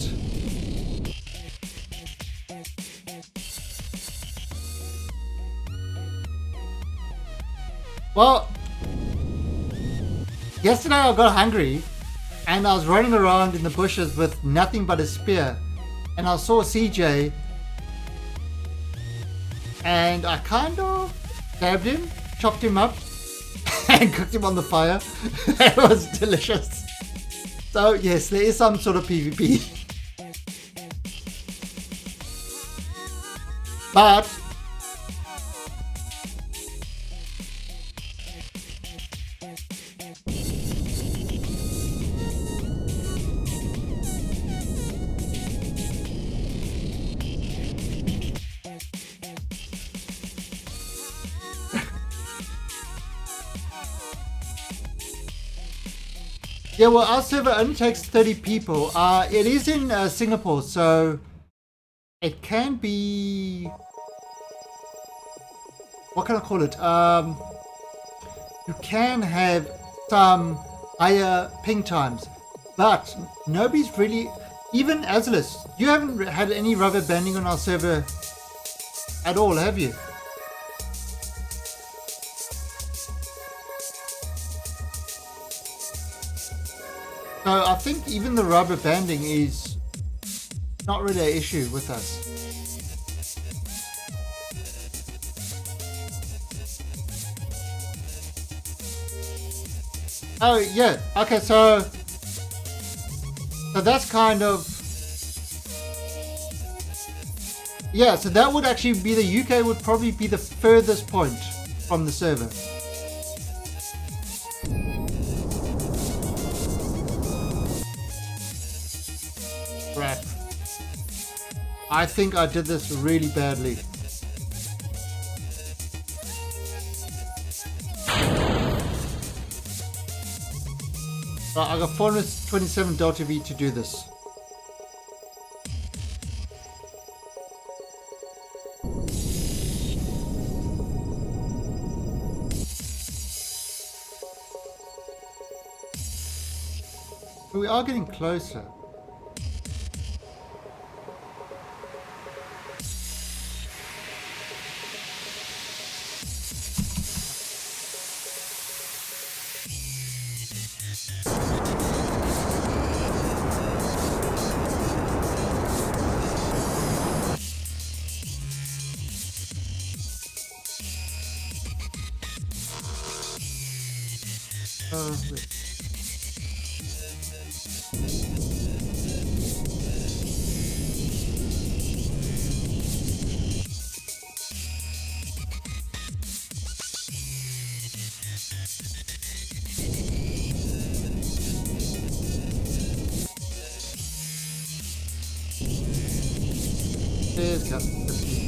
well, yesterday I got hungry and I was running around in the bushes with nothing but a spear, and I saw CJ and I kind of stabbed him, chopped him up and cooked him on the fire. It was delicious. So yes, there is some sort of PvP. But yeah, well, our server only takes 30 people. It is in Singapore, so it can be... what can I call it? You can have some higher ping times, but nobody's really... Even Azulis, you haven't had any rubber banding on our server at all, have you? So I think even the rubber banding is not really an issue with us. Oh yeah, okay, so that's kind of, yeah, so that would actually be, the UK would probably be the furthest point from the server. Crap. I think I did this really badly. Right, I got 427 Delta V to do this. We are getting closer. Wait. let's go. Let's see.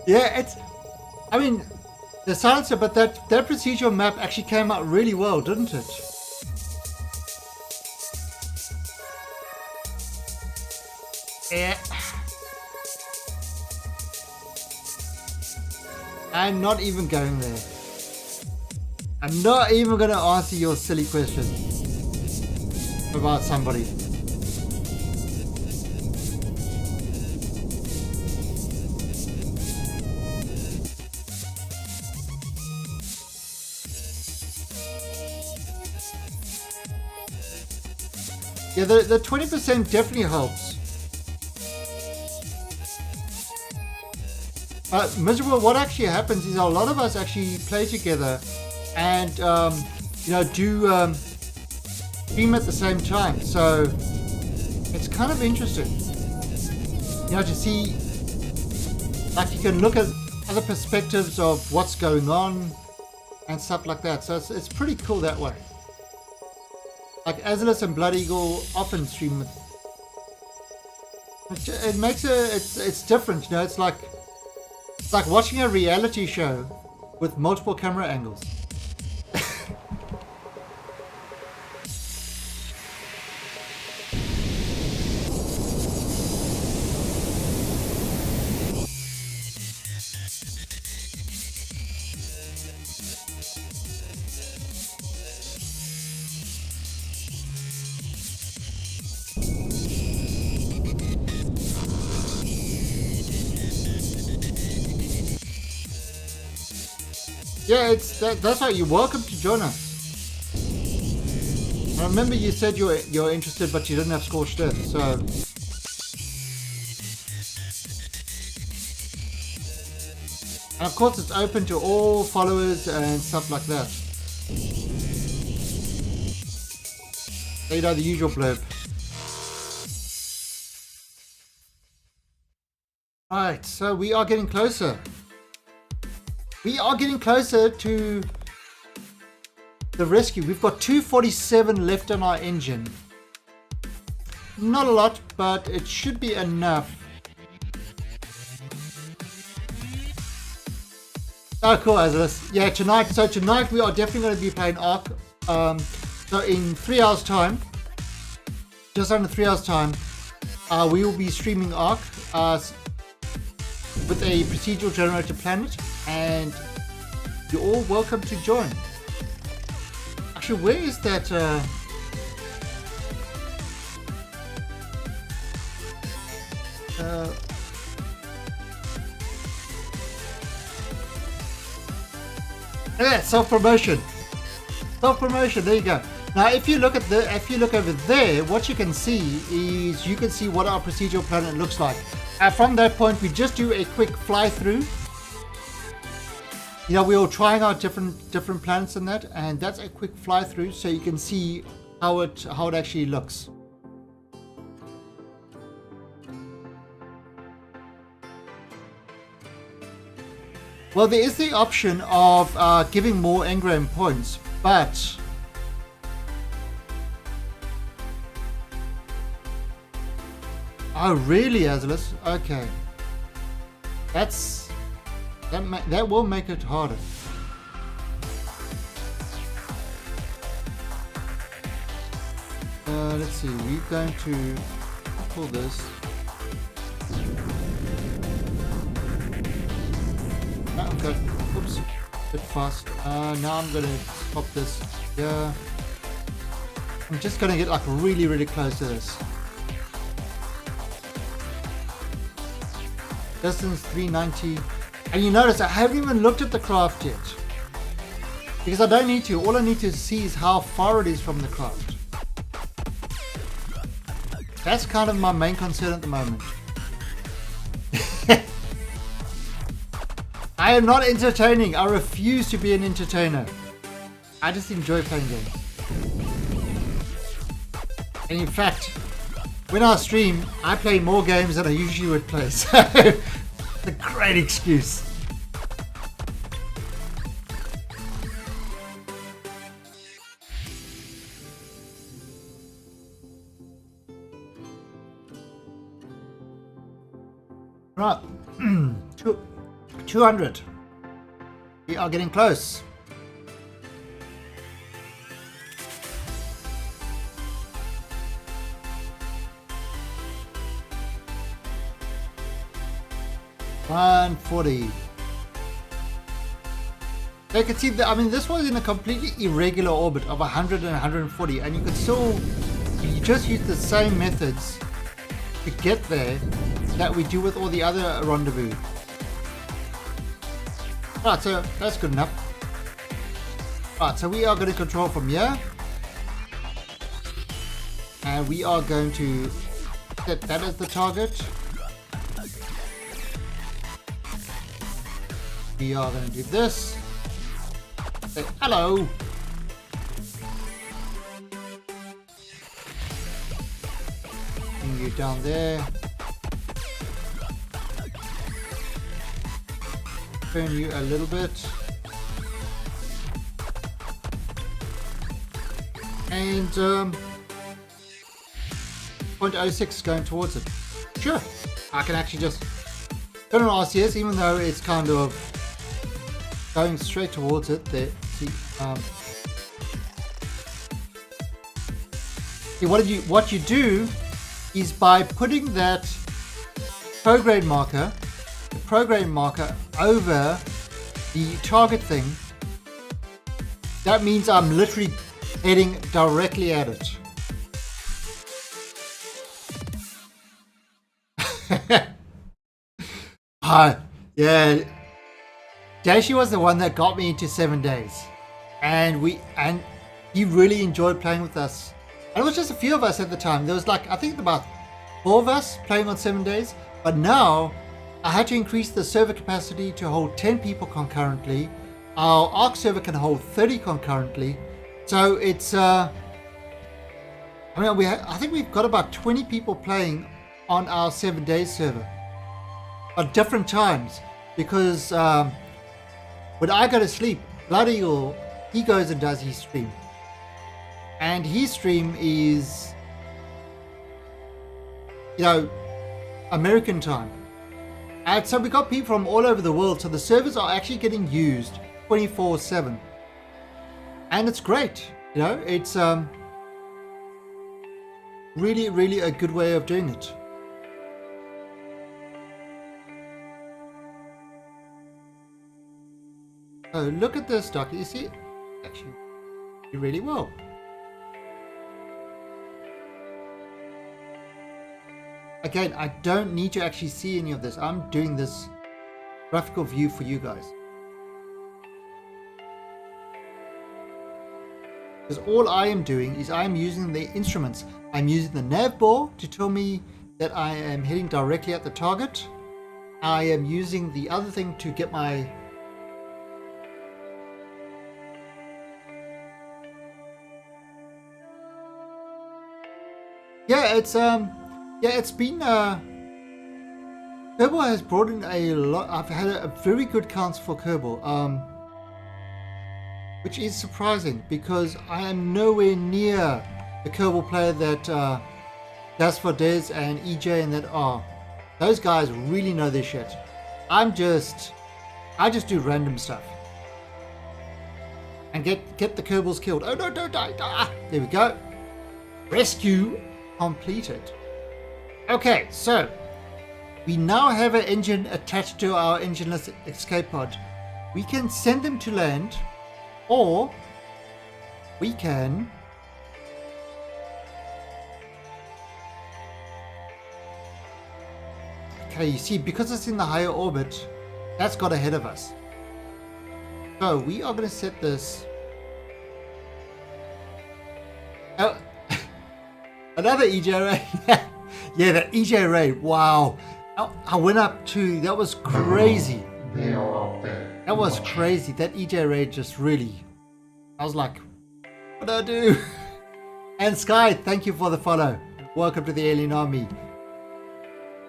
Yeah, it's, I mean, the silencer, but that procedural map actually came out really well, didn't it? Yeah. I'm not even going there. I'm not even going to answer your silly question about somebody. Yeah, the 20% definitely helps. Miserable, what actually happens is a lot of us actually play together and, you know, do stream at the same time. So it's kind of interesting, you know, to see, like, you can look at other perspectives of what's going on and stuff like that. So it's pretty cool that way. Like Azulus and Blood Eagle often stream with. It makes it's different, you know. It's like watching a reality show with multiple camera angles. Yeah, that's right. You're welcome to join us. I remember you said you're interested, but you didn't have Scorched Earth, so. And of course, it's open to all followers and stuff like that. So, you know, the usual blurb. Right, so we are getting closer. We are getting closer to the rescue. We've got 247 left on our engine. Not a lot, but it should be enough. Oh, cool, Azulus. Yeah, tonight. So tonight we are definitely going to be playing Ark. So in 3 hours' time, just under 3 hours' time, we will be streaming Ark with a procedural generated planet. And you're all welcome to join. Actually, where is that? Yeah, self-promotion. Self-promotion. There you go. Now, if you look over there, what you can see is you can see what our procedural planet looks like. From that point, we just do a quick fly through. You know, we were trying out different planets and that, and that's a quick fly through, so you can see how it actually looks. Well, there is the option of giving more engram points, but oh, really, Azulus? Okay, that will make it harder. Let's see. We're going to pull this. Okay. Oops. A bit fast. Now I'm going to stop this. Yeah. I'm just going to get like really, really close to this. Distance 390. And you notice I haven't even looked at the craft yet. Because I don't need to. All I need to see is how far it is from the craft. That's kind of my main concern at the moment. I am not entertaining. I refuse to be an entertainer. I just enjoy playing games. And in fact, when I stream, I play more games than I usually would play. So, it's a great excuse. Right. 200. We are getting close. $140. So you can see that, I mean, this was in a completely irregular orbit of 100 and 140, and you could still, you just use the same methods to get there that we do with all the other rendezvous. Right, so that's good enough. Right, so we are going to control from here, and we are going to set that as the target. We are going to do this. Say hello. Bring you down there. Turn you a little bit. And 0.06 going towards it. Sure, I can actually just turn on RCS, even though it's kind of going straight towards it. There, see, what you do is by putting that prograde marker, the prograde marker over the target thing. That means I'm literally heading directly at it. Yeah. Dashi was the one that got me into 7 days, and he really enjoyed playing with us. And it was just a few of us at the time. There was like, I think about 4 of us playing on 7 days. But now I had to increase the server capacity to hold 10 people concurrently. Our Arc server can hold 30 concurrently. So it's I think we've got about 20 people playing on our 7 days server at different times, because when I go to sleep, Blood Eagle, he goes and does his stream. And his stream is, American time. And so we got people from all over the world. So the servers are actually getting used 24/7. And it's great. It's really, really a good way of doing it. So look at this, Doc. You see, actually, really well. Again, I don't need to actually see any of this. I'm doing this graphical view for you guys. Because all I am doing is I'm using the instruments. I'm using the nav ball to tell me that I am heading directly at the target. I am using the other thing to get my it's been Kerbal has brought in a lot. I've had a very good counts for Kerbal, which is surprising because I am nowhere near the Kerbal player that Das for Des and EJ and that are. Those guys really know their shit. I just do random stuff and get the Kerbals killed. Oh no, don't die! There we go. Rescue completed. Okay, so we now have an engine attached to our engineless escape pod. We can send them to land, or we can you see, because it's in the higher orbit, that's got ahead of us. So we are going to set this. Oh, another EJ ray. Yeah, that EJ ray. Wow. I went up to, that was crazy. That was crazy. That EJ ray just really, I was like, what do I do? And Sky, thank you for the follow. Welcome to the Alien Army,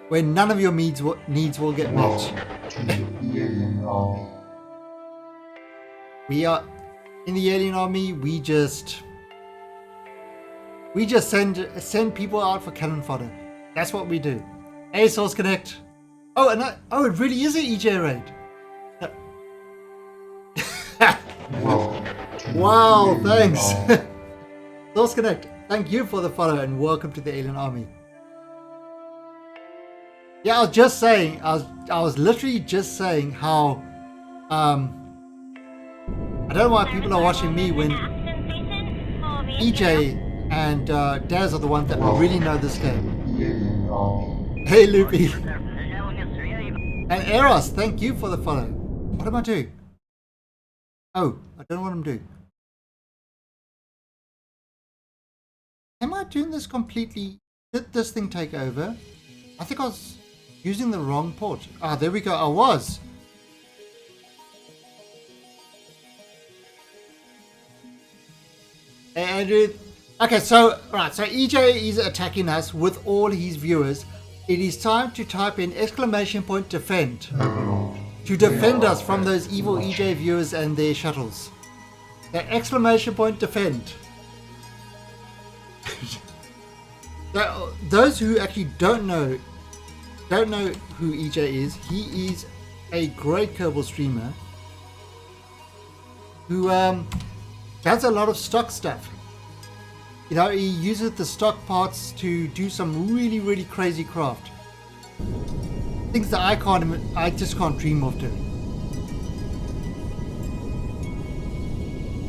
where none of your needs will get met. We are in the Alien Army. We just send people out for cannon fodder. That's what we do. Hey, Source Connect. Oh, oh, it really is an EJ raid. Wow, thanks. Source Connect, thank you for the follow and welcome to the Alien Army. Yeah, I was just saying, I was literally just saying how, I don't know why people are watching me when EJ and Daz are the ones that really know this game. Hey, Loopy. And Eros, thank you for the follow. What am I doing? Oh, I don't know what I'm doing. Am I doing this completely? Did this thing take over? I think I was using the wrong port. Ah, there we go. I was. And okay, so right, so EJ is attacking us with all his viewers. It is time to type in !defend to defend us from those evil EJ viewers and their shuttles. The !defend. So, those who actually don't know who EJ is, he is a great Kerbal streamer who does a lot of stock stuff. You know, he uses the stock parts to do some really crazy craft. Things that I just can't dream of doing.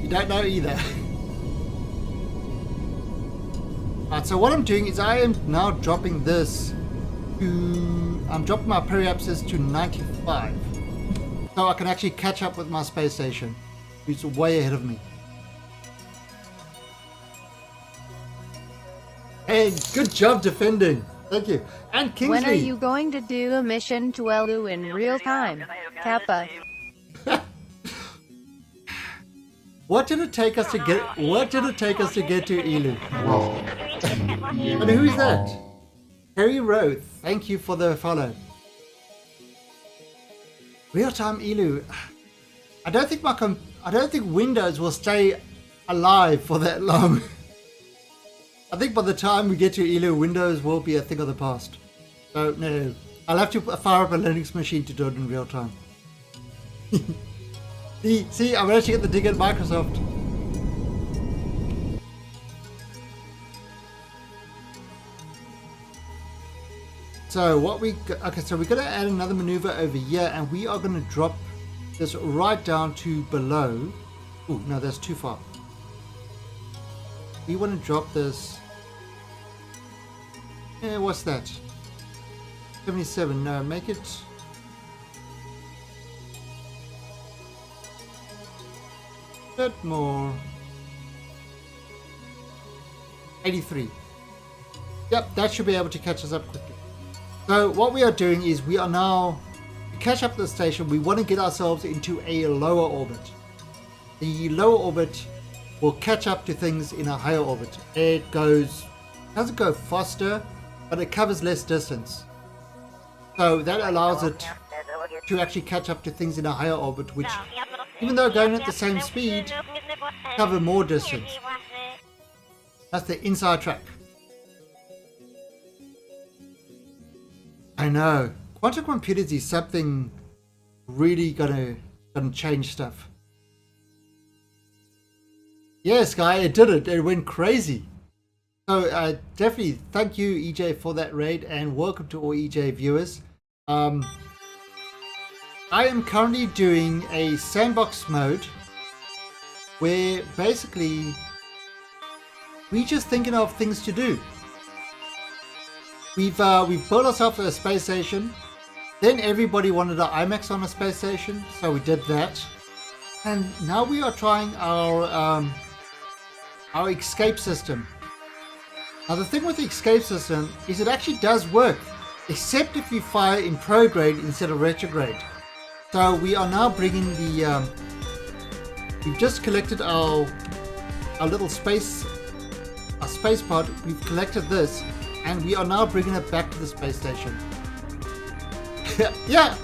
You don't know either. Alright, so what I'm doing is I am now dropping this to... I'm dropping my periapsis to 95. So I can actually catch up with my space station, who's way ahead of me. Hey, good job defending. Thank you. And Kingsley. When are you going to do a mission to Elu in real time? Kappa. What did it take us to get to Elu? And who is that? Harry Rowe, thank you for the follow. Real time Elu. I don't think Windows will stay alive for that long. I think by the time we get to Elu, Windows will be a thing of the past. So no, I'll have to fire up a Linux machine to do it in real time. See, I'm actually get the dig at Microsoft. So what okay, so we're going to add another maneuver over here, and we are going to drop this right down to below. Oh no, that's too far. We want to drop this. Yeah, what's that? 77. No, make it. Bit more. 83. Yep, that should be able to catch us up quickly. So what we are doing is we are now to catch up to the station. We want to get ourselves into a lower orbit. The lower orbit will catch up to things in a higher orbit. It doesn't go faster, but it covers less distance. So that allows it to actually catch up to things in a higher orbit, which, even though going at the same speed, cover more distance. That's the inside track. I know. Quantum computers is something really gonna change stuff. Yes, guy, it did it. It went crazy. So definitely thank you, EJ, for that raid, and welcome to all EJ viewers. I am currently doing a sandbox mode where basically we're just thinking of things to do. We've built ourselves a space station. Then everybody wanted an IMAX on a space station, so we did that. And now we are trying our escape system. Now the thing with the escape system is it actually does work, except if you fire in prograde instead of retrograde. So we are now bringing the we've just collected our little space pod. We've collected this, and we are now bringing it back to the space station. Yeah.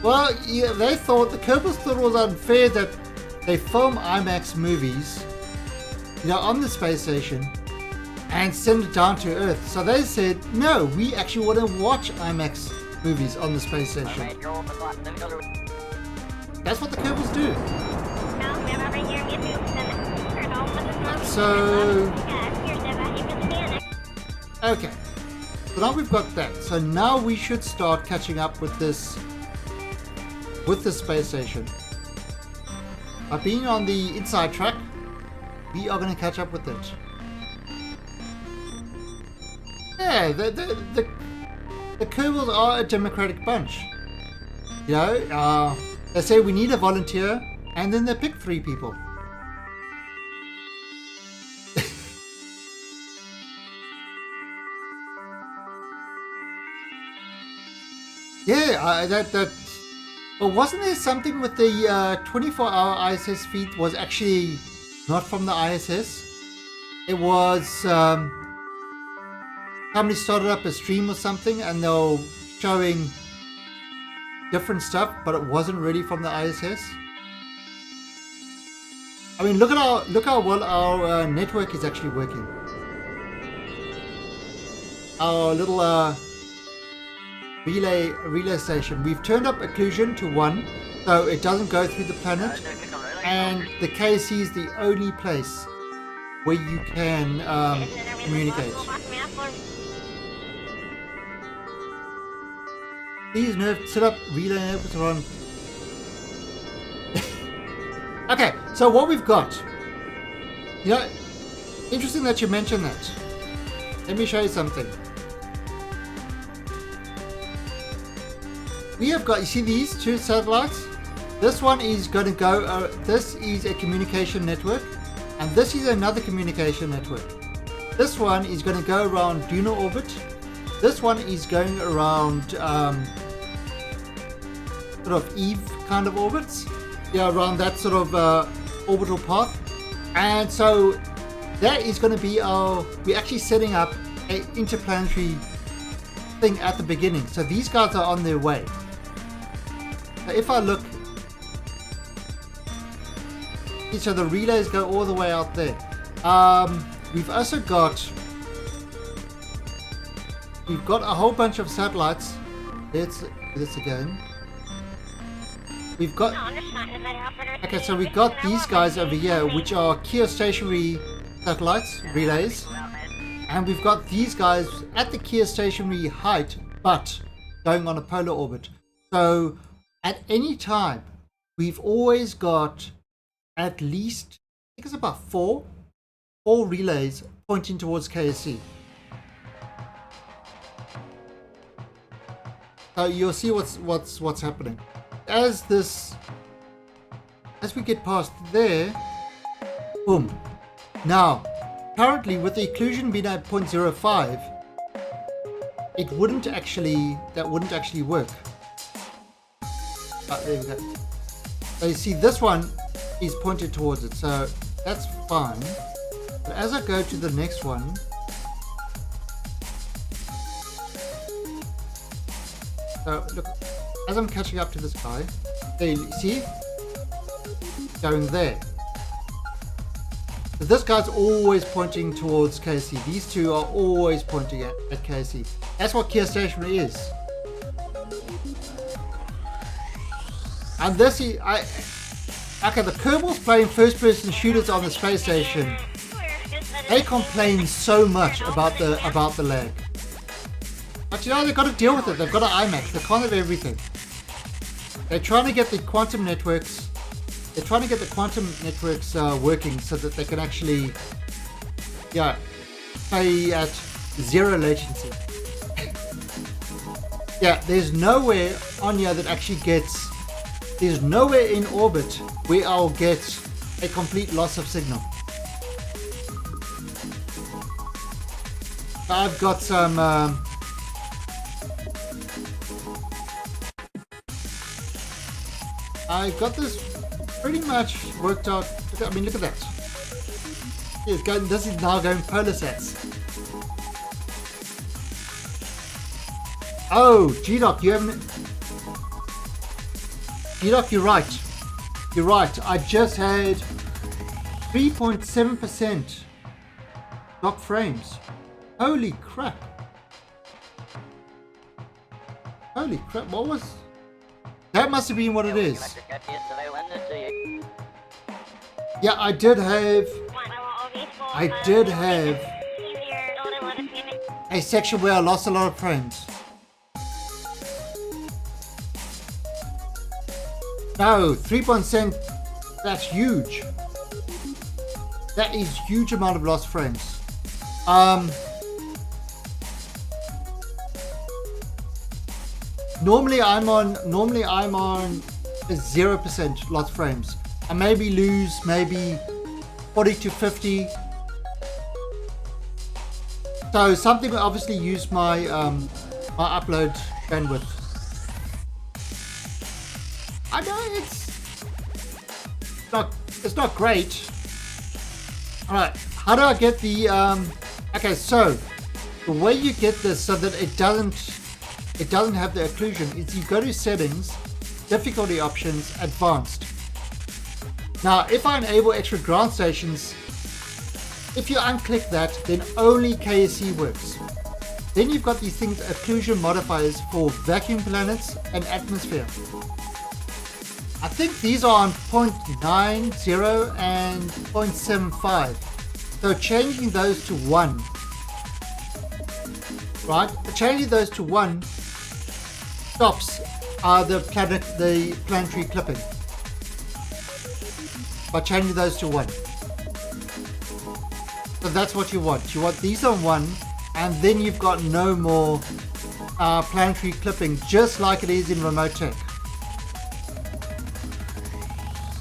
Well, yeah, they thought, the Kerbals thought it was unfair that they film IMAX movies, you know, on the space station, and send it down to Earth. So they said, no, we actually want to watch IMAX movies on the space station. That's what the Kerbals do. So, okay. So now we've got that. So now we should start catching up with this space station. By being on the inside track, we are going to catch up with it. Yeah, the Kerbals are a democratic bunch. You know, they say we need a volunteer, and then they pick 3 people. Yeah, but wasn't there something with the 24-hour ISS feed was actually not from the ISS? It was somebody started up a stream or something, and they were showing different stuff, but it wasn't really from the ISS. I mean, look how well our network is actually working. Our little relay station. We've turned up occlusion to 1, so it doesn't go through the planet, and the KC is the only place where you can communicate. Please set up relay nerves are on. Okay, so what we've got, you know, interesting that you mentioned that. Let me show you something. We have got, you see these 2 satellites? This one is going to go, this is a communication network, and this is another communication network. This one is going to go around lunar orbit. This one is going around sort of Eve kind of orbits. Yeah, around that sort of orbital path. And so that is going to be we're actually setting up an interplanetary thing at the beginning. So these guys are on their way. So if I look, so the relays go all the way out there. We've also got a whole bunch of satellites. Let's do this again. We've got, okay, so we've got these guys over here, which are geostationary satellites, relays, and we've got these guys at the geostationary height, but going on a polar orbit. So at any time, we've always got at least, I think it's about four relays pointing towards KSC. So you'll see what's happening. As we get past there, boom. Now, currently with the occlusion being at 0.05, that wouldn't actually work. There we go. So you see this one is pointed towards it, so that's fine. But as I go to the next one, so look, as I'm catching up to this guy, there you see, going there. So this guy's always pointing towards KC. These two are always pointing at KC. That's what geostationary is. And this is, okay, the Kerbals playing first-person shooters on the space station, they complain so much about the lag. But you know, they've got to deal with it. They've got an IMAX. They can't have everything. They're trying to get the quantum networks. They're trying to get the quantum networks working so that they can actually, yeah, play at zero latency. Yeah, there's nowhere on here that actually gets. There's nowhere in orbit where I'll get a complete loss of signal. I've got some. I got this pretty much worked out. I mean, look at that. It's going, this is now going polar sats. Oh, GDoc, you haven't. GDoc, you're right. You're right. I just had 3.7% Stock frames. Holy crap. Holy crap, what was... That must have been what it is. Yeah, I did have a section where I lost a lot of frames. No, 3.7, that's huge. That is huge amount of lost frames. Normally I'm on 0% lost frames. I maybe lose maybe 40 to 50. So something will obviously use my my upload bandwidth. I know it's not great. All right, how do I get the okay, so the way you get this so that it doesn't have the occlusion is you go to settings, difficulty options, advanced. Now if I enable extra ground stations, if you unclick that, then only KSC works. Then you've got these things, occlusion modifiers for vacuum planets and atmosphere. I think these are on 0.90 and 0.75. So changing those to 1. Right? Changing those to 1 stops the planetary clipping. By changing those to 1. So that's what you want. You want these on 1, and then you've got no more planetary clipping, just like it is in Remote Tech.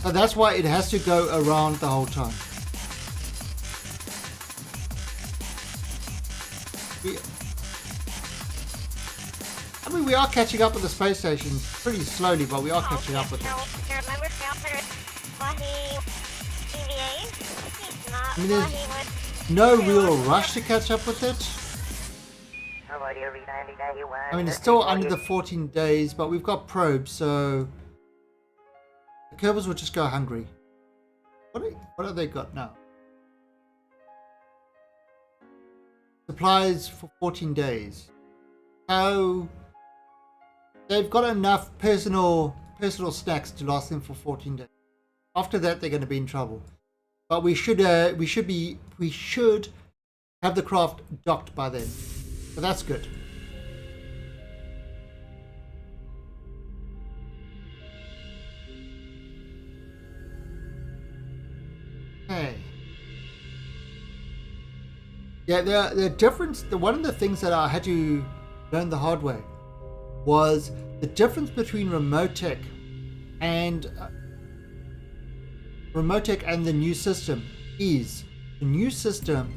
So that's why it has to go around the whole time. I mean, we are catching up with the space station pretty slowly, but we are catching up with it. I mean, there's no real rush to catch up with it. I mean, it's still under the 14 days, but we've got probes, so the Kerbals will just go hungry. What have they got now? Supplies for 14 days. So they've got enough personal snacks to last them for 14 days. After that, they're going to be in trouble. But we should have the craft docked by then. So that's good. Okay. Yeah, the difference. One of the things that I had to learn the hard way was the difference between Remote Tech and the new system is the new system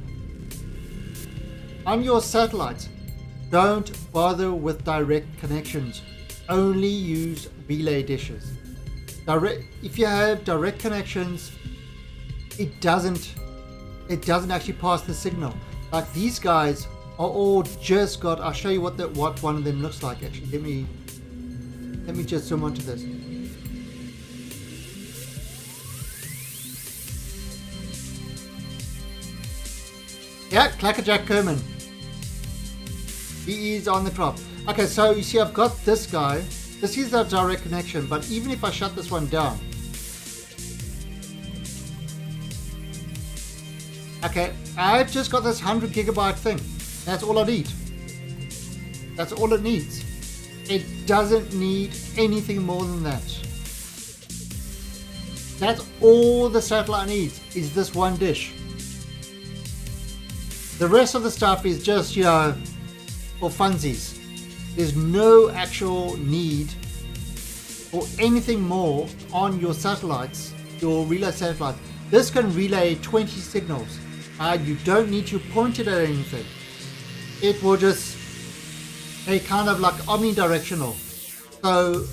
on your satellites. Don't bother with direct connections. Only use relay dishes. If you have direct connections, it doesn't actually pass the signal. Like these guys are all just got. I'll show you what one of them looks like. Actually, let me just zoom onto this. Yeah, Clackerjack Kerman. He is on the top. Okay, so you see I've got this guy. This is a direct connection, but even if I shut this one down. Okay, I've just got this 100 gigabyte thing. That's all I need. That's all it needs. It doesn't need anything more than that. That's all the satellite needs, is this one dish. The rest of the stuff is just, for funsies. There's no actual need for anything more on your satellites, your relay satellites. This can relay 20 signals. You don't need to point it at anything. It will just a kind of like omnidirectional. So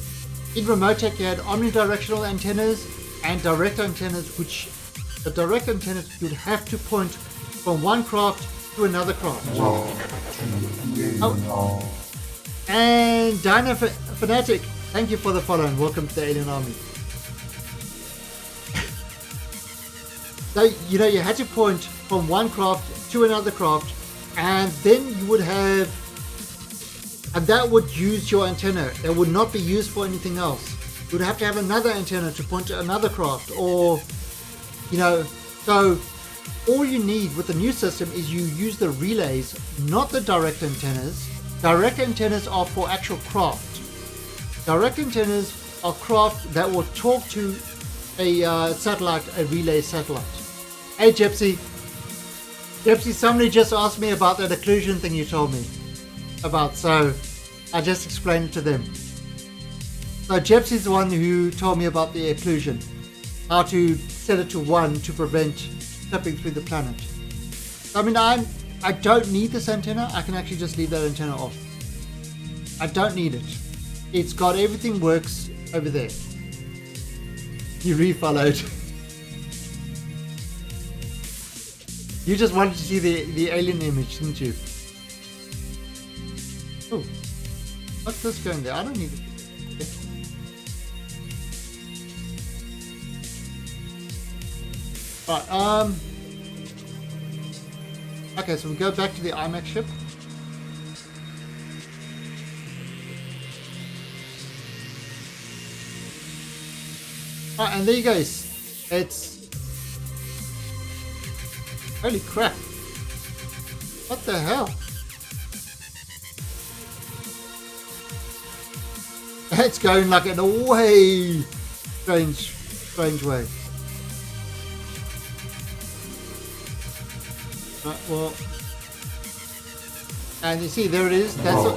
in Remote Tech you had omnidirectional antennas and direct antennas, which the direct antennas you'd have to point from one craft to another craft. Oh. And Dino Fanatic, thank you for the follow and welcome to the Alien Army. So you had to point from one craft to another craft, and then you would have, and that would use your antenna. It would not be used for anything else. You would have to have another antenna to point to another craft, or, you know, so all you need with the new system is you use the relays, not the direct antennas. Direct antennas are for actual craft. Direct antennas are craft that will talk to a satellite, a relay satellite. Hey Gypsy, somebody just asked me about that occlusion thing you told me about, so I just explained it to them. So Gypsy's the one who told me about the occlusion, how to set it to 1 to prevent slipping through the planet. I mean, I don't need this antenna. I can actually just leave that antenna off. I don't need it. It's got everything works over there. You refollowed. You just wanted to see the alien image, didn't you? Oh, what's this going there? I don't need it. Right, okay, so we go back to the IMAX ship. Right, and there you go. It's... Holy crap. What the hell? It's going like in a way strange way. Right, well, and you see, there it is. That's it.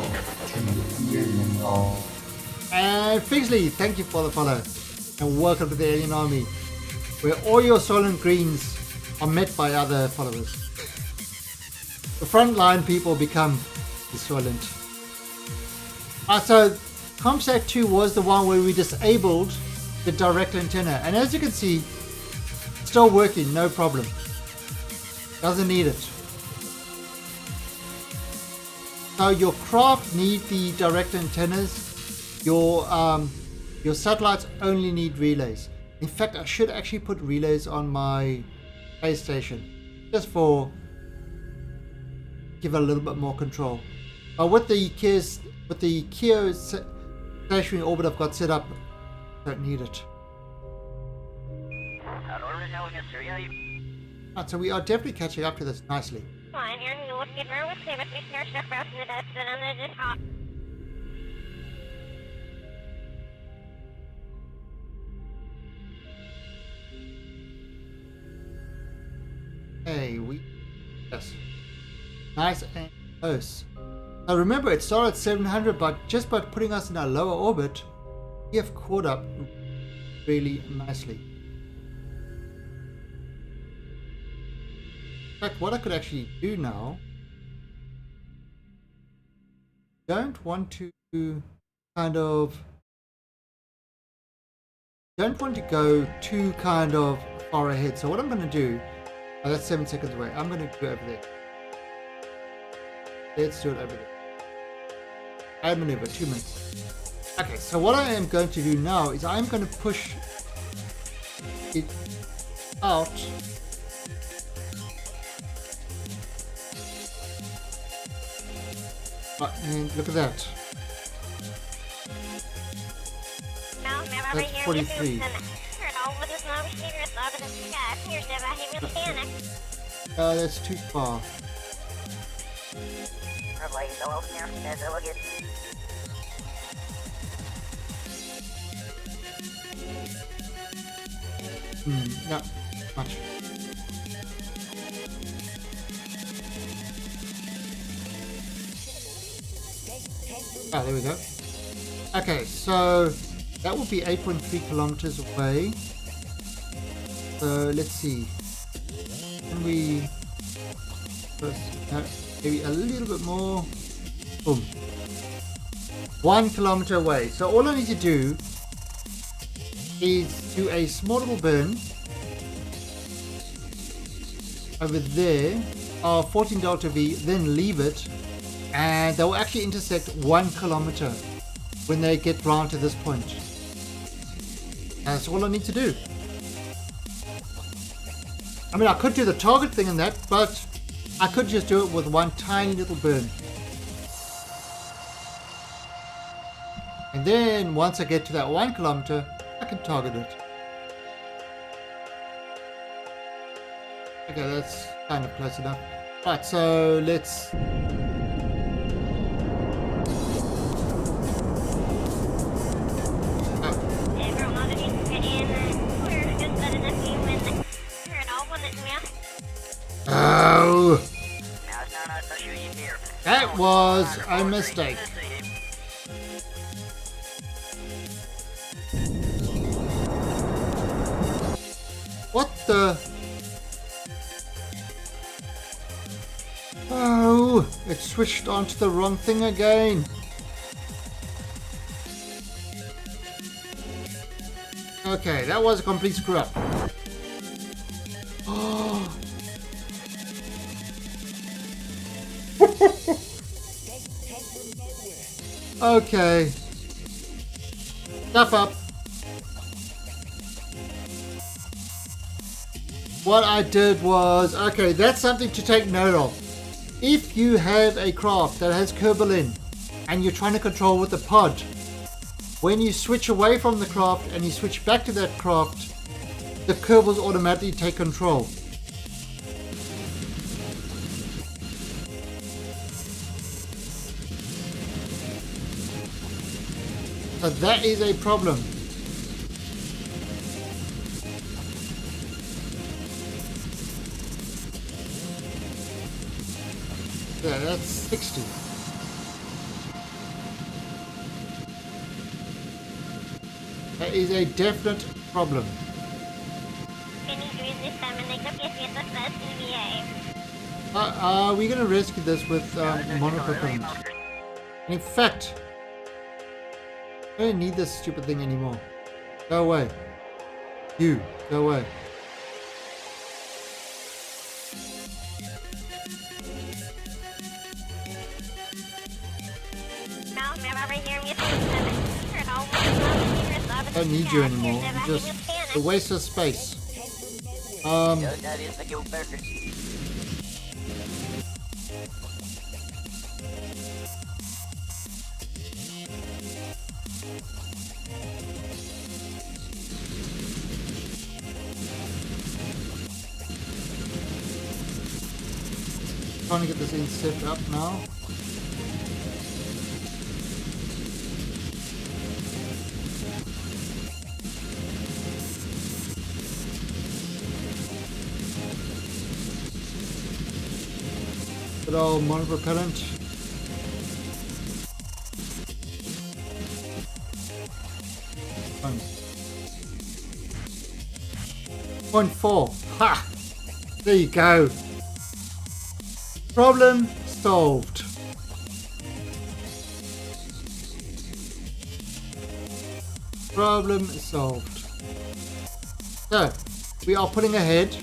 And Figsley, thank you for the follow, and welcome to the Alien Army, where all your Soylent Greens are met by other followers. The frontline people become the Soylent. So ComSat 2 was the one where we disabled the direct antenna, and as you can see, still working, no problem. Doesn't need it. So your craft need the direct antennas. Your satellites only need relays. In fact, I should actually put relays on my base station, just for give it a little bit more control. But with the Keo stationary orbit I've got set up, don't need it. Right, so we are definitely catching up to this nicely. Hey, yes, nice and close. Now remember, it started at 700, but just by putting us in a lower orbit, we have caught up really nicely. In fact, what I could actually do now, don't want to go too kind of far ahead. So what I'm going to do, that's 7 seconds away. I'm going to go over there. Let's do it over there. Add maneuver, 2 minutes. Okay, so what I am going to do now is I'm going to push it out. And look at that. That's 43. That's too far. No, much. Ah, there we go. Okay, so that will be 8.3 kilometers away. So let's see. Can we first, no, maybe a little bit more? Boom. 1 kilometer away. So all I need to do is do a small little burn over there, 14 delta V, then leave it, and they will actually intersect 1 kilometer when they get round to this point. That's all I need to do. I mean, I could do the target thing in that, but I could just do it with one tiny little burn. And then once I get to that 1 kilometer, I can target it. Okay, that's kind of close enough. Right, so let's... Oh! That was a mistake. What the? Oh, it switched onto the wrong thing again. Okay, that was a complete screw up. Oh. Okay. Stuff up. What I did was, okay, that's something to take note of. If you have a craft that has Kerbal in and you're trying to control with the pod, when you switch away from the craft and you switch back to that craft, the Kerbals automatically take control. So that is a problem. Yeah, that's 60. That is a definite problem. Are we going to rescue this with monopropellant? In fact, I don't need this stupid thing anymore. Go away. You, go away. I don't need you anymore. You're just a waste of space. Trying to get this thing set up now. Good old monopropellant. Fun. 0.4. Ha! There you go. Problem solved. Problem solved. So, we are putting ahead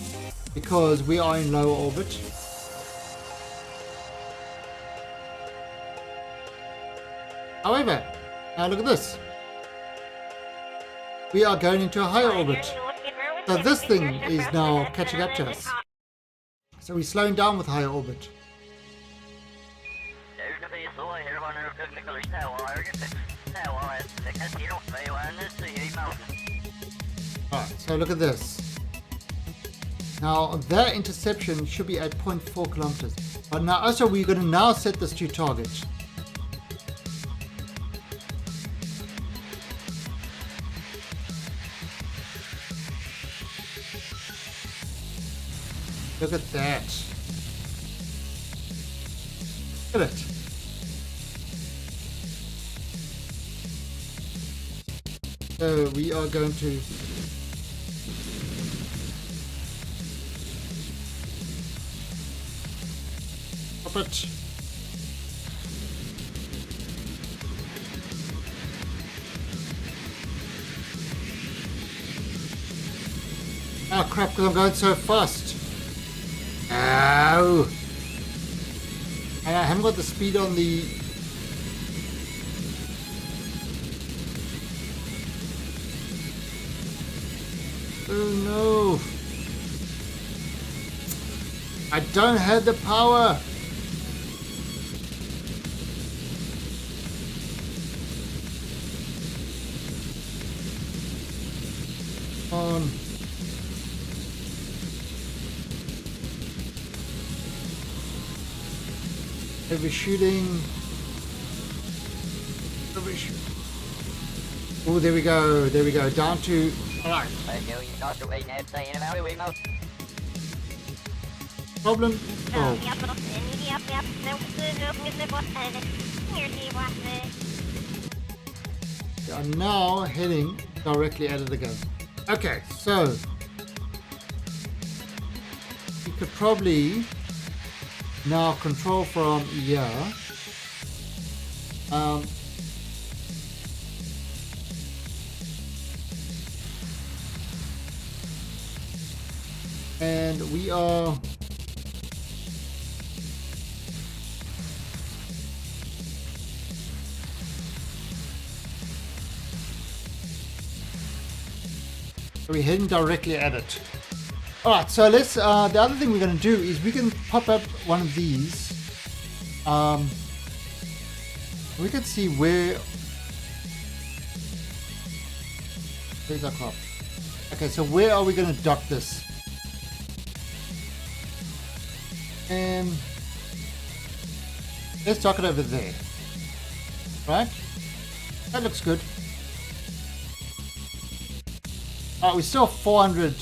because we are in lower orbit. However, now look at this. We are going into a higher orbit. So this thing is now catching up to us. So we're slowing down with higher orbit. Alright, so look at this. Now that interception should be at 0.4 kilometers. But now also we're going to now set this to target. Look at that. Look at it. So we are going to pop it. Oh crap, because I'm going so fast. Ow! And I haven't got the speed on the... Oh no! I don't have the power. On. Overshooting. Oh, there we go. There we go. Down to. Alright. Problem. Oh. We are now heading directly at it again. Okay, so you could probably now control from here. And we are we're heading directly at it. Alright, so let's the other thing we're going to do is we can pop up one of these. We can see where's our crop. Okay, so where are we going to dock this? And let's dock it over there. Right? That looks good. Alright, we're still 400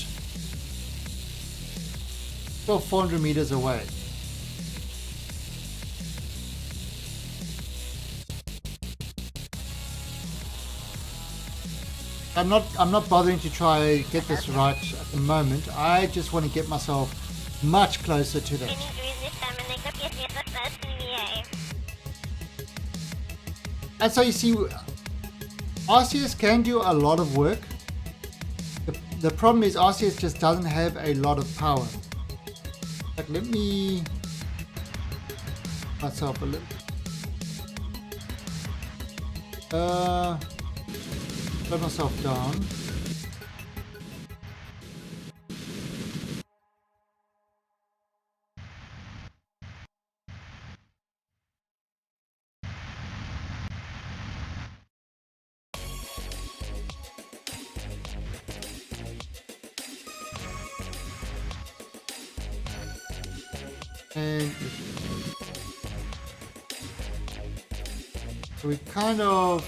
meters away. I'm not bothering to try get this right at the moment. I just want to get myself much closer to that. And so you see, RCS can do a lot of work. The problem is RCS just doesn't have a lot of power. But let me myself a little. Put myself down. And we kind of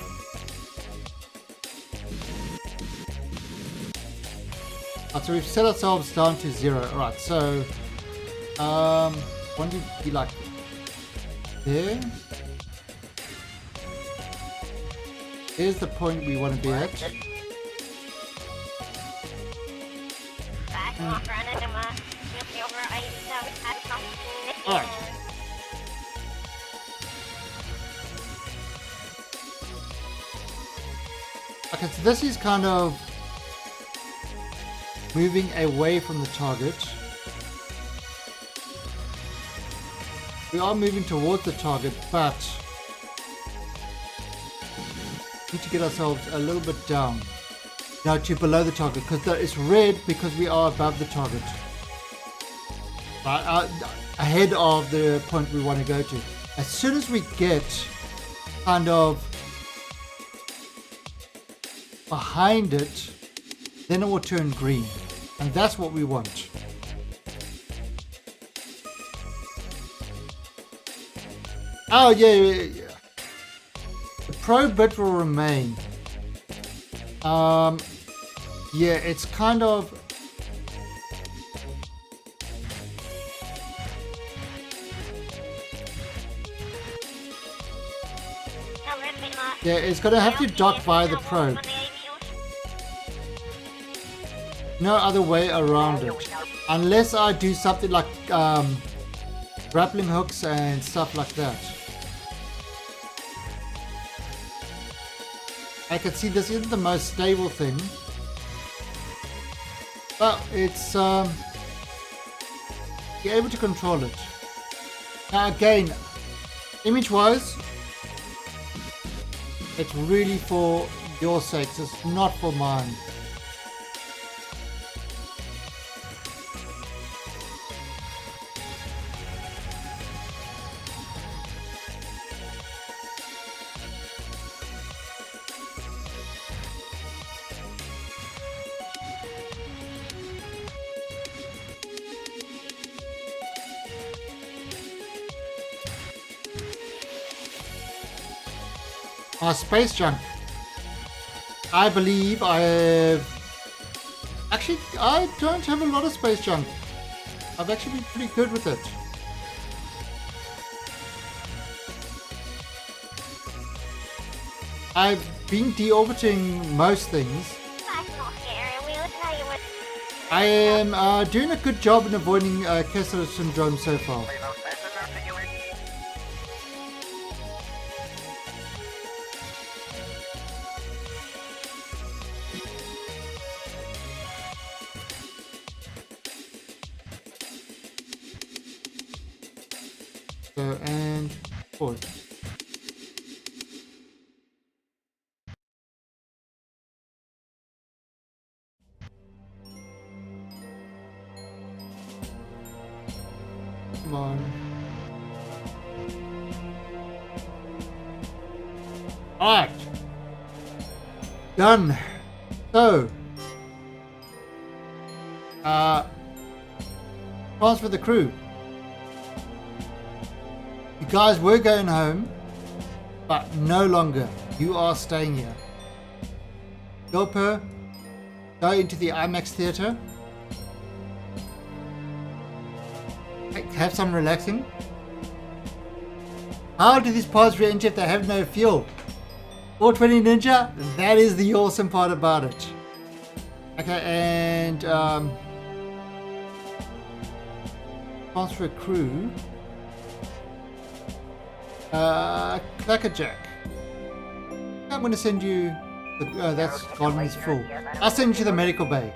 so we've set ourselves down to 0. Alright, so want to be like there. Here's the point we want to be at. Alright. Okay, so this is kind of moving away from the target. We are moving towards the target, but we need to get ourselves a little bit down. Now to below the target, because it's red because we are above the target. Ahead of the point we want to go to. As soon as we get kind of behind it, then it will turn green, and that's what we want. Oh yeah. The pro bit will remain. Yeah, it's kind of it's gonna have to dock via the probe. No other way around it, unless I do something like grappling hooks and stuff like that. I can see this isn't the most stable thing, but it's you're able to control it. Now again, image wise, it's really for your sakes, it's not for mine. Space junk. I believe I have... Actually, I don't have a lot of space junk. I've actually been pretty good with it. I've been deorbiting most things. I am doing a good job in avoiding Kessler syndrome so far. So, and forward. Come on. Alright. Done. So. Transfer the crew. You guys were going home, but no longer. You are staying here. Gilper, go into the IMAX theater. Have some relaxing. How do these pods re-enter if they have no fuel? 420 Ninja, that is the awesome part about it. Okay, and transfer crew. Clackerjack. I'm going to send you. That's garden is full. I'll send you to the medical bay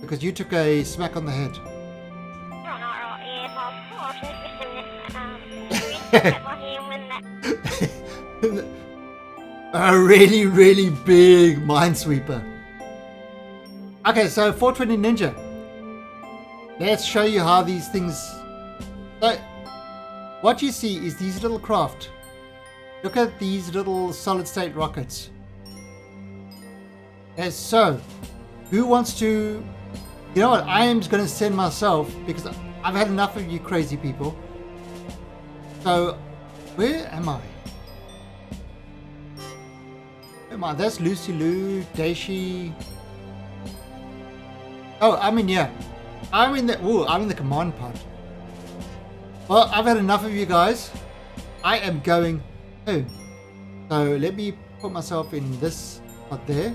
because you took a smack on the head. A really, really big minesweeper. Okay, so 420 Ninja. Let's show you how these things. So, what you see is these little craft. Look at these little solid state rockets. Okay, so who wants to? You know what? I am going to send myself because I've had enough of you crazy people. So, where am I? Where am I? That's Lucy Lou, Daishi. Oh, I'm in here. I'm in the. Ooh, I'm in the command pod. Well, I've had enough of you guys. I am going home. So let me put myself in this pod there.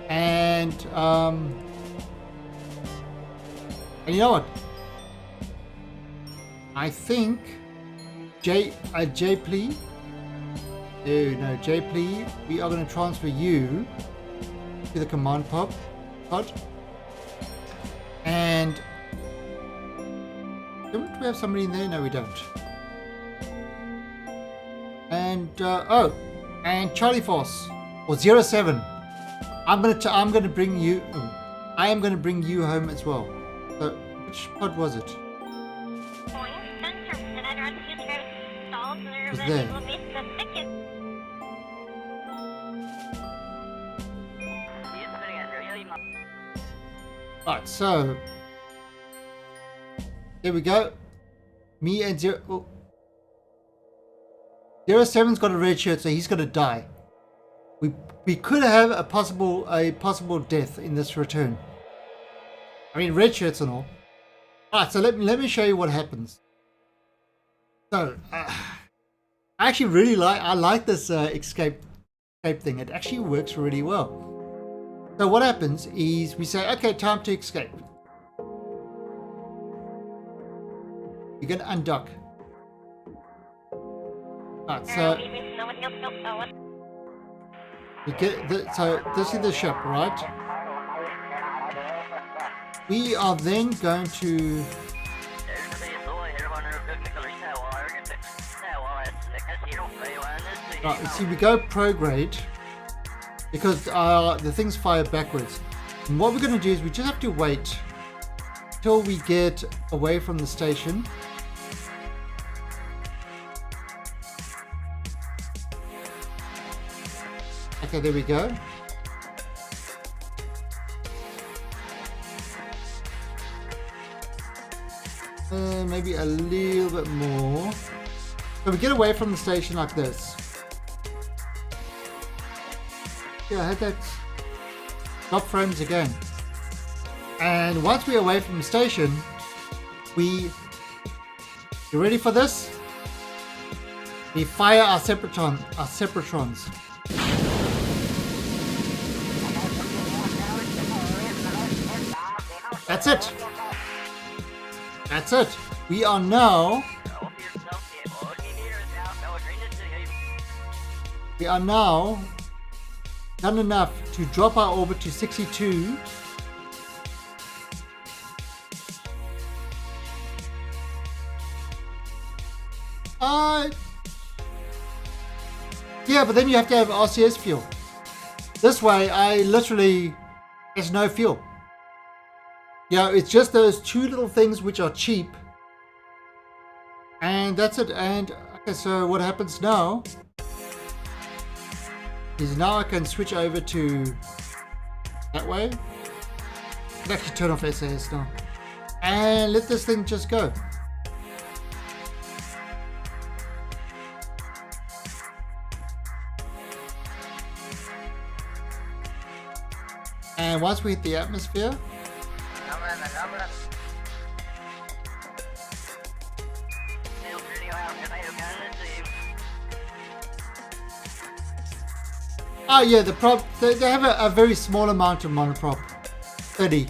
And you know what? I think J Plea. No, J Plea. We are going to transfer you to the command pod. And don't we have somebody in there? No, we don't. And and Charlie Force or 07. I'm gonna bring you. I am gonna bring you home as well. So which pod was it? It was there. Right, so there we go. Me and 07's got a red shirt, so he's gonna die. We could have a possible death in this return. I mean, red shirts and all. Alright, so let me show you what happens. So I actually really like this escape thing. It actually works really well. So what happens is we say, okay, time to escape. You're gonna undock. Alright, so we get so this is the ship, right? We are then going to right, you see we go prograde because the things fire backwards. And what we're going to do is we just have to wait till we get away from the station. Okay, there we go. Maybe a little bit more. So we get away from the station like this. Yeah, I had that drop frames again. And once we're away from the station, you ready for this? We fire our separatrons. That's it. That's it. We are now done enough to drop our orbit to 62. Yeah, but then you have to have RCS fuel. This way, there's no fuel. Yeah, it's just those two little things which are cheap. And that's it. And okay, so what happens now is now I can switch over to that way. I can actually turn off SAS now. And let this thing just go. And once we hit the atmosphere, yeah, the prop, they have a very small amount of monoprop, 30,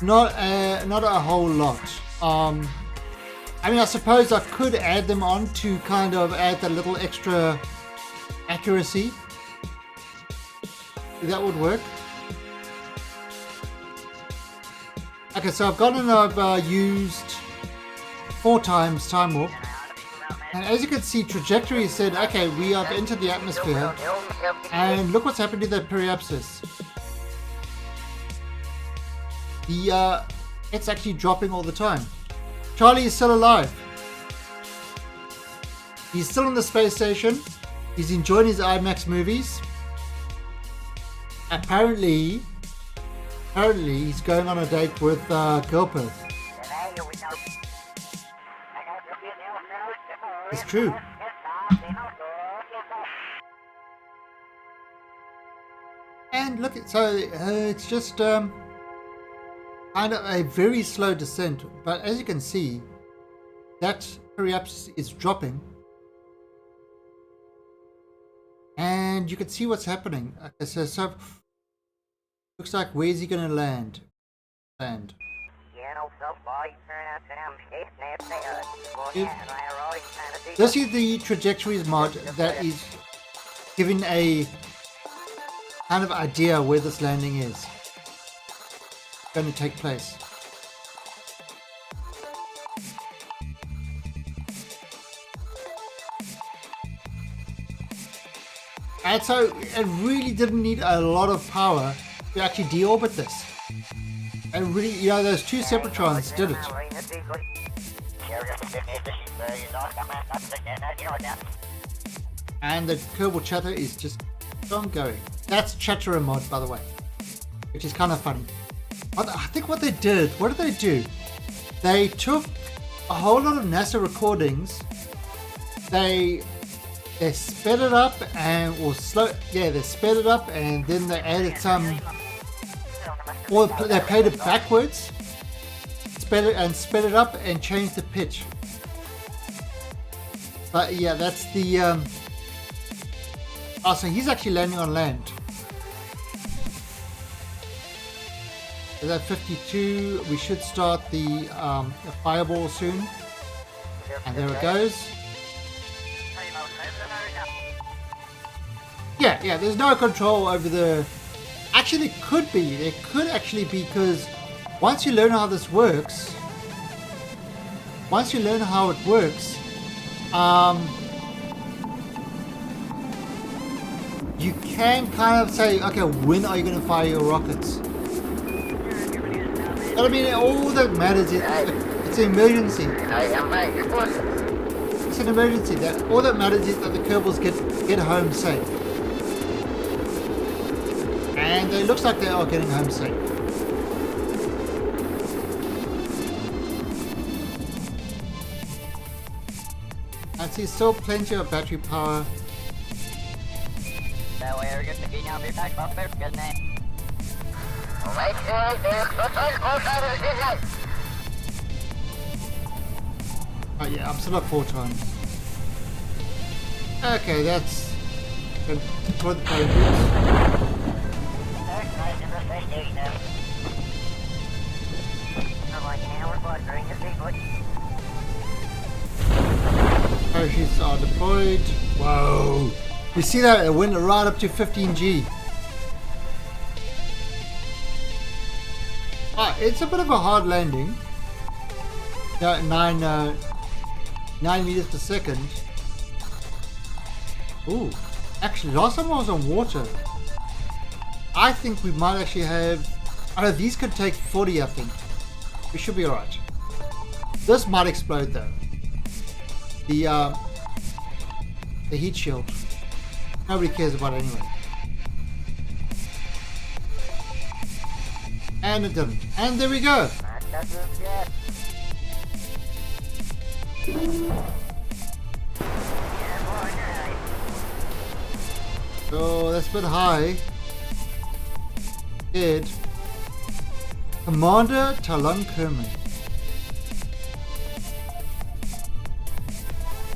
not a whole lot. I mean, I suppose I could add them on to kind of add that little extra accuracy. That would work. Okay, so I've gone and I've used 4 times time warp, and as you can see, trajectory said, okay, we have entered the atmosphere, and look what's happened to the periapsis. It's actually dropping all the time. Charlie is still alive. He's still on the space station. He's enjoying his IMAX movies. Apparently he's going on a date with Kerbals. It's true. And look, so it's just kind of a very slow descent. But as you can see, that periapsis is dropping. And you can see what's happening. Okay, so looks like, where's he going to land? This is the trajectories mod that is giving a kind of idea where this landing is going to take place. And so it really didn't need a lot of power to actually deorbit this. And really, you know, those 2 separatrons did it. And the Kerbal chatter is just ongoing. That's Chatterer mod, by the way, which is kind of funny. But I think what did they do? They took a whole lot of NASA recordings. They sped it up and they sped it up, and then they added some, or they played it backwards, sped it up and changed the pitch. But yeah, that's the so he's actually landing on land. Is that 52? We should start the fireball soon. And there it goes. Yeah, there's no control over the... Actually, there could be. There could actually be, because once you learn how this works, you can kind of say, okay, when are you going to fire your rockets? But I mean, all that matters is it's an emergency. It's an emergency. All that matters is that the Kerbals get home safe. And it looks like they are getting home safe. I see still plenty of battery power. Oh yeah, I'm still at 4 times. Okay, that's good for the progress. Parachutes are deployed. Whoa! You see that? It went right up to 15G. Ah, it's a bit of a hard landing. Yeah, 9 meters per second. Ooh, actually, last time I was on water. I think we might actually have. I know these could take 40. I think we should be alright. This might explode though. The heat shield. Nobody cares about it anyway. And it didn't. And there we go. So that's a bit high. Dead. Commander Talon Kerman.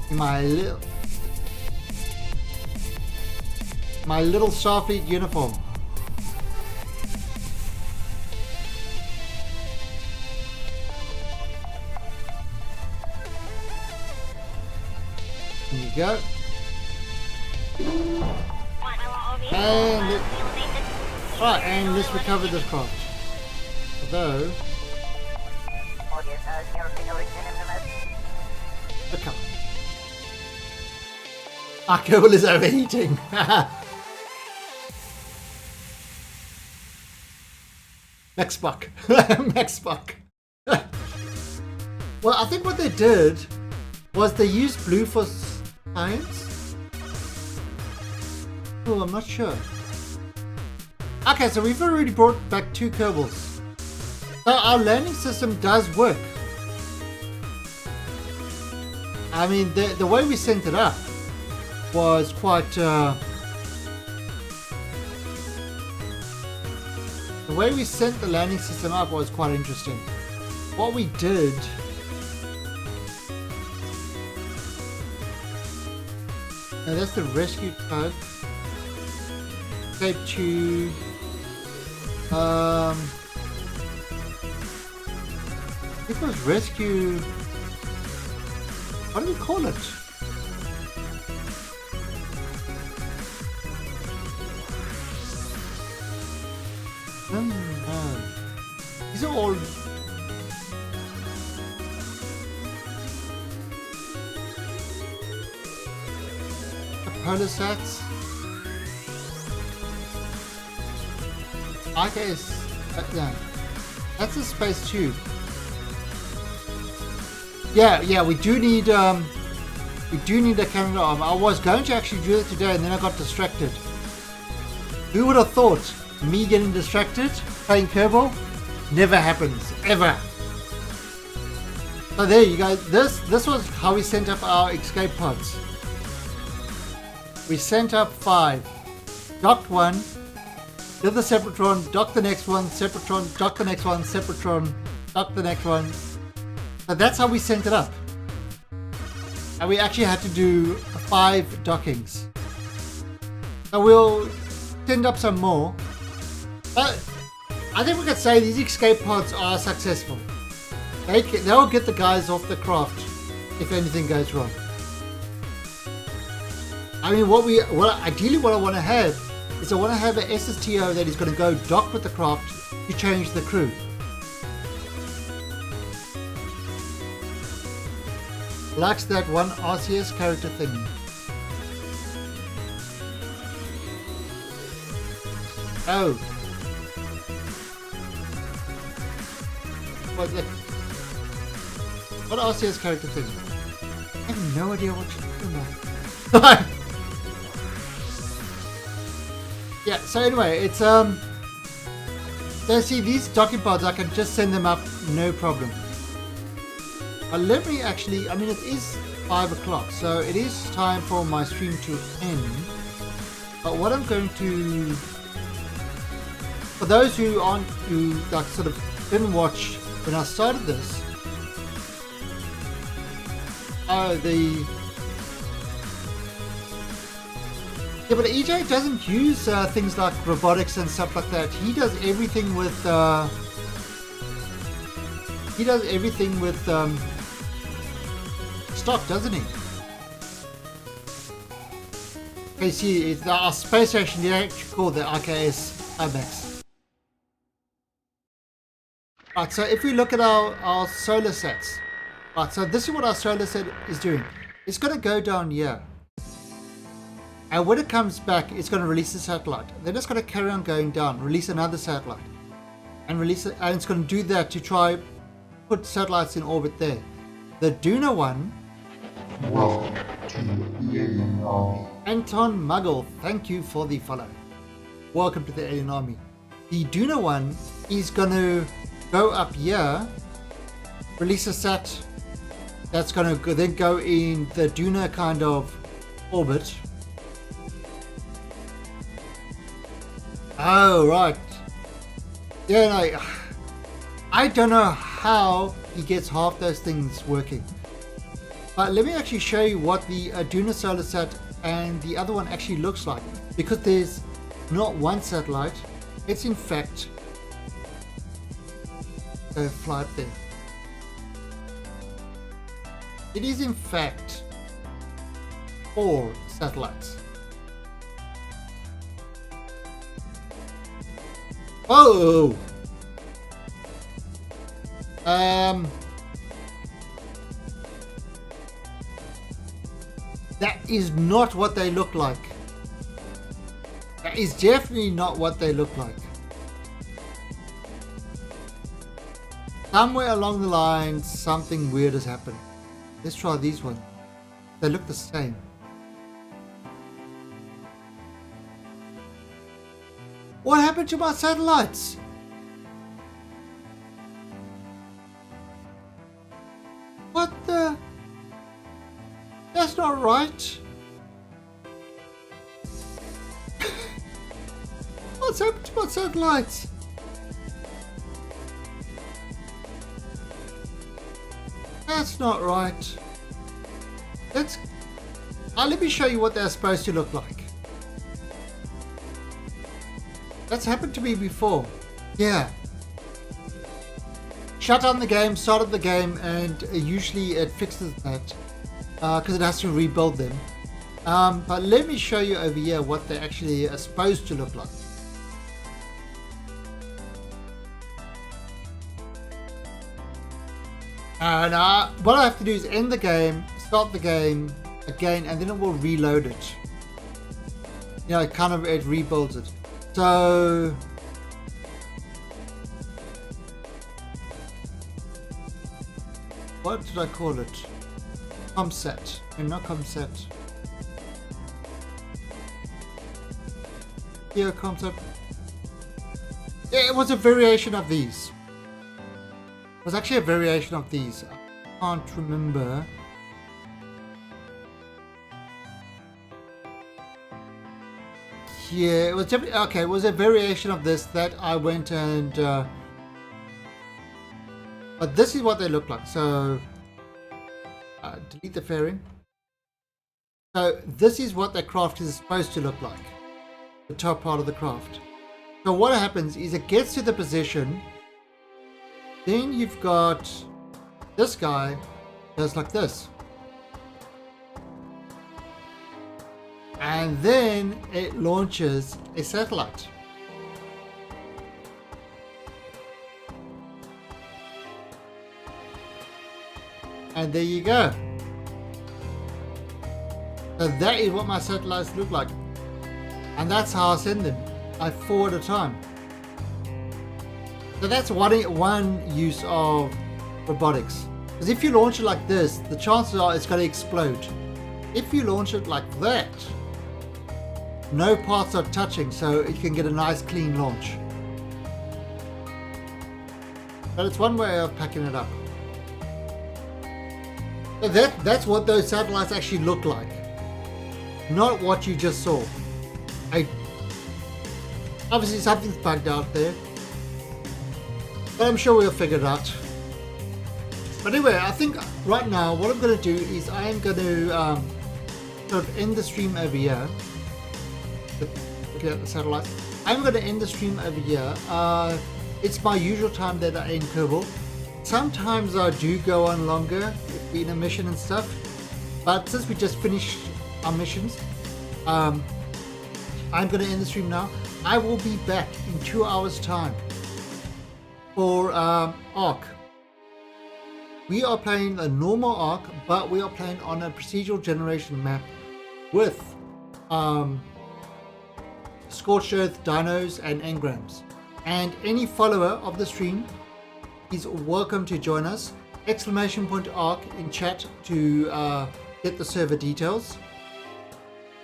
My little Starfleet uniform. There you go. And right, and let's recover this craft. Although okay. Our Kerbal is overheating. Max Buck. Max Buck. Well, I think what they did was they used blue for science. Oh, I'm not sure. Okay, so we've already brought back 2 Kerbals. So our landing system does work. I mean, the way we sent it up was quite the way we sent the landing system up was quite interesting. What we did now, that's the rescue tug. Escape tube. It was rescue. What do we call it? These are all polar sats. I guess yeah, that's a space tube. Yeah, we do need a camera arm. I was going to actually do it today, and then I got distracted. Who would have thought? Me getting distracted playing Kerbal never happens ever. So there you go. This was how we sent up our escape pods. We sent up 5, docked 1, did the Separatron, docked the next one, Separatron, docked the next one, Separatron, docked the next one. So that's how we sent it up. And we actually had to do 5 dockings. So we'll send up some more. But I think we could say these escape pods are successful. They'll get the guys off the craft if anything goes wrong. I mean, ideally what I want to have is I want to have an SSTO that is going to go dock with the craft to change the crew. Likes that one RCS character thing. Oh. What RCS character thing? I have no idea what you're talking about. Yeah, so anyway, it's so see these docking pods, I can just send them up, no problem. Let me actually, I mean, it is 5 o'clock, so it is time for my stream to end. But what I'm going to, for those who like sort of didn't watch when I started this, yeah, but EJ doesn't use things like robotics and stuff like that. He does everything with stock, doesn't he? Okay, see, it's our space station. They actually call the IKS IMAX. Right, so if we look at our solar sets, right, so this is what our solar set is doing. It's going to go down here. And when it comes back, it's going to release the satellite. Then it's going to carry on going down, release another satellite, and release it. And it's going to do that to try put satellites in orbit there. The Duna one. Welcome to the Alien Army. Anton Muggle, thank you for the follow. Welcome to the Alien Army. The Duna one is going to go up here, release a sat that's going to then go in the Duna kind of orbit. Oh, right. Yeah, no, I don't know how he gets half those things working. But let me actually show you what the Duna solar set and the other one actually looks like. Because there's not one satellite, it's in fact, fly up there. It is in fact 4 satellites. Oh! That is not what they look like. That is definitely not what they look like. Somewhere along the line, something weird has happened. Let's try these ones. They look the same. What happened to my satellites? What the? That's not right. What's happened to my satellites? That's not right. Let me show you what they're supposed to look like. That's happened to me before. Yeah. Shut down the game, started the game, and usually it fixes that because it has to rebuild them. But let me show you over here what they actually are supposed to look like. And what I have to do is end the game, start the game again, and then it will reload it. You know, it rebuilds it. So what did I call it? Comset. And not Comset. Yeah, concept. Yeah, it was a variation of these. It was actually a variation of these. I can't remember. Yeah, it was definitely okay. It was a variation of this that I went and. But this is what they look like. So delete the fairing. So this is what the craft is supposed to look like. The top part of the craft. So what happens is it gets to the position. Then you've got this guy goes like this. And then it launches a satellite. And there you go. So that is what my satellites look like. And that's how I send them. I 4 at a time. So that's one use of robotics. Because if you launch it like this, the chances are it's going to explode. If you launch it like that, no parts are touching, so you can get a nice clean launch. But it's one way of packing it up. So that's what those satellites actually look like, not what you just saw. Obviously something's bugged out there, but I'm sure we'll figure it out. But anyway, I think right now what I'm going to do is I am going to sort of end the stream over here. Looking at the satellites, I'm going to end the stream over here. It's my usual time that I end Kerbal. Sometimes I do go on longer if we're in a mission and stuff, but since we just finished our missions, I'm going to end the stream now. I will be back in 2 hours time for Ark. We are playing a normal Ark, but we are playing on a procedural generation map with scorched earth, dinos and engrams. And any follower of the stream is welcome to join us. !Ark in chat to get the server details.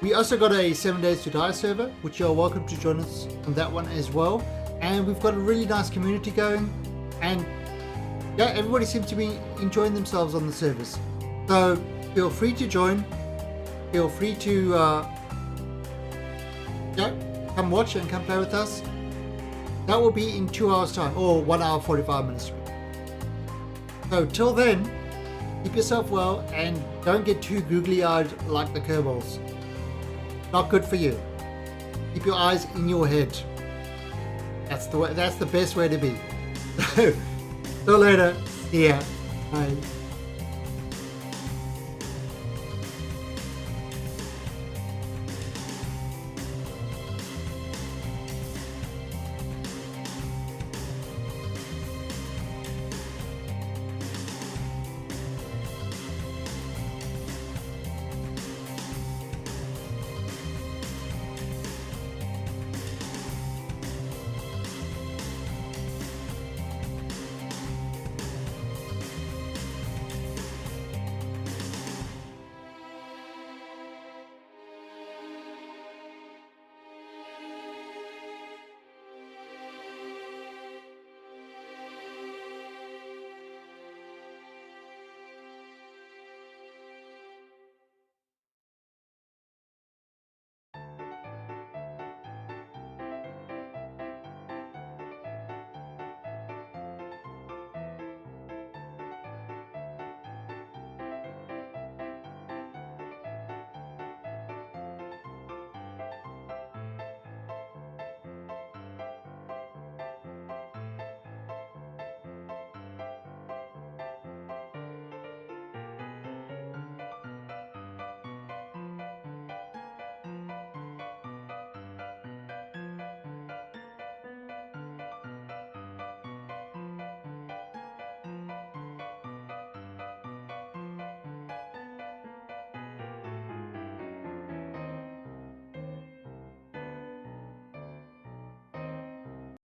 We also got a 7 Days to Die server, which you're welcome to join us on that one as well. And we've got a really nice community going, and yeah, everybody seems to be enjoying themselves on the servers. So feel free to join. Feel free to come watch and come play with us. That will be in 2 hours time, or 1 hour 45 minutes. So till then, keep yourself well and don't get too googly eyed like the Kerbals. Not good for you. Keep your eyes in your head. That's the way. That's the best way to be. So, till later. See ya. Bye.